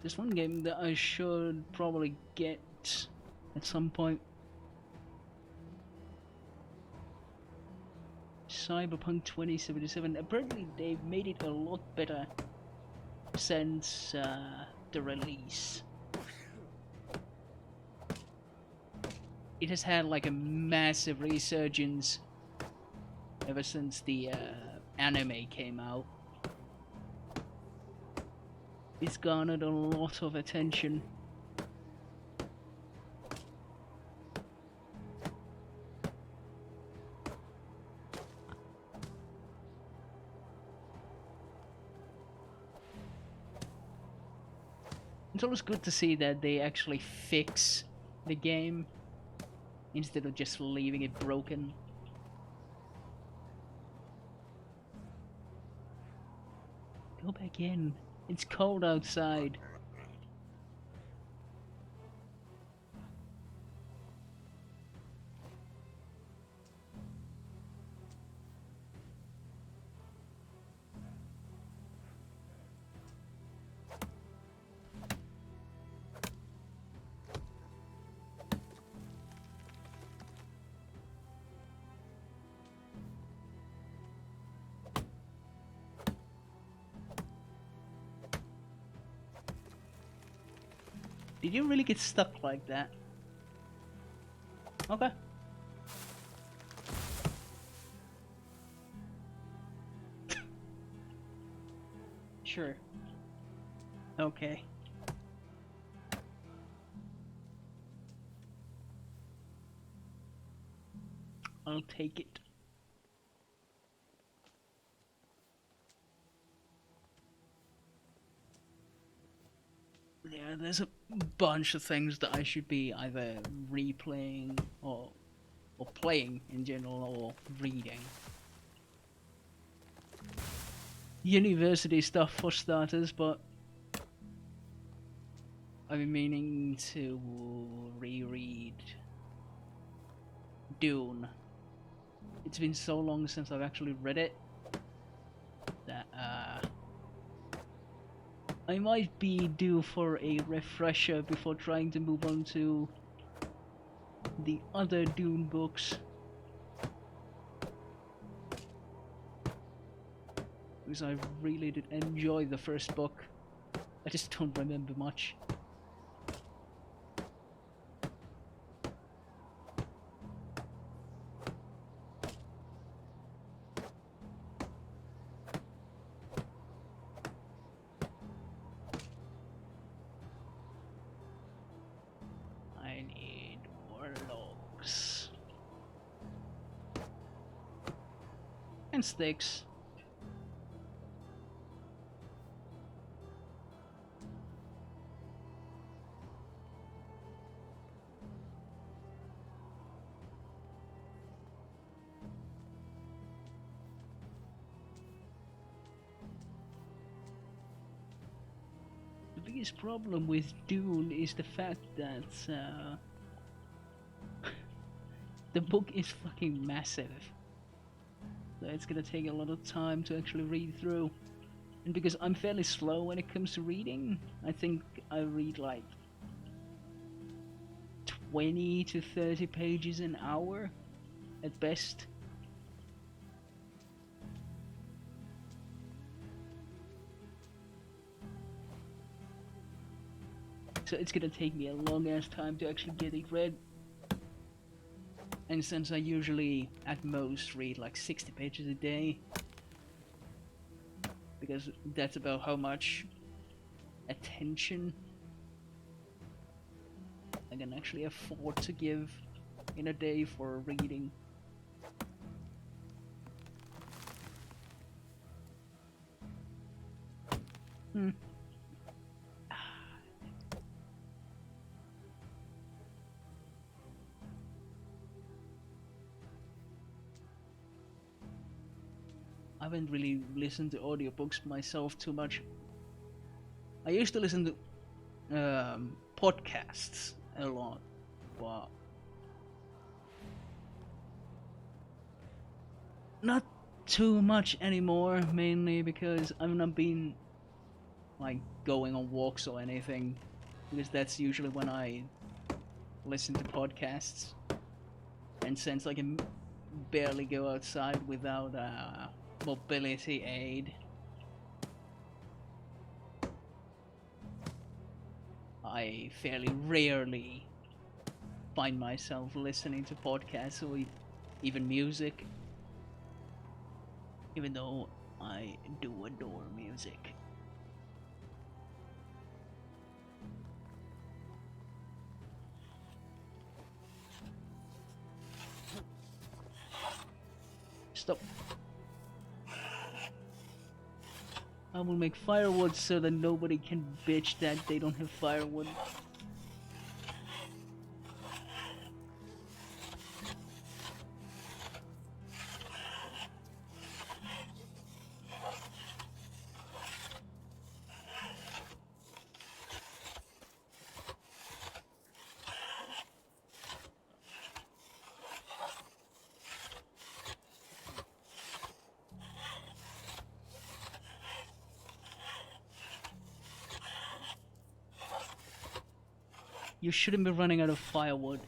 There's one game that I should probably get at some point. Cyberpunk 2077. Apparently they've made it a lot better since the release. It has had like a massive resurgence ever since the anime came out. It's garnered a lot of attention. It's always good to see that they actually fix the game instead of just leaving it broken. Go back in. It's cold outside. Did you really get stuck like that? Okay. Sure. Okay. I'll take it. Yeah, there's a bunch of things that I should be either replaying or playing in general or reading. University stuff for starters, but I've been meaning to reread Dune. It's been so long since I've actually read it that I might be due for a refresher before trying to move on to the other Dune books. Because I really did enjoy the first book. I just don't remember much. Sticks. The biggest problem with Dune is the fact that the book is fucking massive. So it's gonna take a lot of time to actually read through. And because I'm fairly slow when it comes to reading, I think I read like 20 to 30 pages an hour at best. So it's gonna take me a long ass time to actually get it read. And since I usually at most read like 60 pages a day, because that's about how much attention I can actually afford to give in a day for reading. I haven't really listened to audiobooks myself too much. I used to listen to podcasts a lot, but not too much anymore, mainly because I've not been like going on walks or anything, because that's usually when I listen to podcasts. And since I can barely go outside without mobility aid, I fairly rarely find myself listening to podcasts or even music, even though I do adore music. Stop. I will make firewood so that nobody can bitch that they don't have firewood. You shouldn't be running out of firewood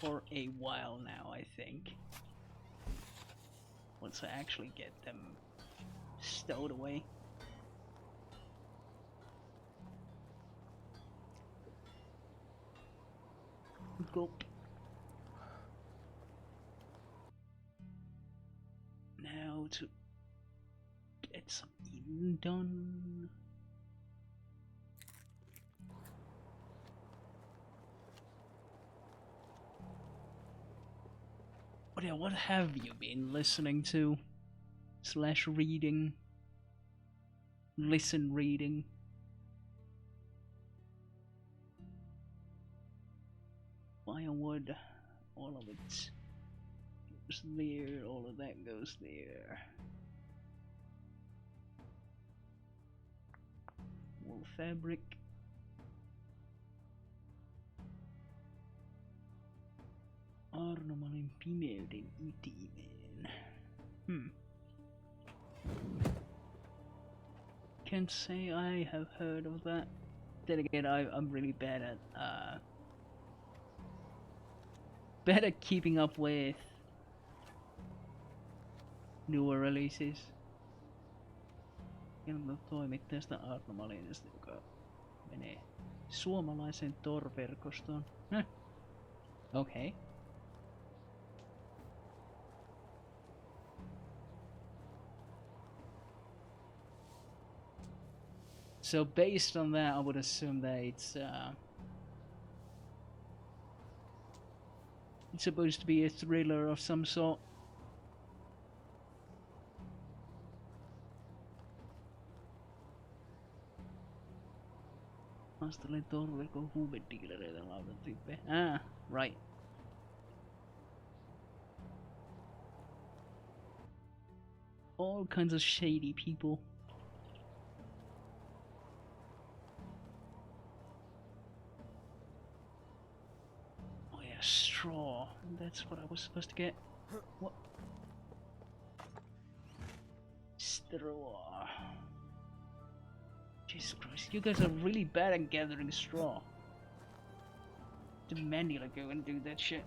for a while now, I think. Once I actually get them stowed away. Gulp. Now to get some eating done. But yeah, what have you been listening to? / reading? Listen reading? Firewood, all of it goes there, all of that goes there. Wool fabric. Arnomalin pimeyden ytimen. Can't say I have heard of that. Then again, I'm really bad at keeping up with newer releases. Toimittajasta Arnomalinista, joka menee suomalaisen Tor-verkostoon. Okay. So based on that, I would assume that it's supposed to be a thriller of some sort. Haastelen Tor-verkon huumedealereita lautatyyppejä. Right. All kinds of shady people. Oh yeah, straw. That's what I was supposed to get. What? Straw. Jesus Christ, you guys are really bad at gathering straw. Demand you to go and do that shit.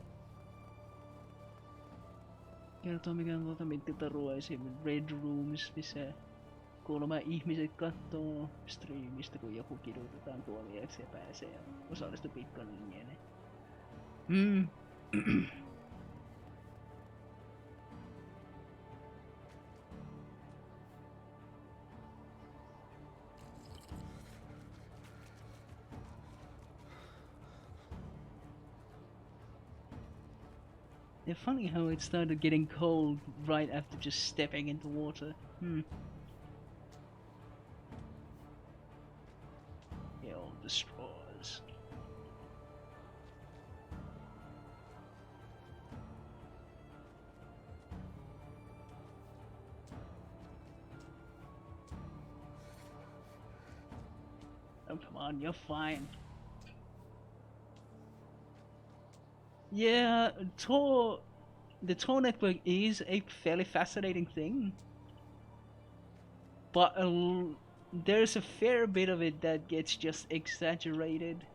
Kertoo mikä on mittitarua esimerkiksi Red Rooms, missä 3 ihmiset kattoo striimistä, kun joku kidutetaan tuomieksi ja pääsee ja osallistuu Bitcoiniin. It's funny how it started getting cold right after just stepping into water. Yeah, all the straws. Oh, come on, you're fine. Yeah, the Tor network is a fairly fascinating thing, but there's a fair bit of it that gets just exaggerated.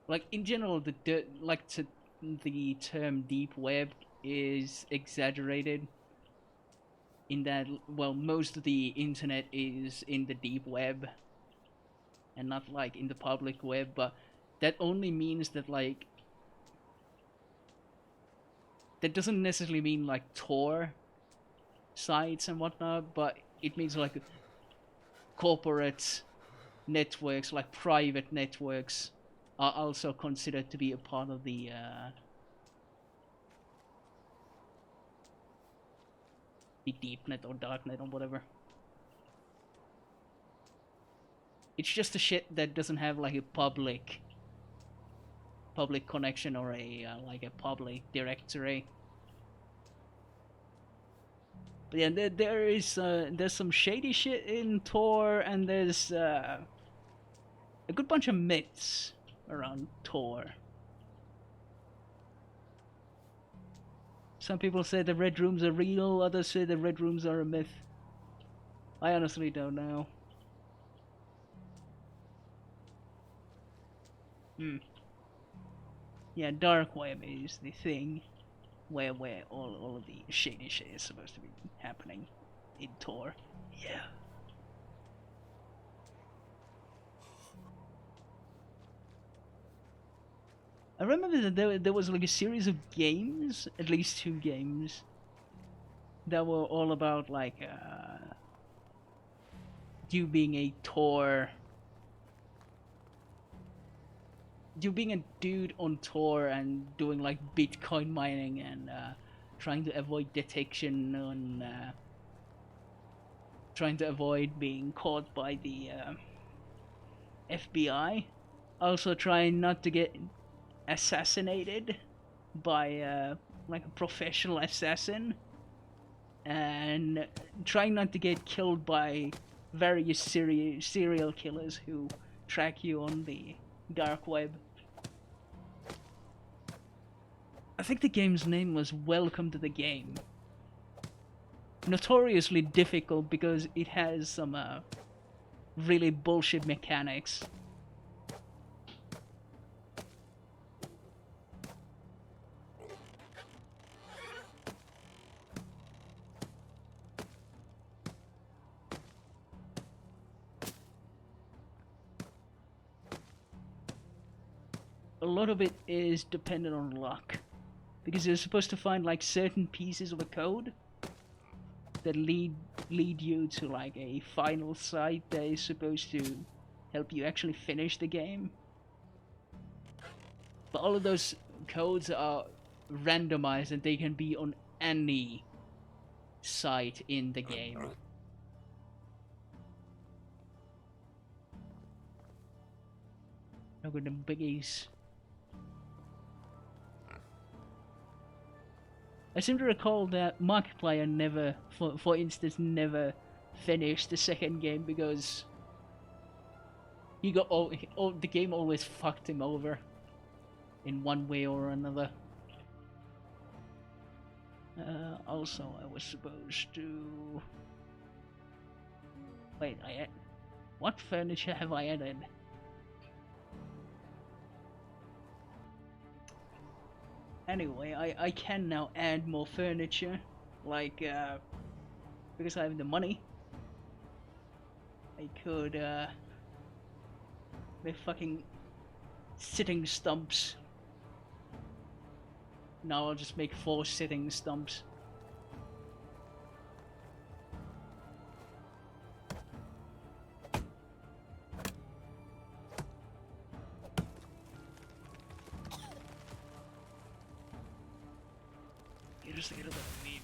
Like in general, the term deep web is exaggerated. In that, well, most of the internet is in the deep web, and not like in the public web. But that only means that like that doesn't necessarily mean like Tor sites and whatnot, but it means like corporate networks, like private networks, are also considered to be a part of the deep net or dark net or whatever. It's just the shit that doesn't have like a public connection or a like a public directory. But yeah, there's some shady shit in Tor, and there's a good bunch of myths around Tor. Some people say the red rooms are real, others say the red rooms are a myth. I honestly don't know. Yeah, dark web is the thing where all of the shady shit is supposed to be happening in Tor. Yeah. I remember that there was like a series of games, at least 2 games, that were all about like you being a dude on Tor and doing like Bitcoin mining and trying to avoid detection and trying to avoid being caught by the FBI. Also trying not to get assassinated by like a professional assassin, and trying not to get killed by various serial killers who track you on the dark web. I think the game's name was Welcome to the Game. Notoriously difficult because it has some really bullshit mechanics. A lot of it is dependent on luck, because you're supposed to find like certain pieces of a code that lead you to like a final site that is supposed to help you actually finish the game. But all of those codes are randomized and they can be on any site in the game. Look at them biggies. I seem to recall that Markiplier never, for instance, never finished the second game because he got the game always fucked him over in one way or another. Also, I was supposed to... Wait, what furniture have I added? Anyway, I can now add more furniture, like, because I have the money. I could, make fucking sitting stumps. Now I'll just make 4 sitting stumps.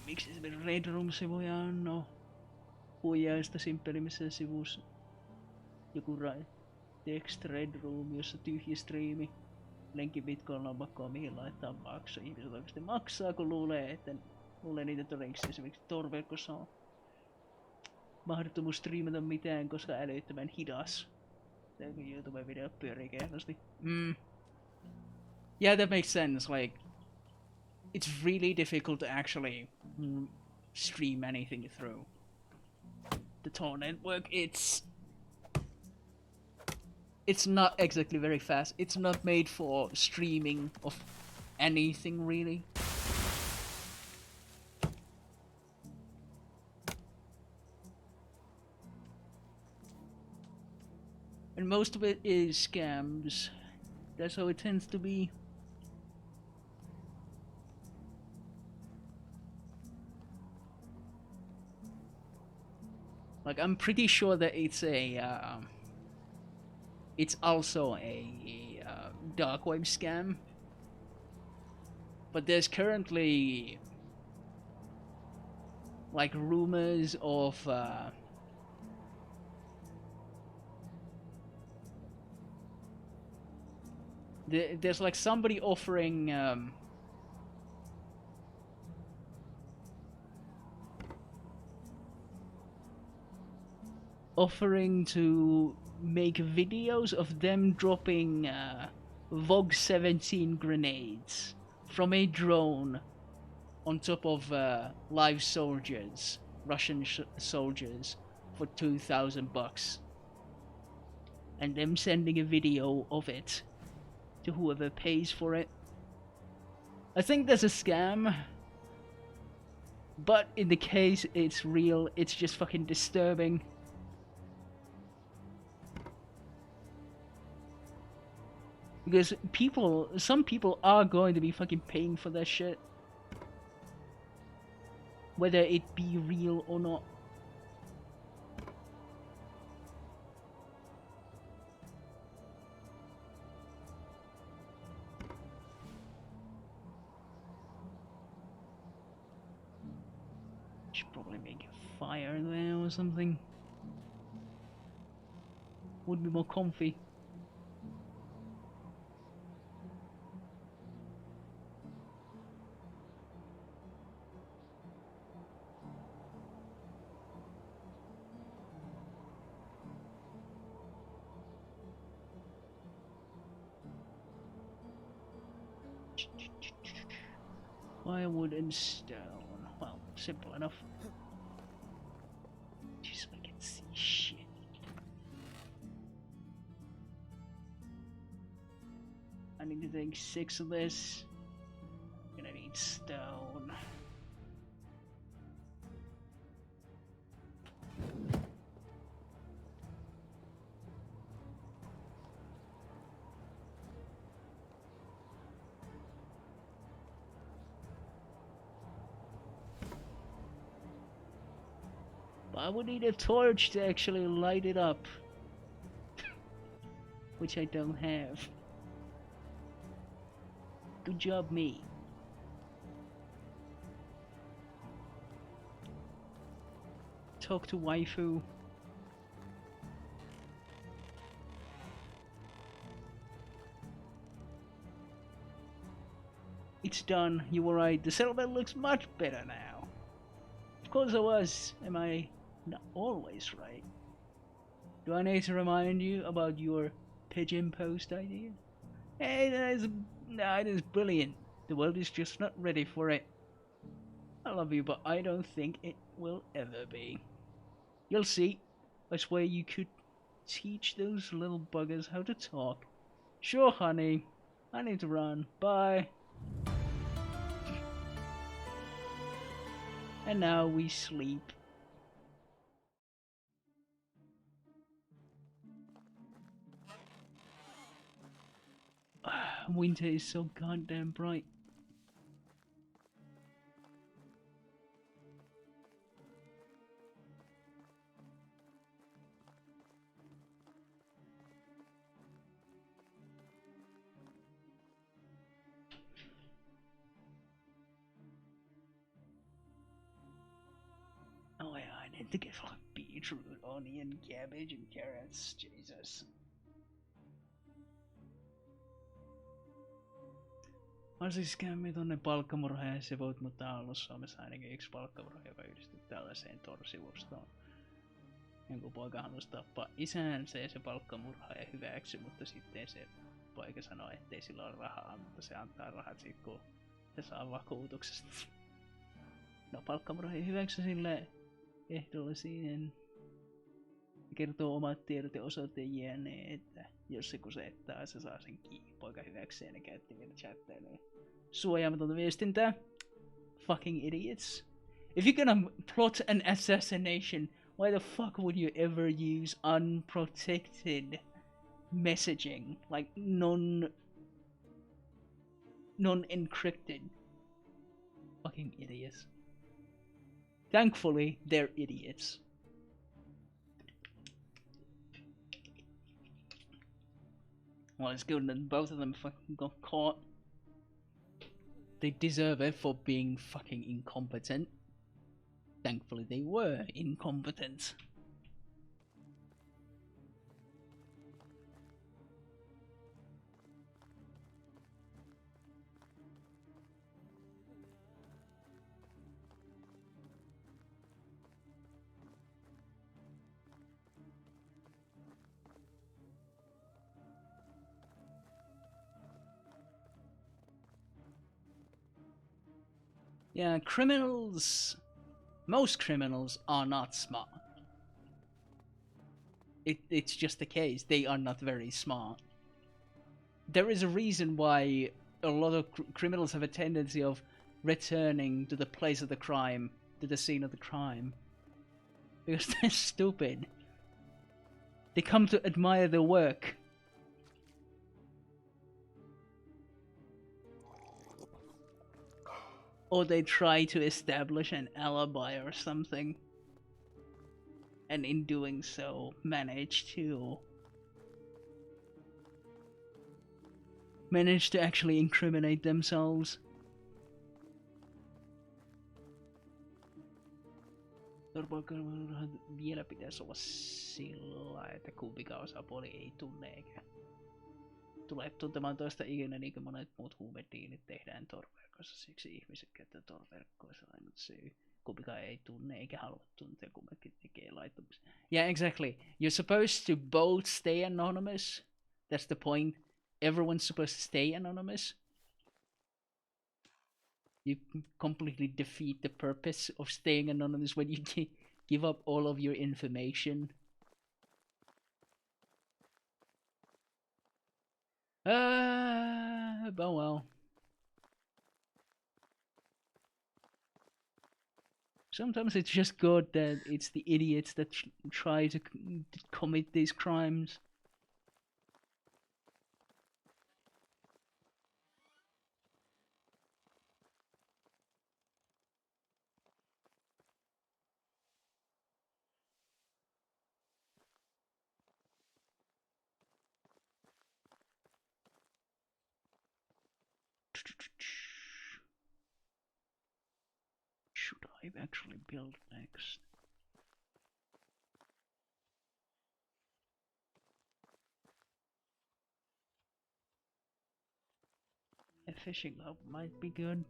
Miksi esimerkiksi Raid Room-sivuja on? No, huijaista simppelimissä sivussa joku text Raid Room, jossa tyhjä striimi. Lenki Bitcoin on pakkoa mihin laittaa maksu. Ihmiset oikeasti maksaa, kun luulee niitä todennäköisesti esimerkiksi Tor-verkossa on mahdottomuus striimata mitään, koska älyttömän hidas. Kun YouTube-video pyörii kehnosti. Yeah, that makes sense. Like, it's really difficult to actually stream anything through the Tor network. It's not exactly very fast. It's not made for streaming of anything really. And most of it is scams. That's how it tends to be. Like, I'm pretty sure that it's a it's also a dark web scam. But there's currently like rumors of there's like somebody offering to make videos of them dropping VOG 17 grenades from a drone on top of live soldiers, Russian soldiers, for $2,000, and them sending a video of it to whoever pays for it. I think that's a scam, but in the case it's real, it's just fucking disturbing. Because some people are going to be fucking paying for that shit, whether it be real or not. Should probably make a fire there or something. Would be more comfy. Firewood and stone. Well, simple enough. Just I can see shit. I need to take 6 of this. Gonna need stone. I would need a torch to actually light it up, which I don't have. Good job, me. Talk to waifu. It's done. You were right. The settlement looks much better now. Of course I was. Am I not always right? Do I need to remind you about your pigeon post idea? Hey, that is brilliant. The world is just not ready for it. I love you, but I don't think it will ever be. You'll see. I swear you could teach those little buggers how to talk. Sure, honey. I need to run. Bye. And now we sleep. Winter is so goddamn bright. Oh yeah, I need to get like beetroot, onion, cabbage, and carrots. Jesus. Varsinkin kämmin tonne palkkamurhaan ja se voit, mutta on ollut Suomessa ainakin yksi palkkamurha, joka yhdistetty tällaiseen torsivustoon. Jonkun poika halusi tappaa isänsä ja se palkkamurhaaja hyväksy, mutta sitten se poika sanoi, ettei sillä ole rahaa, mutta se antaa rahat sit kun Se saa vakuutuksesta. No palkkamurhaaja hyväksy sille ehdollisiin. Kertoo omat tiedot ja osoitteen jne, että jos se kusettaa, se saa sen kiinni. Poika hyväksee ne käytti vielä chattailuja. Suojaamatonta viestintää. Fucking idiots. If you're gonna plot an assassination, why the fuck would you ever use unprotected messaging? Like non-encrypted. Fucking idiots. Thankfully, they're idiots. Well, it's good that both of them fucking got caught. They deserve it for being fucking incompetent. Thankfully, they were incompetent. Yeah, most criminals are not smart. It's just the case, they are not very smart. There is a reason why a lot of criminals have a tendency of returning to the place of the crime, to the scene of the crime. Because they're stupid. They come to admire the work. Or they try to establish an alibi or something. And in doing so, manage to actually incriminate themselves. Vielä pitäisi olla sillä, että kumpikaan osapuoli ei tunne eikä tule tuntemaan toista ikinä, niin kuin monet muut huumediilit tehdään torverkossa. Siksi ihmiset käyttää torverkkoissa ainut syy. Kumpikaan ei tunne eikä halua tuntea, kummatkin tekee laittomasti. Yeah, exactly. You're supposed to both stay anonymous. That's the point. Everyone's supposed to stay anonymous. You completely defeat the purpose of staying anonymous when you give up all of your information. But well. Sometimes it's just good that it's the idiots that try to commit these crimes. Should I actually build next? A fishing hub might be good.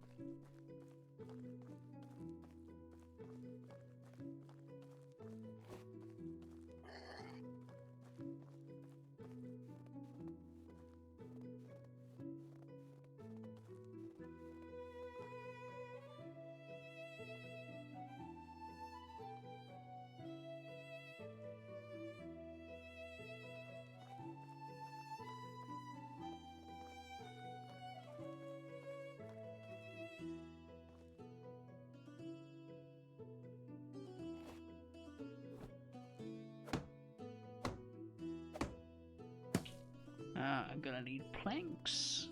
I'm gonna need planks.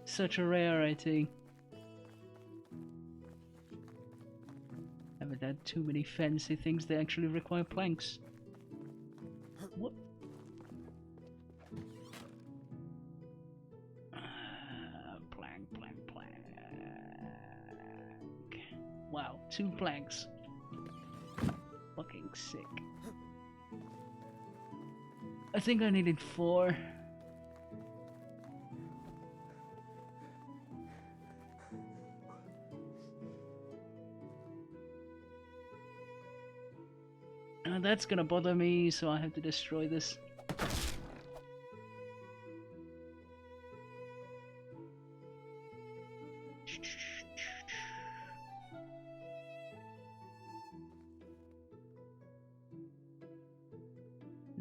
Such a rarity. Haven't had too many fancy things that actually require planks. What? Plank. Wow, 2 planks. Fucking sick. I think I needed 4. Now that's gonna bother me, so I have to destroy this.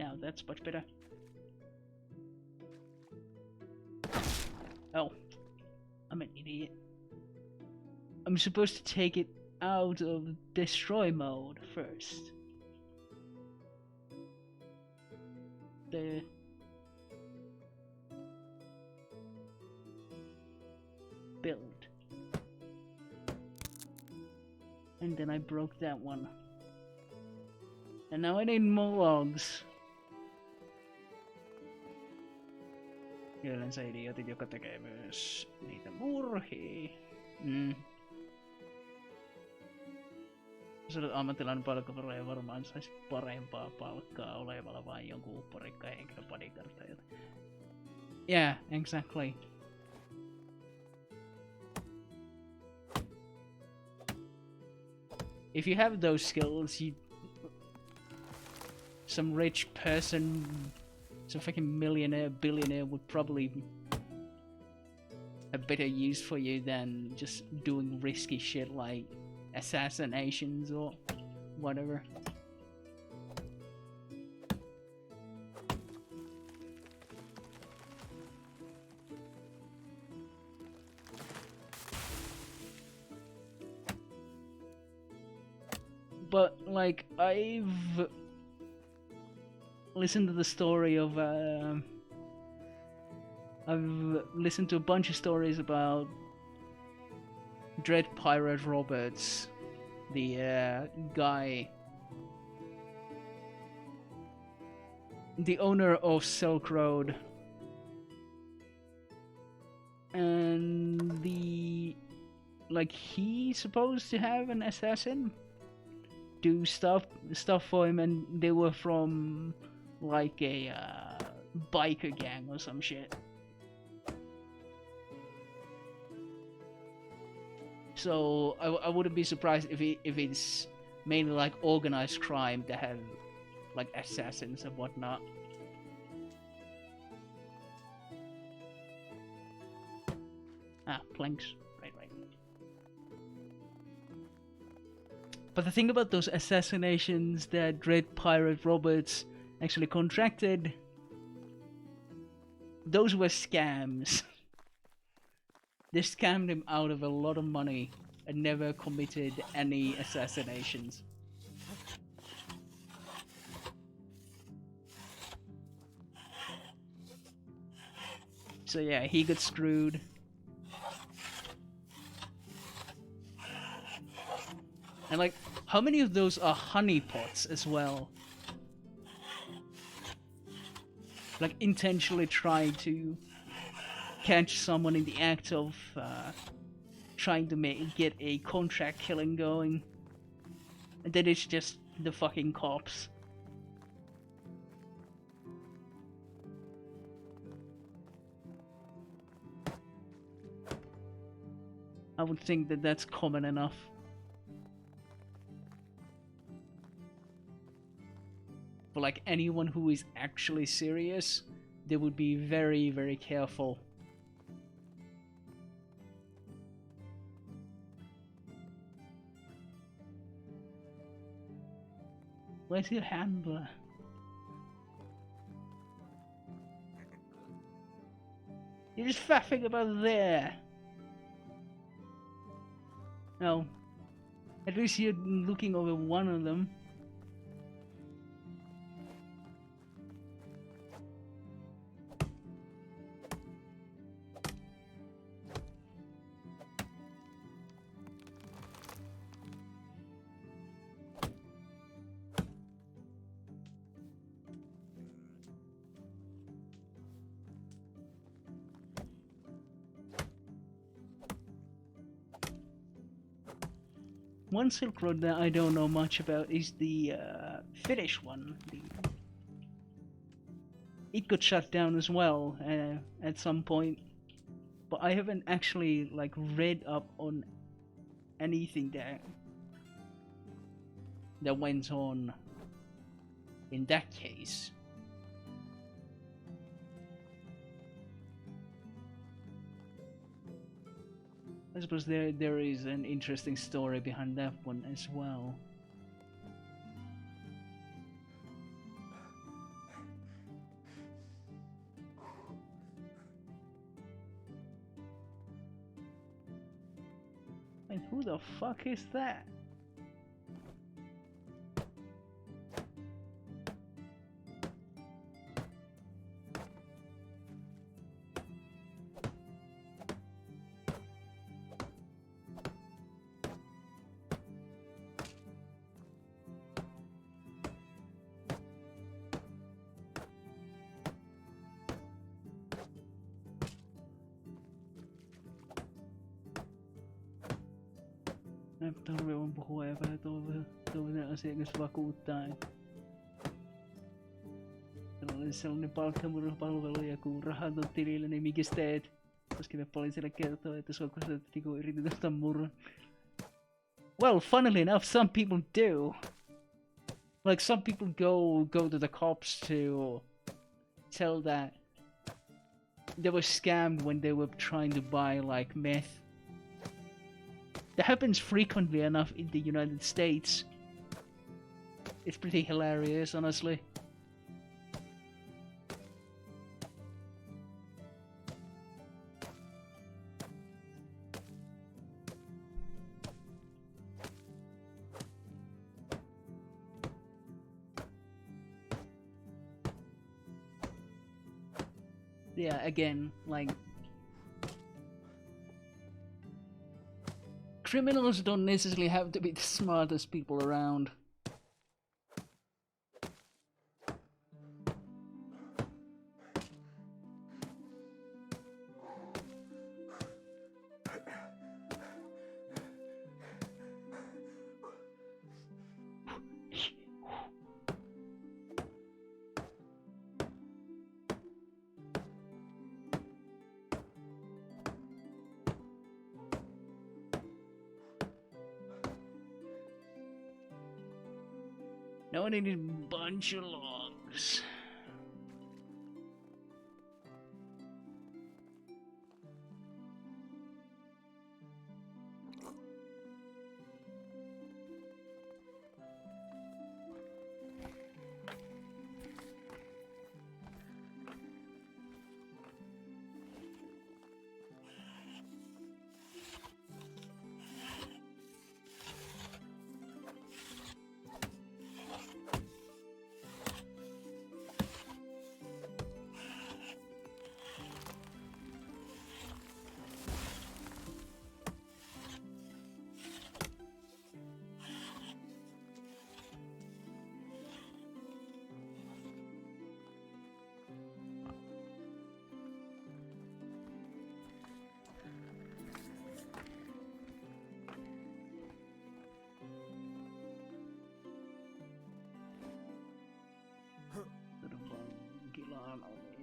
Now that's much better. Oh, I'm an idiot. I'm supposed to take it out of destroy mode first. The build. And then I broke that one. And now I need more logs. Ja yleensä idiotit, joka tekee myös niitä murhia. Jos olet ammattilainen palkkavarja varmaan saisi parempaa palkkaa olevalla vain jonkun upporikka henkilö bodyguardilta. Yeah, exactly. If you have those skills, some rich person, some fucking millionaire, billionaire would probably have better use for you than just doing risky shit like assassinations or whatever. But like I've listened to the story of I've listened to a bunch of stories about Dread Pirate Roberts, the guy, the owner of Silk Road, and he's supposed to have an assassin do stuff for him, and they were from like a biker gang or some shit. So I wouldn't be surprised if it's mainly like organized crime that have like assassins and whatnot. Ah, planks. Right. But the thing about those assassinations that Dread Pirate Roberts actually contracted, those were scams. They scammed him out of a lot of money and never committed any assassinations. So yeah, he got screwed. And like, how many of those are honeypots as well? Like intentionally trying to catch someone in the act of trying to get a contract killing going, and then it's just the fucking cops. I would think that that's common enough. For like anyone who is actually serious, they would be very, very careful. Where's your handler? You're just faffing about there. No. At least you're looking over one of them. One Silk Road that I don't know much about is the Finnish one. It got shut down as well at some point, but I haven't actually like read up on anything that went on in that case. I suppose there is an interesting story behind that one as well. Who the fuck is that? Näyttää olevan puhua epätoivoinen asiakas vakuuttaen. Sellainen palkkamurhapalvelu ja kun rahat on tilillä, niin mikäs teet? Koska ne poliisille kertoo, että sua kosetettiin kun yritit ottaa murron. Well, funnily enough, some people do. Like some people go to the cops to tell that they were scammed when they were trying to buy like meth. That happens frequently enough in the United States. It's pretty hilarious, honestly. Yeah, again, like... criminals don't necessarily have to be the smartest people around. Now I need a bunch of logs.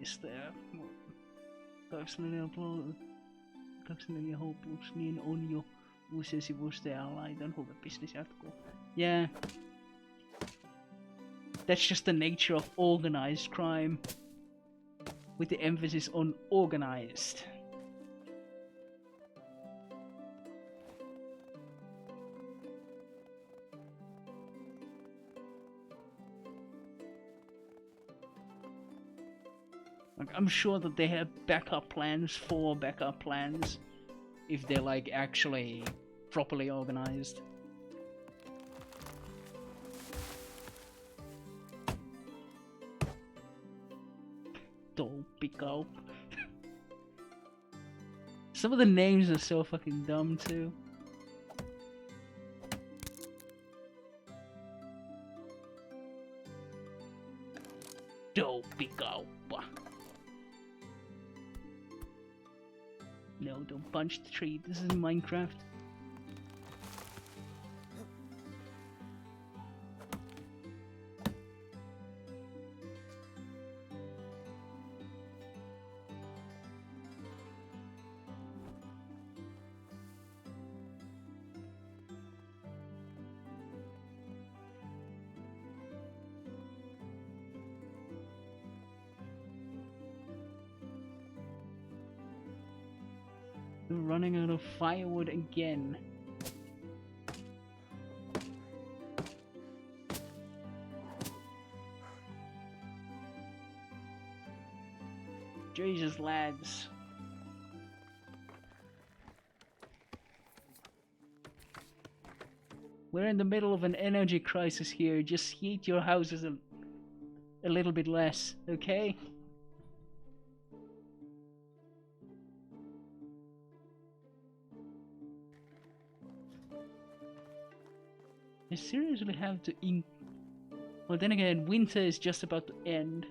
Sitä 24 H plus, niin on jo uusien sivusta ja laitan huve.bis jatkuu. Yeah. That's just the nature of organized crime. With the emphasis on organized. Like, I'm sure that they have backup plans for backup plans if they're like actually properly organized. Don't pick up. Some of the names are so fucking dumb too. Don't pick up. No, don't punch the tree. This is Minecraft. We're running out of firewood again. Jesus, lads. We're in the middle of an energy crisis here. Just heat your houses a little bit less, okay? I seriously have to well, then again, winter is just about to end.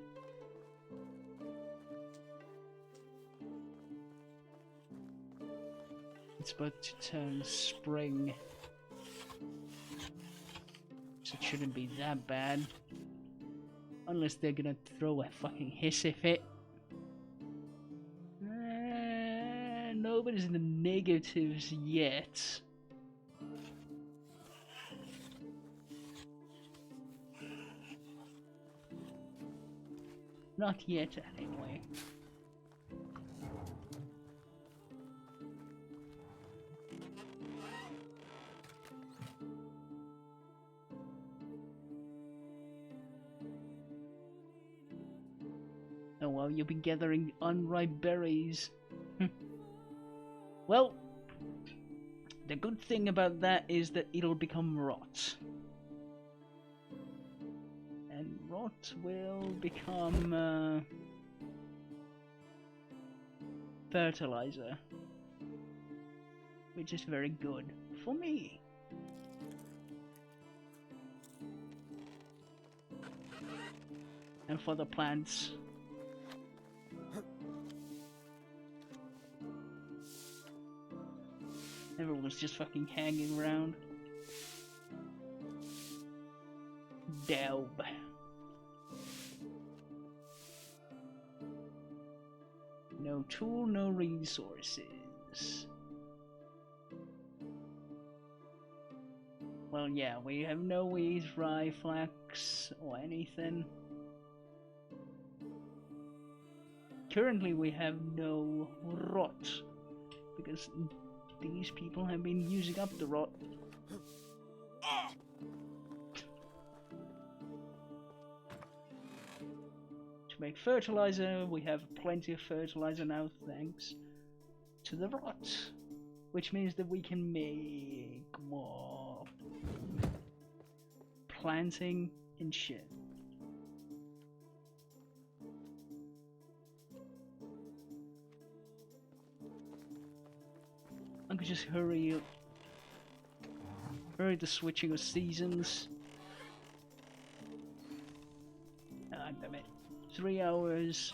It's about to turn spring. So it shouldn't be that bad. Unless they're gonna throw a fucking hissy fit. Nobody's in the negatives yet. Not yet, anyway. Oh well, you'll be gathering unripe berries. Well, the good thing about that is that it'll become rot. And rot will become fertilizer, which is very good for me. And for the plants. Everyone's just fucking hanging around. Daub. No tool, no resources. Well, yeah, we have no wheat, rye, flax, or anything. Currently, we have no rot, because these people have been using up the rot. To make fertilizer, we have plenty of fertilizer now, thanks to the rot. Which means that we can make more planting and shit. I could just hurry the switching of seasons. Damn it. 3 hours.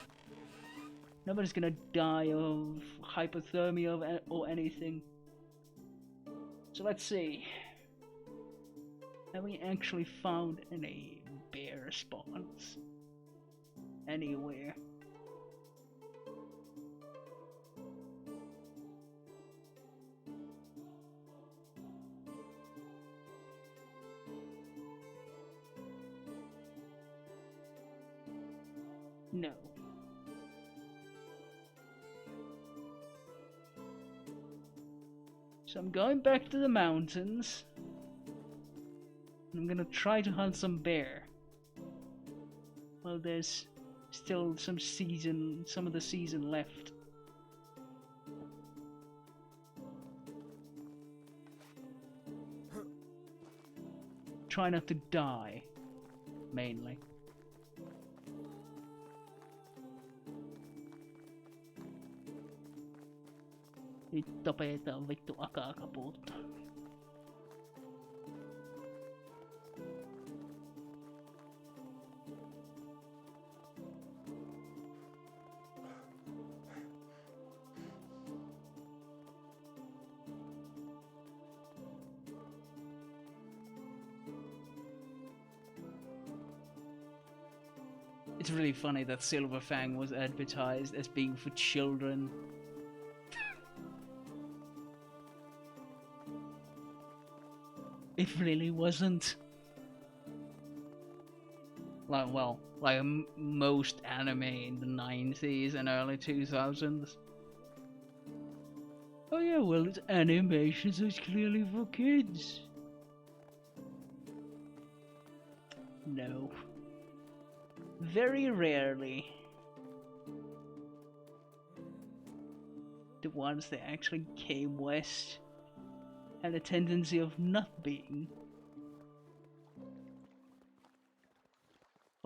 Nobody's gonna die of hypothermia or anything. So let's see. Have we actually found any bear spawns? Anywhere? No. So I'm going back to the mountains. I'm gonna try to hunt some bear. Well, there's still some of the season left. Try not to die, mainly. Nyt tapetaan vittu akakapuutta. It's really funny that Silverfang was advertised as being for children. It really wasn't. Like most anime in the 90s and early 2000s. Oh yeah, well, it's animation, so it's clearly for kids. No. Very rarely. The ones that actually came west had a tendency of not being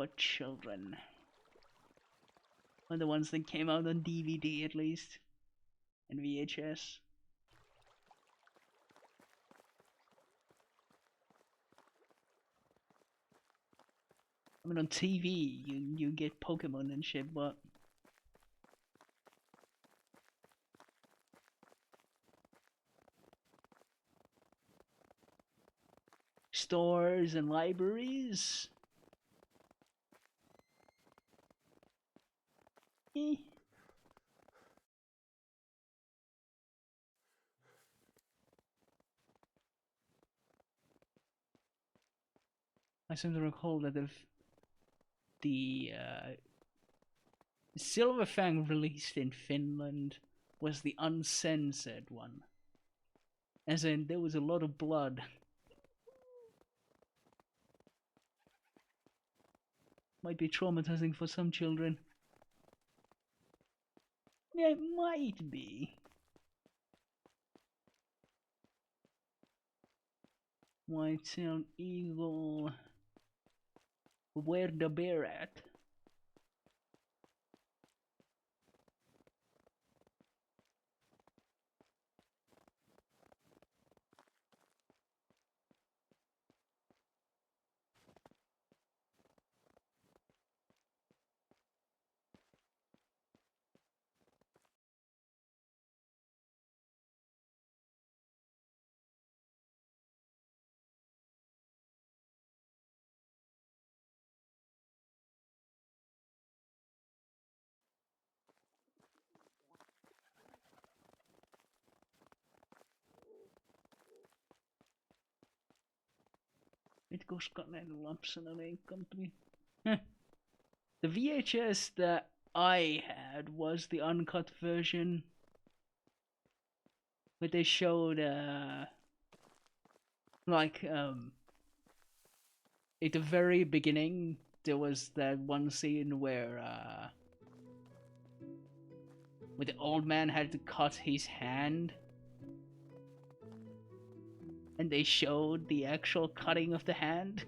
for children. Or the ones that came out on DVD at least. And VHS. I mean on TV you get Pokemon and shit, but stores and libraries. Eh. I seem to recall that the Silverfang released in Finland was the uncensored one. As in, there was a lot of blood. Might be traumatizing for some children. Yeah, it might be. White-tailed eagle. Where the bear at? Nyt koskaan näin lapsena leikkaantui. The VHS that I had was the uncut version. But they showed like at the very beginning there was that one scene where the old man had to cut his hand. And they showed the actual cutting of the hand.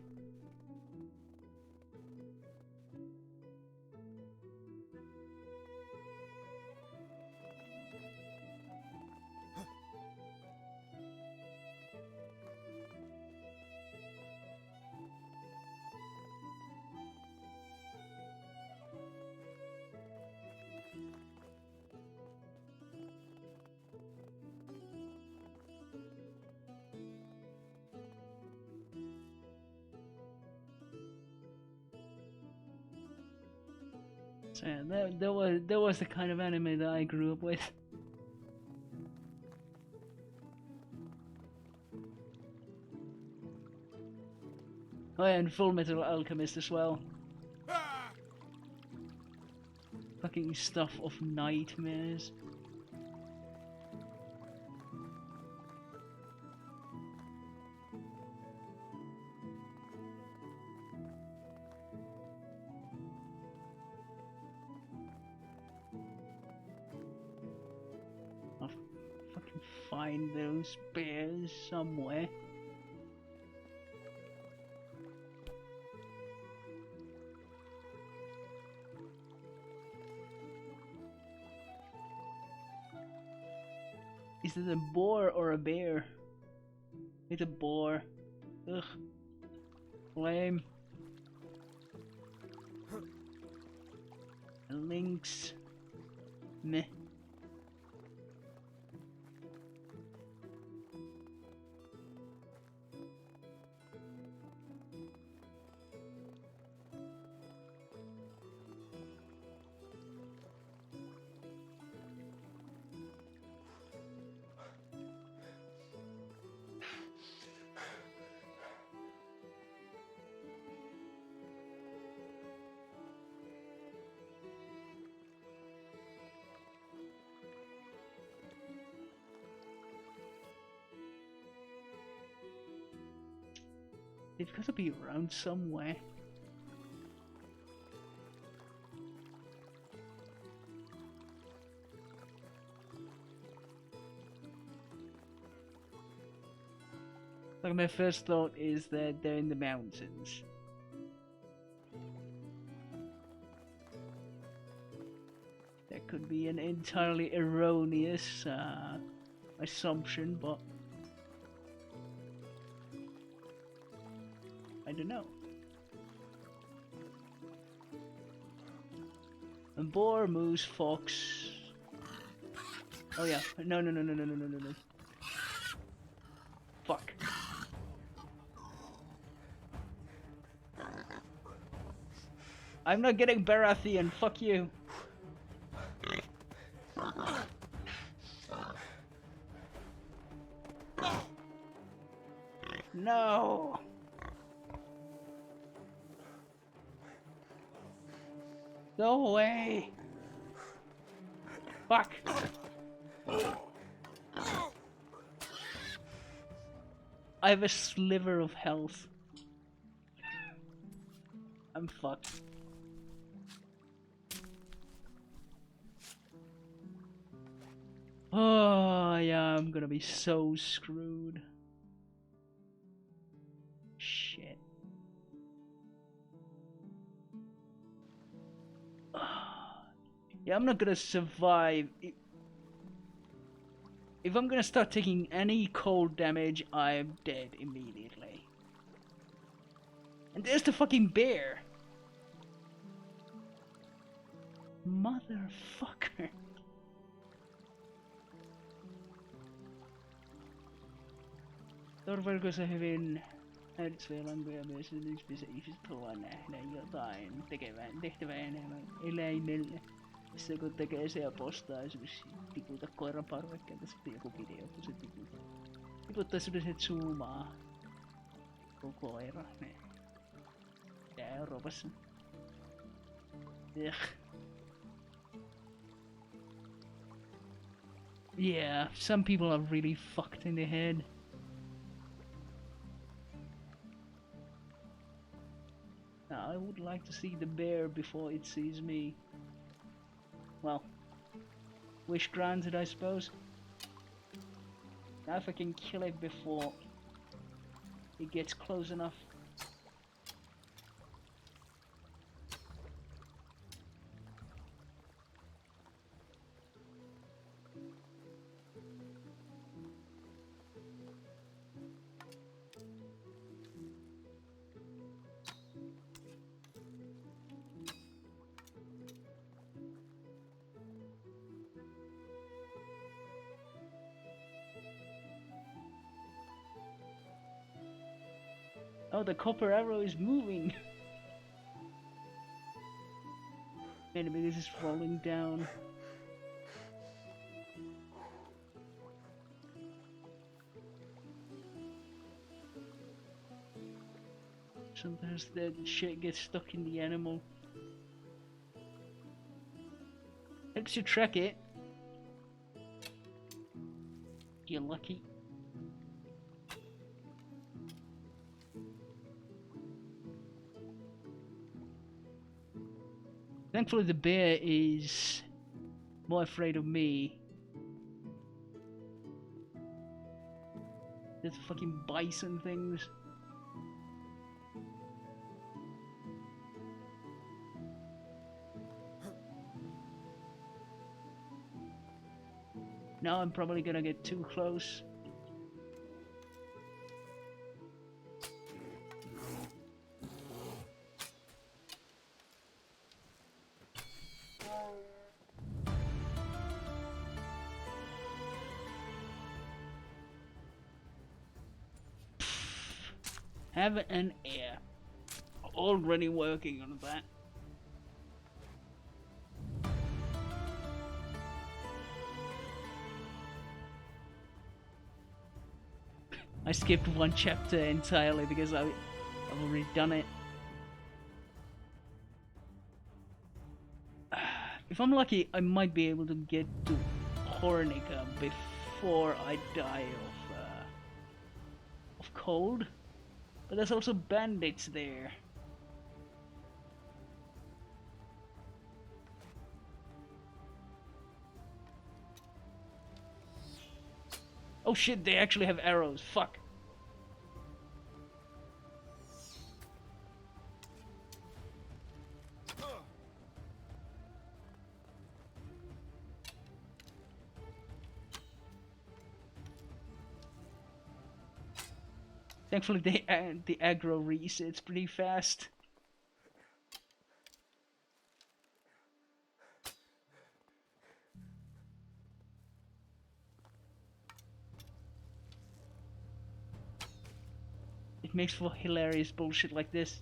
So yeah, that was the kind of anime that I grew up with. Oh yeah, and Full Metal Alchemist as well. Fucking stuff of nightmares. I'll fucking find those bears somewhere. Is it a boar or a bear? It's a boar. Ugh. Lame. A lynx. Meh. They've got to be around somewhere. Like my first thought is that they're in the mountains. That could be an entirely erroneous assumption, but I don't know. A boar, moose, fox. Oh yeah, no. Fuck. I'm not getting Baratheon, fuck you. No. Go away. Fuck. I have a sliver of health. I'm fucked. Oh yeah, I'm gonna be so screwed. Shit. Yeah, I'm not gonna survive. If I'm gonna start taking any cold damage, I'm dead immediately. And there's the fucking bear. Motherfucker. Torvalko se hyvin häiritsevä myös yksissä ihmiset haluaa nähdä jotain tehtävää enemmän eläimelle. Se kun tekee se ja postaa esimerkiksi tiputa koiran parvekkeelta sitten joku video, kun se tiputtaa sellaiset zoomaa koko koira. Tää Euroopassa. Yeah, some people are really fucked in the head. Now, I would like to see the bear before it sees me. Well, wish granted, I suppose. Now if I can kill it before it gets close enough. Oh, the copper arrow is moving! Enemy is falling down. Sometimes that shit gets stuck in the animal. Helps you track it. You're lucky. Thankfully the bear is more afraid of me. There's fucking bison things. Now I'm probably gonna get too close. Have an air. Already working on that. I skipped one chapter entirely because I've already done it. If I'm lucky, I might be able to get to Hornica before I die of cold. But there's also bandits there. Oh shit, they actually have arrows. Fuck. Thankfully, the aggro resets pretty fast. It makes for hilarious bullshit like this.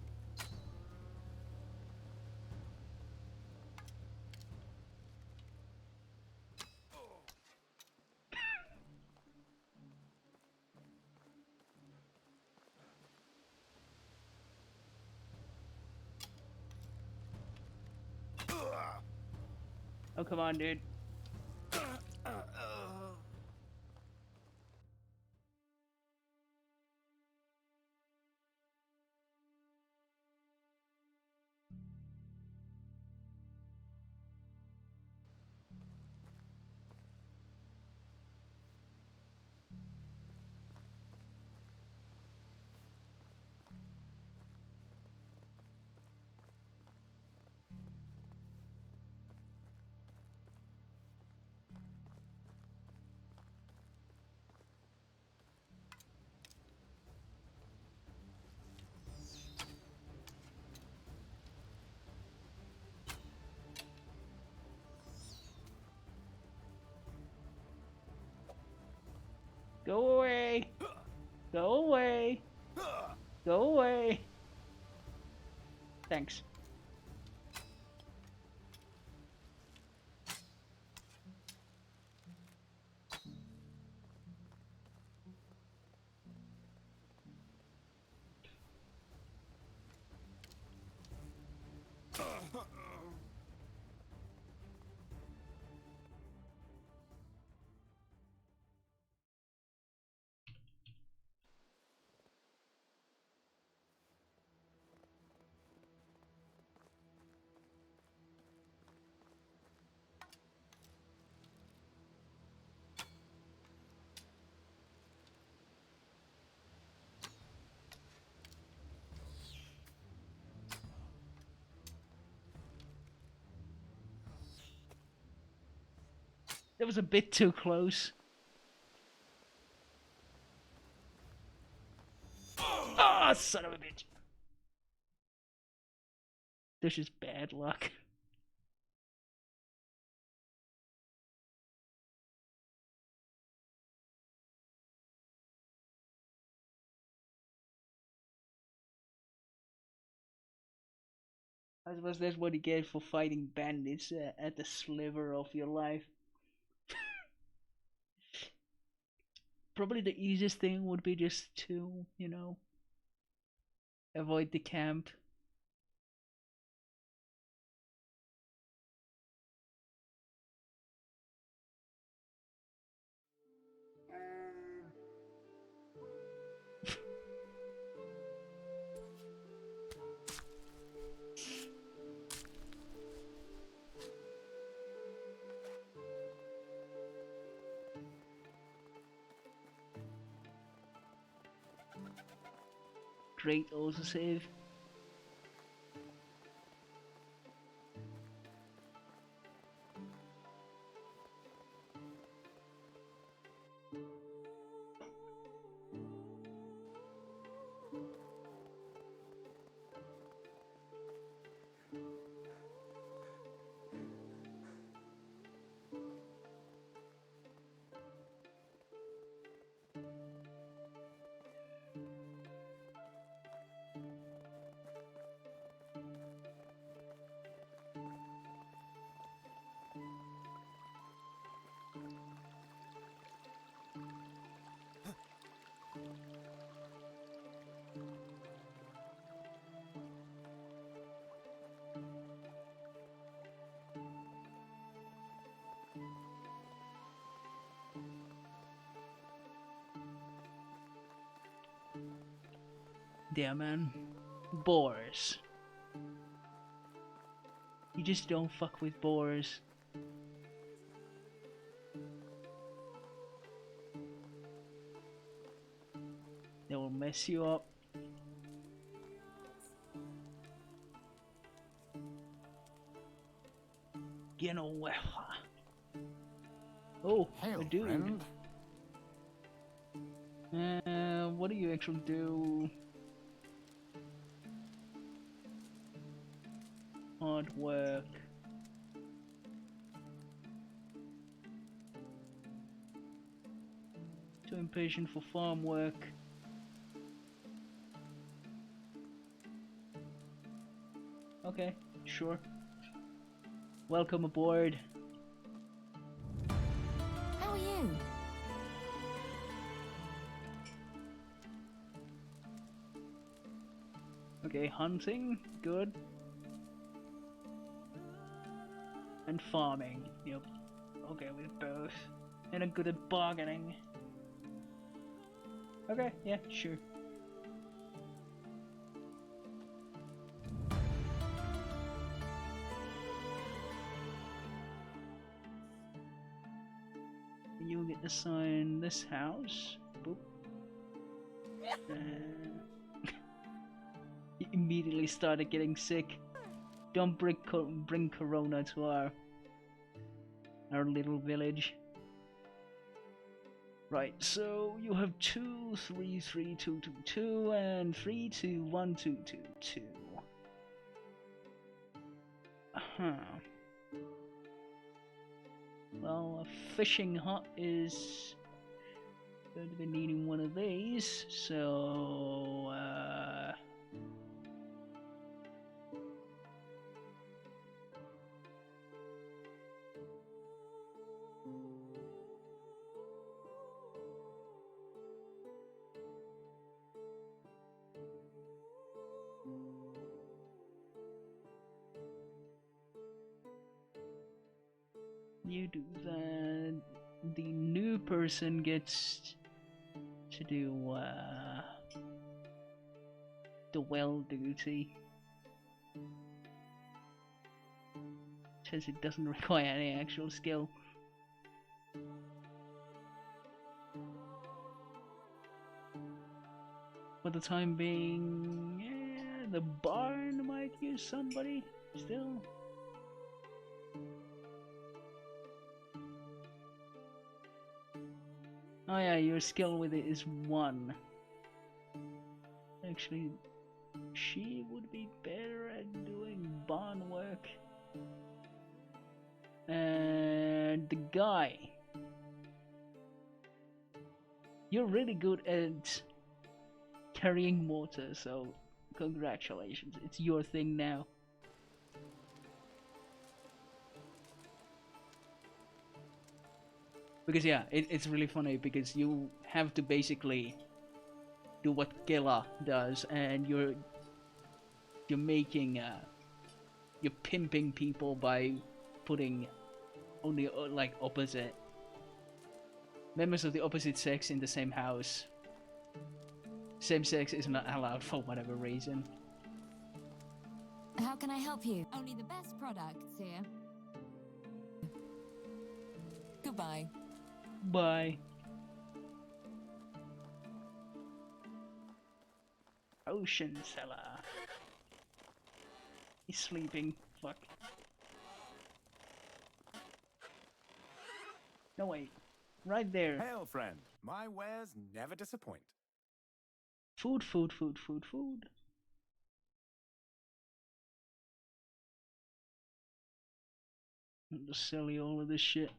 Oh, come on, dude. Go away! Go away! Go away! Thanks. That was a bit too close. Ah, oh, son of a bitch. This is bad luck. I suppose that's what you get for fighting bandits at the sliver of your life. Probably the easiest thing would be just to, you know, avoid the camp. Great autosave. Yeah, man. Boars. You just don't fuck with boars. They will mess you up. Get away. Oh, Hail, a dude. friend. what do you actually do? Hard work. Too impatient for farm work. Okay, sure. Welcome aboard. How are you? Okay, hunting, good. And farming, yep. Okay with both. And I'm good at bargaining. Okay, yeah, sure. You get to sign this house. Boop. He immediately started getting sick. Don't bring corona to our little village. Right, so you have 2, 3, 3, 2, 2, 2, and 3, 2, 1, 2, 2, 2. Well, a fishing hut is going to be needing one of these, so you do that. The new person gets to do the well duty. Says it doesn't require any actual skill. For the time being, yeah, the barn might use somebody still. Oh yeah, your skill with it is 1. Actually, she would be better at doing barn work. And the guy, you're really good at carrying water, so congratulations, it's your thing now. Because yeah, it's really funny because you have to basically do what Gela does, and you're making you're pimping people by putting only like opposite members of the opposite sex in the same house. Same sex is not allowed for whatever reason. How can I help you? Only the best products here. Goodbye. Bye. Ocean cellar. He's sleeping. Fuck. No wait. Right there. Hail, friend. My wares never disappoint. Food, food, food, food, food. I'm just sell you all of this shit.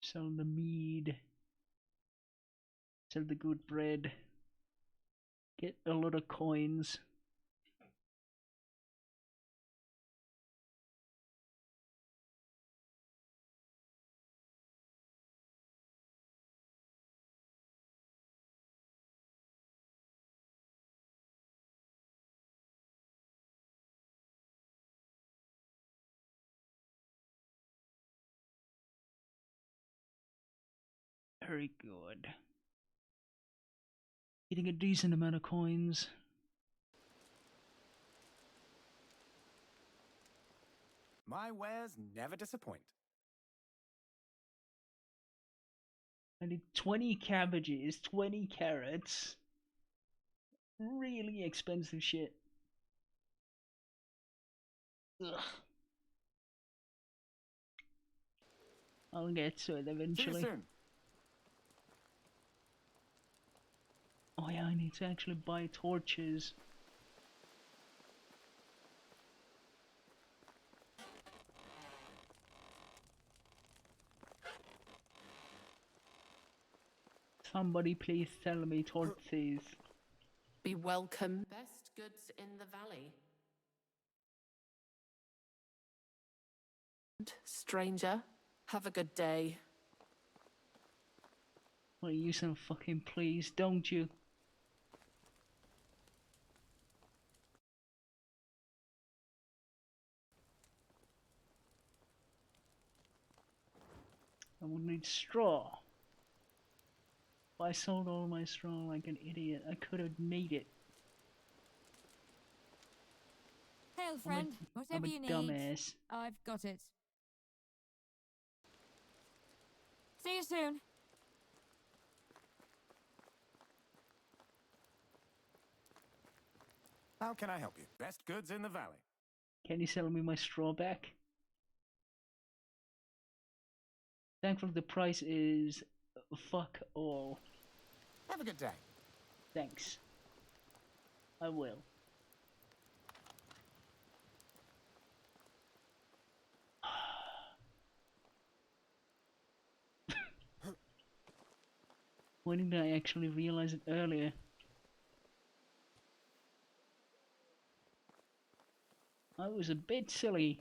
Sell the mead. Sell the good bread. Get a lot of coins. Very good. Getting a decent amount of coins. My wares never disappoint. I need 20 cabbages, 20 carrots, really expensive shit. Ugh. I'll get to it See you eventually. soon. Oh yeah, I need to actually buy torches. Somebody please tell me torches. Be welcome. Best goods in the valley. Stranger, have a good day. Well, you some fucking please, don't you? I would need straw. I sold all my straw like an idiot. I could have made it. Hail, friend. I'm Whatever a you need, dumbass. I've got it. See you soon. How can I help you? Best goods in the valley. Can you sell me my straw back? Thankfully the price is fuck all. Have a good day. Thanks. I will. Why didn't I actually realize it earlier? I was a bit silly.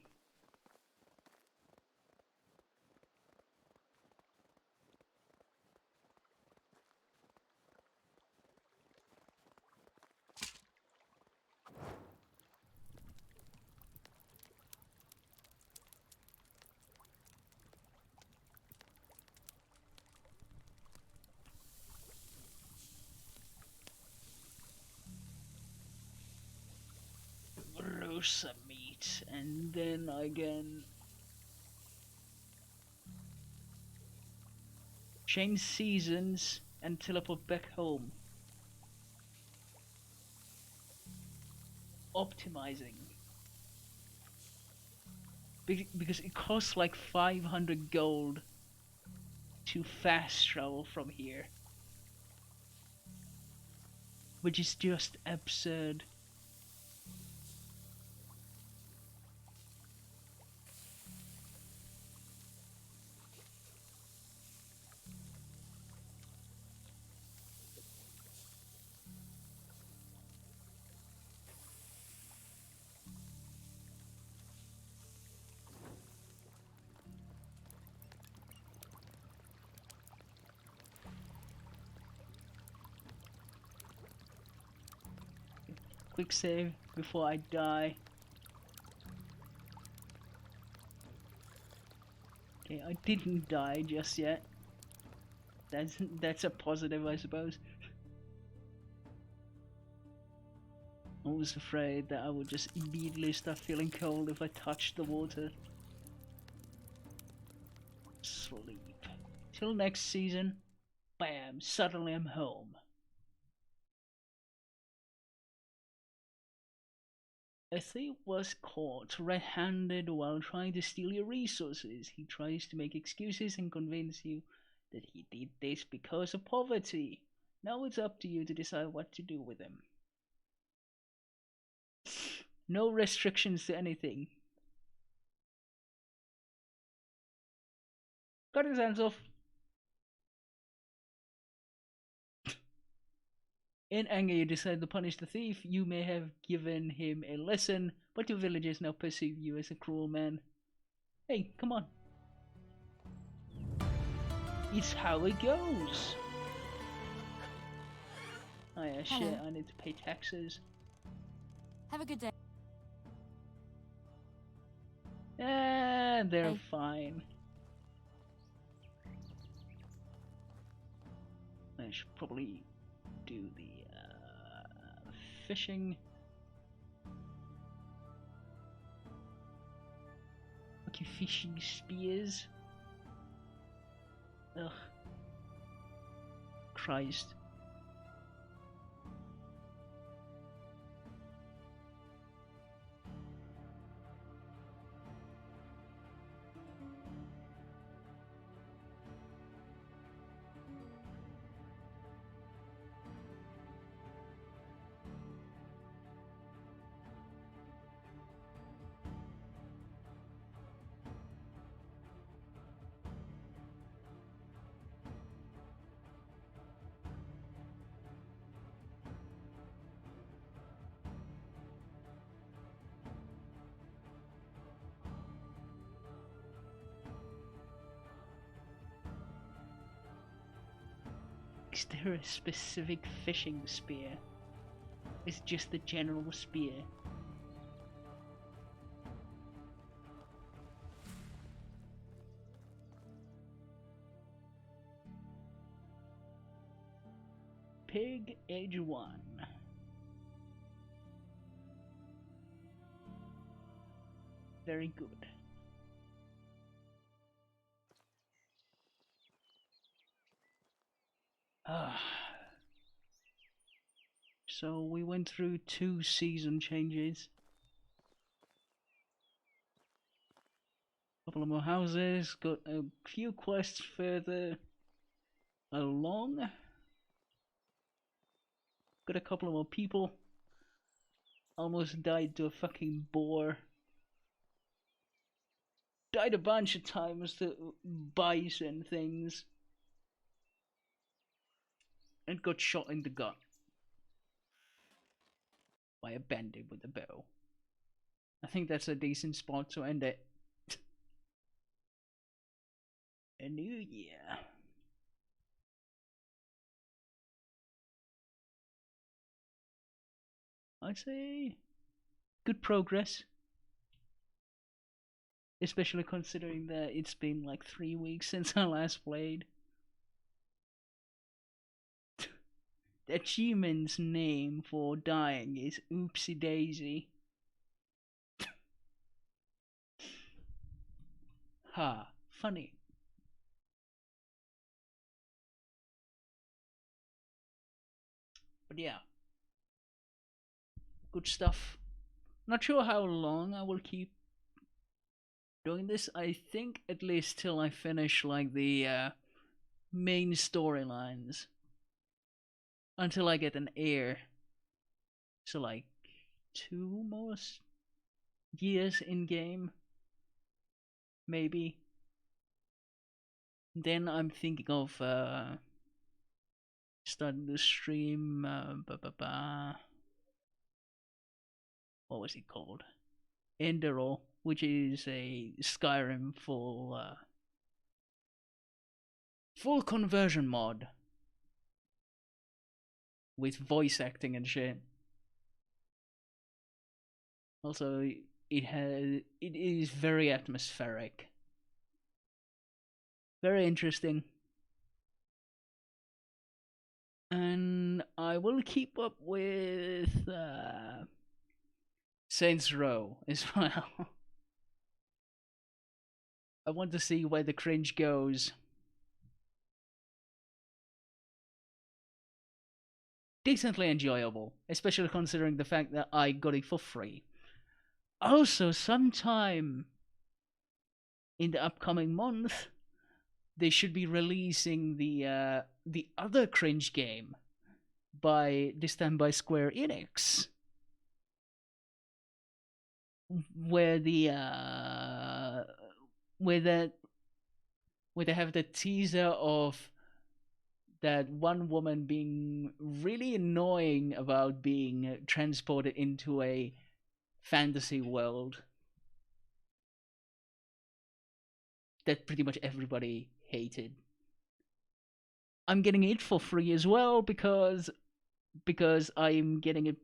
Roast meat, and then again change seasons and teleport back home. Optimizing. Because it costs like 500 gold to fast travel from here. Which is just absurd. Quick save before I die. Okay, I didn't die just yet. That's a positive, I suppose. I was afraid that I would just immediately start feeling cold if I touched the water. Sleep. Till next season. Bam! Suddenly I'm home. A thief was caught red-handed while trying to steal your resources. He tries to make excuses and convince you that he did this because of poverty. Now it's up to you to decide what to do with him. No restrictions to anything. Cut his hands off. In anger, you decide to punish the thief. You may have given him a lesson, but your villagers now perceive you as a cruel man. Hey, come on. It's how it goes. Oh yeah, shit, Hello. I need to pay taxes. Have a good day. And they're Hey. fine. I should probably do the fishing. Okay, fishing spears. Ugh. Christ. Is there a specific fishing spear? It's just the general spear. Pig Age 1. Very good. So we went through 2 season changes. Couple of more houses, got a few quests further along. Got a couple of more people. Almost died to a fucking boar. Died a bunch of times to bison things. And got shot in the gut by a bandit with a bow. I think that's a decent spot to end it. A new year. I'd say good progress. Especially considering that it's been like 3 weeks since I last played. The achievement's name for dying is Oopsie Daisy. Ha, funny. But yeah. Good stuff. Not sure how long I will keep doing this. I think at least till I finish like the main storylines. Until I get an heir. So like 2 more years in game. Maybe. Then I'm thinking of starting the stream. What was it called? Enderall, which is a Skyrim full conversion mod with voice acting and shit. Also, it is very atmospheric, very interesting, and I will keep up with Saints Row as well. I want to see where the cringe goes. Decently enjoyable, especially considering the fact that I got it for free. Also, sometime in the upcoming month, they should be releasing the other cringe game this time by Square Enix, where they have the teaser of that one woman being really annoying about being transported into a fantasy world that pretty much everybody hated. I'm getting it for free as well because I'm getting it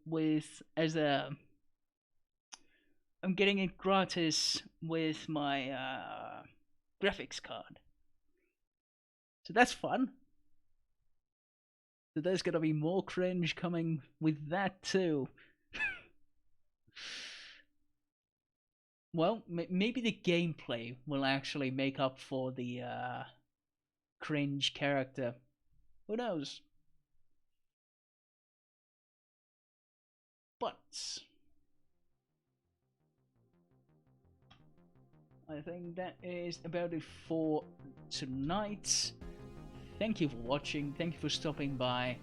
I'm getting it gratis with my graphics card. So that's fun. So there's gonna be more cringe coming with that too. Well, maybe the gameplay will actually make up for the cringe character. Who knows? But I think that is about it for tonight. Thank you for watching, thank you for stopping by.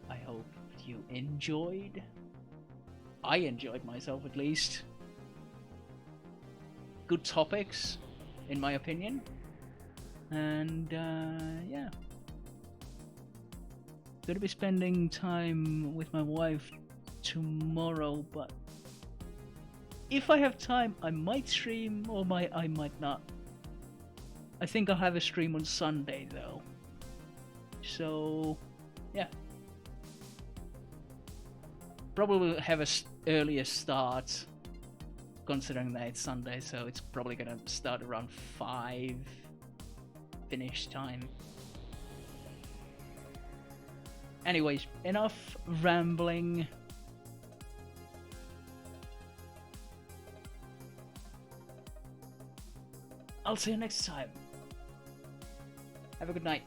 I hope you enjoyed. I enjoyed myself at least. Good topics, in my opinion. And yeah. Gonna be spending time with my wife tomorrow, but if I have time, I might stream or I might not. I think I'll have a stream on Sunday though. So yeah. Probably will have a earlier start, considering that it's Sunday, so it's probably gonna start around 5 finish time. Anyways, enough rambling. I'll see you next time. Have a good night.